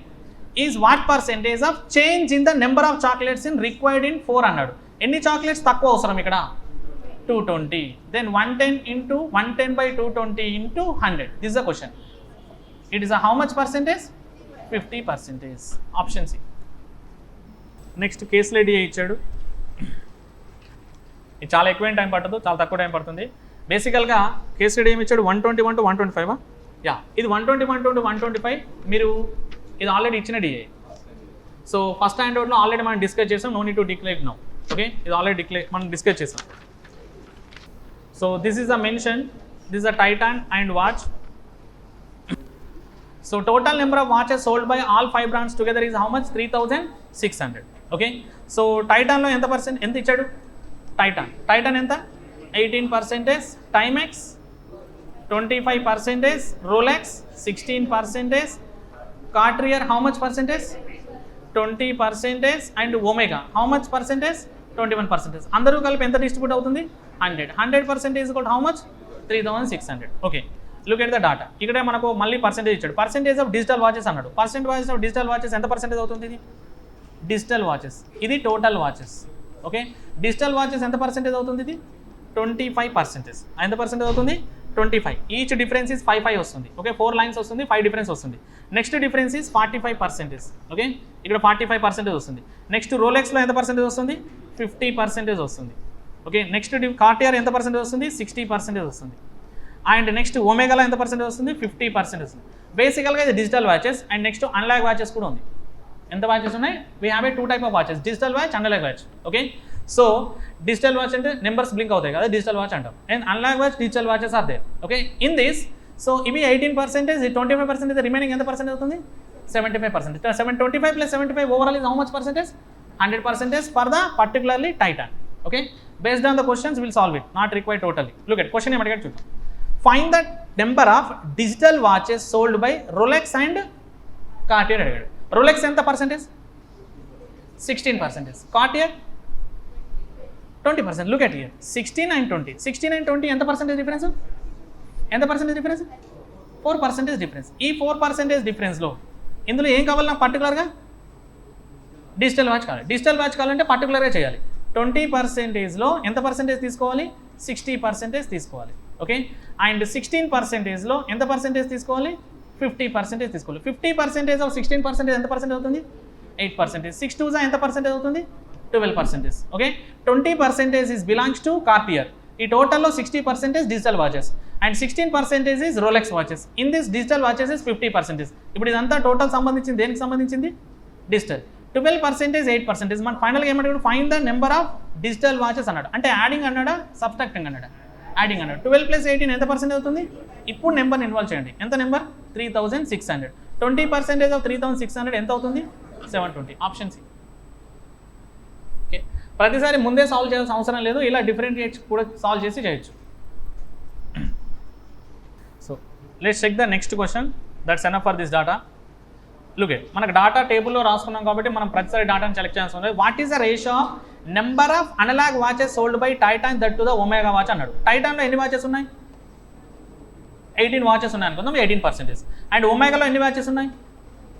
Is what percentage of change in the number of chocolates in required in 4 అన్నాడు. ఎన్ని చాక్లెట్స్ తక్కువ అవసరం ఇక్కడ? 220. Then 110 into 110 by 220 into 100. This is the question. It is a how much percentage? 50%. Option C. Next case study ఇచ్చాడు. ఇది చాలా ఎక్కువ time పట్టదు, చాలా తక్కువ టైం పడుతుంది. బేసికల్గా కేస్ స్టడీ ఏమి ఇచ్చాడు? 121 to 125. యా, ఇది 121 to 125. మీరు ఇది ఆల్రెడీ ఇచ్చిన డిఏ. సో ఫస్ట్ హ్యాండ్ అవుట్లో ఆల్రెడీ మనం డిస్కస్ చేసాం. No need to declare now. Okay, ఇది ఆల్రెడీ మనం డిస్కస్ చేసాం. So this is a mention, this is a Titan and watch. So total number of watches sold by all 5 brands together is how much? 3600. Okay, so Titan lo enta percent enta ichadu? Titan enta? 18%, Timex 25%, Rolex 16%, Cartier how much percentage? 20%, and Omega how much percentage? 21%. అందరూ కలిపి ఎంత distribute అవుతుంది? 100% is equal how much? 3600. Okay, look at the data. ఇక్కడ మనకు మళ్ళీ percentage ఇచ్చాడు. Percentage of digital watches అన్నాడు. Percentage of digital watches ఎంత పర్సెంటేజ్ అవుతుంది? ఇది డిజిటల్ వాచెస్, ఇది total watches. Okay, digital watches ఎంత పర్సెంటేజ్ అవుతుంది? ఇది 25%. ఎంత పర్సెంటేజ్ అవుతుంది? 25. ఈచ్ డిఫరెన్స్ ఈజ్ 5 వస్తుంది. ఓకే, 4 లైన్స్ వస్తుంది, 5 డిఫరెన్స్ వస్తుంది. Next difference is 45%. ఓకే, ఇక్కడ 45% వస్తుంది. నెక్స్ట్ రోలెక్స్లో ఎంత పర్సెంటేజ్ వస్తుంది? 50% వస్తుంది. ఓకే, నెక్స్ట్ కార్టియర్ ఎంత పర్సెంటేజ్ వస్తుంది? 60% వస్తుంది. అండ్ నెక్స్ట్ ఒమేగాలో ఎంత పర్సెంటేజ్ వస్తుంది? 50% వస్తుంది. బేసికల్గా ఇది digital watches. And next analog watches కూడా ఉంది. ఎంత వాచెస్ ఉన్నాయి? We have a 2 type of watches, digital watch, analog watch. Okay, so digital watch అంటే నెంబర్స్ బ్లింక్ అవుతాయి కదా, డిజిటల్ వాచ్ అంటాం. And analog watch, digital watches are there. Okay, in this so ఇవి 18%, 25%, remaining ఎంత percentage అవుతుంది? 75%. 725 plus 75 overall is how much percentage? 100% for the particularly Titan. Okay, based on the questions we'll solve it, not required totally. Look at question em adigadu. Find the number of digital watches sold by Rolex and Cartier అడిగాడు. Rolex ఎంత percentage? 16%. Cartier 20%. Look at here 16 and 20. 16 and 20 ఎంత percentage difference? ఎంత percentage difference? 4% difference. ఈ 4% డిఫరెన్స్లో ఇందులో ఏం కావాలి నాకు పర్టికులర్గా? డిజిటల్ వాచ్ కావాలి. డిజిటల్ వాచ్ కావాలంటే పర్టికులర్గా చేయాలి. 20%లో ఎంత పర్సెంటేజ్ తీసుకోవాలి? 60% తీసుకోవాలి. ఓకే. అండ్ 16%లో ఎంత పర్సెంటేజ్ తీసుకోవాలి? 50% తీసుకోవాలి. 50% ఆఫ్ 16% ఎంత పర్సెంటేజ్ అవుతుంది? 8%. 6 2 ఎంత పర్సెంటేజ్ అవుతుంది? 12%. Okay. 20% is belongs to Cartier. ఈ టోటల్లో 60% digital watches and 16% is Rolex watches. In this digital watches is 50%. ఇప్పుడు ఇదంతా టోటల్ సంబంధించింది దేనికి సంబంధించింది? డిజిటల్. 12% 8%. మన ఫైనల్గా ఏమంటాడు? Find the number of digital watches అన్నాడు. అంటే యాడింగ్ అన్నాడా సబ్ట్రాక్టింగ్ అన్నాడా? యాడింగ్ అన్నాడు. 12 + 18 ఎంత పర్సెంట్ అవుతుంది? ఇప్పుడు నెంబర్ని ఇన్వాల్వ్ చేయండి. ఎంత నెంబర్? 3600. 20% ఆఫ్ 3600 ఎంత అవుతుంది? 720. Option C. ఓకే. ప్రతిసారి ముందే సాల్వ్ చేయాల్సిన అవసరం లేదు, ఇలా డిఫరెంట్ కూడా సాల్వ్ చేసి చేయొచ్చు. So let's check the next question. That's enough for this data. Look at, మనకు డాటా టేబుల్లో రాసుకున్నాం కాబట్టి మనం ప్రతిసారి డాటాను సెలెక్ట్ చేయాల్సి ఉంటుంది. What is the ratio of number of analog watches sold by Titan that to the Omega watch అన్నాడు. టైటాన్లో ఎన్ని వాచెస్ ఉన్నాయి? 18 వాచెస్ ఉన్నాయి అనుకుందాం, 18%. అండ్ ఒమేగాలో ఎన్ని వాచెస్ ఉన్నాయి?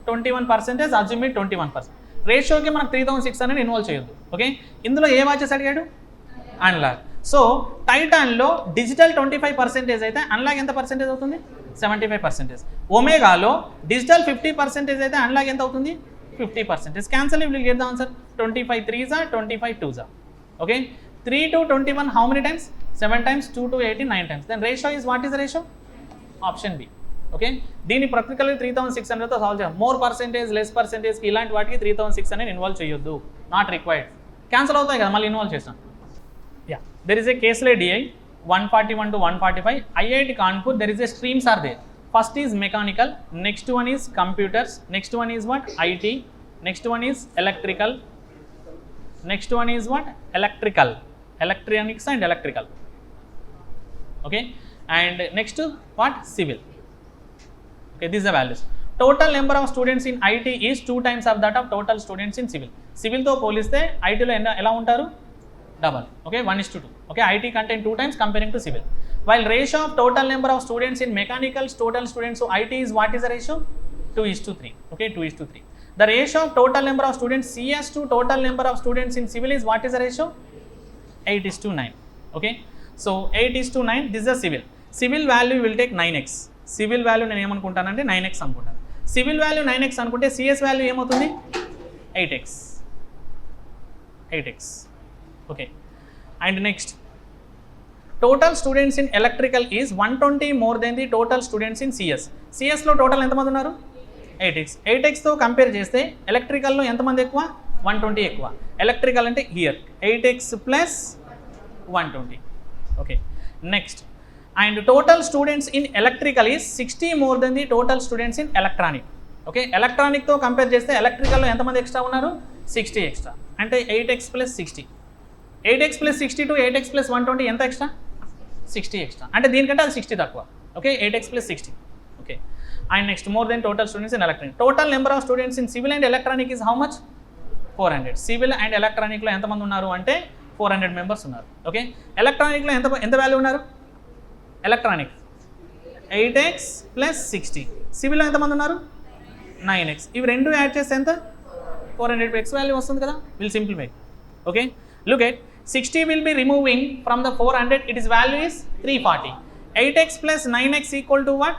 21%. అజ్యూమ్ 21%. రేషియోకి మనకు 3600 ఇన్వాల్వ్ చేయొద్దు. ఓకే. ఇందులో ఏ వాచెస్ అడిగాడు? అనలాగ్. సో టైటాన్లో డిజిటల్ 25% అయితే అనలాగ్ ఎంత పర్సెంటేజ్ అవుతుంది? 75%. ఒమేగాలో డిజిటల్ 50% అయితే అనలాగ్ ఎంత అవుతుంది? 50%. Cancel if will get the answer. 25 3s are 25 2s are. Okay. 3 to 21 how many times? 7 times. 2 to 18 9 times. Then ratio is what is the ratio? Option B. Okay. దీన్ని ప్రాక్టికల్గా 3600తో solve చేయాలి. More percentage less పర్సెంటేజ్కి ఇలాంటి వాటికి 3600 involve చేయొద్దు. Not required. Cancel అవుతాయి కదా మళ్ళీ ఇన్వాల్వ్ చేస్తాం. యా, దెర్ ఇస్ ఏ కేసులే DI 141 to 145. IIT Kanpur, there is a streams are there. First is mechanical, next one is computers, next one is what? IT, next one is electrical, next one is what? Electrical, electronics and electrical. Okay, and next what? Civil. Okay, these are the values. Total number of students in IT is 2 times of that of total students in civil. Civil తో పోలిస్తే IT లో ఎలా ఉంటారు? Double. Okay, 1:2. Okay, IT contain 2 times comparing to civil. While ratio of total number of students in mechanical total students to IT is what is the ratio? 2:3. Okay, 2:3. The ratio of total number of students CS to total number of students in civil is what is the ratio? 8:9. Okay, so 8:9. This is the civil. Civil value will take 9x. Civil value నేను ఏమనుకుంటానంటే 9x అనుకుంటాను. Civil value 9x అనుకుంటే CS value ఏమవుతుంది? 8x. 8x. Okay, and next, total students in electrical is 120 more than the total students in CS. CS లో total ఎంతమంది ఉన్నారు? 8x. 8xతో compare చేస్తే ఎలక్ట్రికల్లో ఎంతమంది ఎక్కువ? 120 ఎక్కువ. ఎలక్ట్రికల్ అంటే here 8x plus 120. Okay, next, and total students in electrical is 60 more than the total students in electronic. Okay, ఎలక్ట్రానిక్తో కంపేర్ చేస్తే ఎలక్ట్రికల్లో ఎంతమంది ఎక్స్ట్రా ఉన్నారు? 60 ఎక్స్ట్రా. అంటే 8x plus 60. 8x plus 60 to 8x plus 120 ఎంత ఎక్స్ట్రా? 60 ఎక్స్ట్రా. అంటే దీనికంటే అది 60 తక్కువ. Okay, 8x plus 60. Okay, and next, more than total students in electronic. Total number of students in civil and electronic is how much? 400. Civil and ఎలక్ట్రానిక్లో ఎంతమంది ఉన్నారు అంటే 400 members ఉన్నారు. ఓకే, ఎలక్ట్రానిక్లో ఎంత వాల్యూ ఉన్నారు? Electronic 8x plus 60. సివిల్లో ఎంతమంది ఉన్నారు? 9x. ఇవి రెండు యాడ్ చేస్తే ఎంత? 400. x వాల్యూ వస్తుంది కదా. Will simplify. Okay, look at 60 will be removing from the 400. It is value is 340. 8x plus 9x equal to what?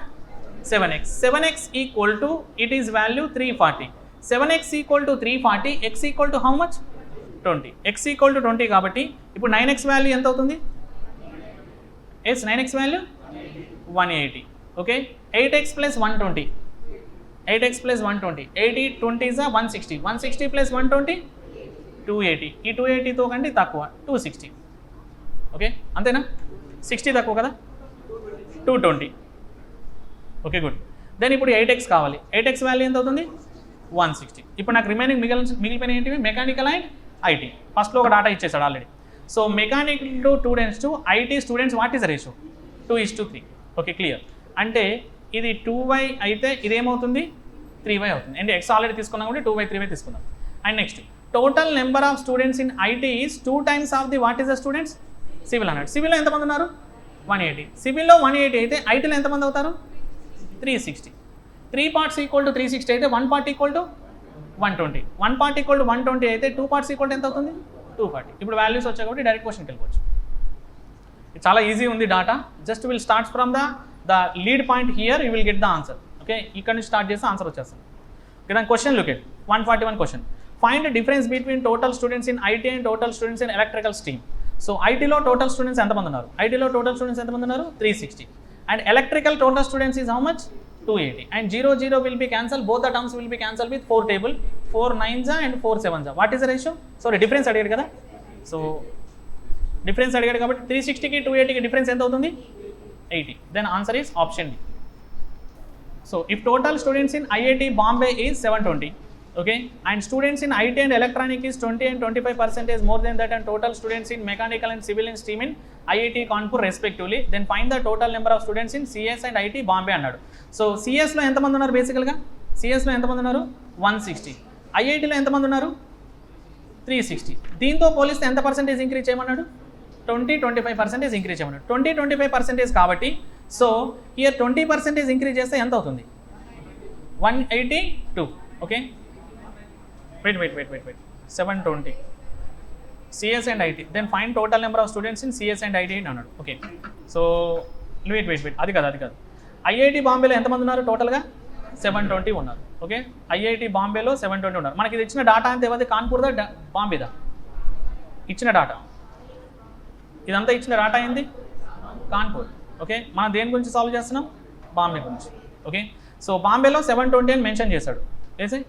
7x. 7x equal to, it is value 340. 7x equal to 340. X equal to how much? 20. X equal to 20 కాబట్టి ఇప్పుడు 9x value ఎంత అవుతుంది? yes, 9x value 180. Okay, 8x plus 120. 8x plus 120. 80 20 is 160. 160 plus 120 280. ఈ 280తో కంటే తక్కువ 260. Okay, అంతేనా? 60 తక్కువ కదా, 220. Okay, good. దెన్ ఇప్పుడు 8x కావాలి. 8x వాల్యూ ఎంత అవుతుంది? 160. ఇప్పుడు నాకు రిమైనింగ్ మిగిలిపోయిన ఏంటివి? Mechanical and IT. ఫస్ట్లో ఒక డాటా ఇచ్చేసాడు already. So mechanical to students to IT students what is the ratio? 2:3. Okay, clear. అంటే ఇది 2y అయితే ఇదేమవుతుంది? 3y అవుతుంది. అండ్ x ఆల్రెడీ తీసుకున్నాం కాబట్టి 2/3y తీసుకుందాం. And next total number of students in IT is 2 times of the what is the students civil అన్నాడు. సివిల్లో ఎంతమంది ఉన్నారు 180. సివిల్లో 180 అయితే ఐటీలో ఎంతమంది అవుతారు 360. 3 parts ఈక్వల్ టు 360 అయితే 1 part equal to 120. 1 part equal to 120 అయితే 2 parts ఈక్వల్ టు ఎంత అవుతుంది 240. ఇప్పుడు వాల్యూస్ వచ్చాయి కాబట్టి డైరెక్ట్ క్వశ్చన్కి వెళ్ళిపోవచ్చు. చాలా ఈజీ ఉంది data. Just will start from the lead point here you will get the answer. Okay, ఇక్కడ నుంచి స్టార్ట్ చేస్తే ఆన్సర్ వచ్చేస్తుంది. ఓకే, దాని question look at 141 question. Find difference between total students in IT and total students in electrical stream. So ఐటీలో total students ఎంతమంది ఉన్నారు 360. And electrical total students is how much 280. And 0 will be cancelled, both the terms will be cancelled with 4 table, 4 9s and 4 7s. What is the ratio? Sorry, difference అడిగాడు కదా. So difference అడిగాడు కాబట్టి 360కి 280కి difference ఎంత అవుతుంది 80. Then answer is option D. So if total students in IIT Bombay is 720, okay, and students in IT and electronic is 20 and 25% more than that, and total students in mechanical and civil and steam in IIT Kanpur respectively, then find the total number of students in CS and IT Bombay అన్నాడు. So సిఎస్లో ఎంతమంది ఉన్నారు బేసికల్గా సిఎస్లో ఎంతమంది ఉన్నారు 160. ఐఐటీలో ఎంతమంది ఉన్నారు 360. దీంతో పోలిస్తే ఎంత పర్సెంటేజ్ ఇంక్రీజ్ చేయమన్నాడు 20-25% ఇంక్రీజ్ చేయమన్నాడు. 20-25% కాబట్టి సో హియర్ 20% ఇంక్రీజ్ చేస్తే ఎంత అవుతుంది 182. Okay, wait 720 CS and IT, then find total number of students in CS and IT అన్నాడు. ఓకే, సో wait అది కాదు ఐఐటి బాంబేలో ఎంతమంది ఉన్నారు టోటల్గా 720 ఉన్నారు. ఓకే, ఐఐటి బాంబేలో 720 ఉన్నారు. మనకి ఇది ఇచ్చిన డాటా అంతే ఏది కాన్పూర్దా బాంబేదా ఇచ్చిన డాటా, ఇదంతా ఇచ్చిన డాటా ఏంది కాన్పూర్. ఓకే, మనం దేని గురించి సాల్వ్ చేస్తున్నాం బాంబే గురించి. ఓకే, సో బాంబేలో 720 అని మెన్షన్ చేశాడు.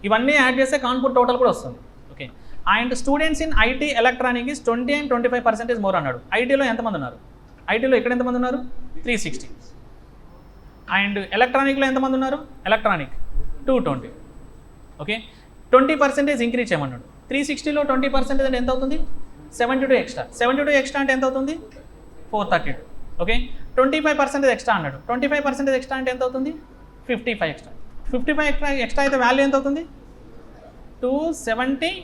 ఇవన్నీ యాడ్ చేస్తే కాన్పూర్ టోటల్ కూడా వస్తుంది. Okay, and students in IT electronic is 20 and 25% more అన్నాడు. ఐటీలో ఎంతమంది ఉన్నారు ఐటీలో ఇక్కడ ఎంతమంది ఉన్నారు 360. అండ్ ఎలక్ట్రానిక్లో ఎంతమంది ఉన్నారు ఎలక్ట్రానిక్ 220. ఓకే, 20% ఇంక్రీజ్ చేయమన్నాడు. 360లో 20% అంటే ఎంత అవుతుంది 72 ఎక్స్ట్రా. 72 ఎక్స్ట్రా అంటే ఎంత అవుతుంది 432. ఓకే, 25% ఎక్స్ట్రా అన్నాడు. 25% ఎక్స్ట్రా అంటే ఎంత అవుతుంది 55 ఎక్స్ట్రా. 55 ఎక్స్ట్రా అయితే వాల్యూ ఎంత అవుతుంది 275.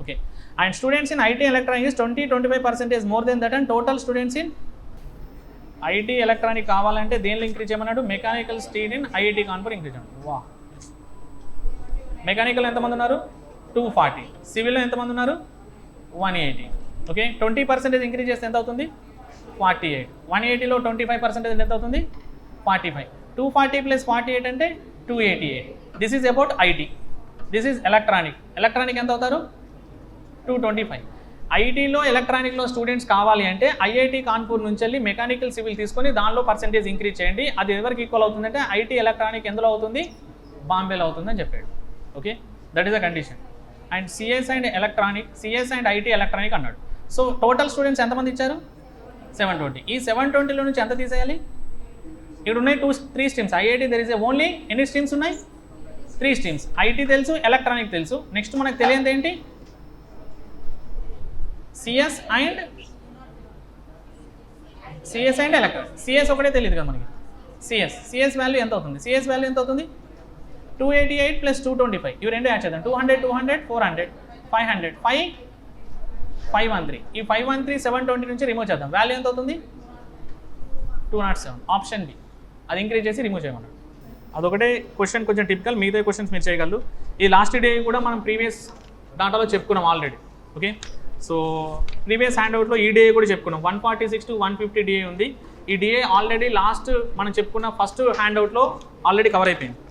Okay, and students in IT electronic is 20-25% more than that, and total students in IT electronic కావాలంటే దేనిలో ఇంక్రీజ్ చేయమన్నాడు mechanical stream in IIT Kanpur increase అన్నాడు. వా, మెకానికల్ ఎంతమంది ఉన్నారు 240. సివిల్లో ఎంతమంది ఉన్నారు 180. ఓకే, 20% ఇంక్రీజ్ చేస్తే ఎంత అవుతుంది 48. 180లో 25% ఎంత అవుతుంది 45. 240 + 48 అంటే 288. This is about IT. This is electronic ఎంత అవుతారు 225. ఐటీలో ఎలక్ట్రానిక్లో స్టూడెంట్స్ కావాలి అంటే ఐఐటి కాన్పూర్ నుంచి వెళ్ళి మెకానికల్ సివిల్ తీసుకొని దానిలో పర్సెంటేజ్ ఇంక్రీజ్ చేయండి. అది ఎవరికి ఈక్వల్ అవుతుందంటే ఐటీ ఎలక్ట్రానిక్ ఎందులో అవుతుంది బాంబేలో అవుతుందని చెప్పాడు. Okay, that is the condition. And CS and IT electronic అన్నాడు. సో టోటల్ స్టూడెంట్స్ ఎంతమంది ఇచ్చారు 720. ఈ 720లో నుంచి ఎంత తీసేయాలి ఇక్కడ ఉన్నాయి 3 streams. IIT there is only ఎన్ని స్ట్రీమ్స్ ఉన్నాయి 3 స్ట్రీమ్స్. ఐటీ తెలుసు ఎలక్ట్రానిక్ తెలుసు. నెక్స్ట్ మనకు తెలియదు ఏంటి సిఎస్ అండ్ ఎలక్ట్రానిక్. సిఎస్ ఒకటే తెలియదు కదా మనకి. సిఎస్ వాల్యూ ఎంత అవుతుంది 288 + 225. ఇవి రెండు యాడ్ చేద్దాం 200 400 500 513. ఈ 513 720 నుంచి రిమూవ్ చేద్దాం. వాల్యూ ఎంత అవుతుంది 207. ఆప్షన్ బి, అది ఇంక్రీజ్ చేసి రిమూవ్ చేయమన్నాడు. అదొకటే క్వశ్చన్ కొంచెం టిపికల్. మిగతా క్వశ్చన్స్ మీరు చేయగలరు. ఈ లాస్ట్ డే కూడా మనం ప్రీవియస్ డాటాలో చెప్పుకున్నాం ఆల్రెడీ. ఓకే, సో ప్రీవియస్ హ్యాండ్అవుట్లో ఈ డే కూడా చెప్పుకున్నాం. 146 to 150 డిఏ ఉంది. ఈ డిఏ ఆల్రెడీ లాస్ట్ మనం చెప్పుకున్న ఫస్ట్ హ్యాండ్అవుట్లో ఆల్రెడీ కవర్ అయిపోయింది.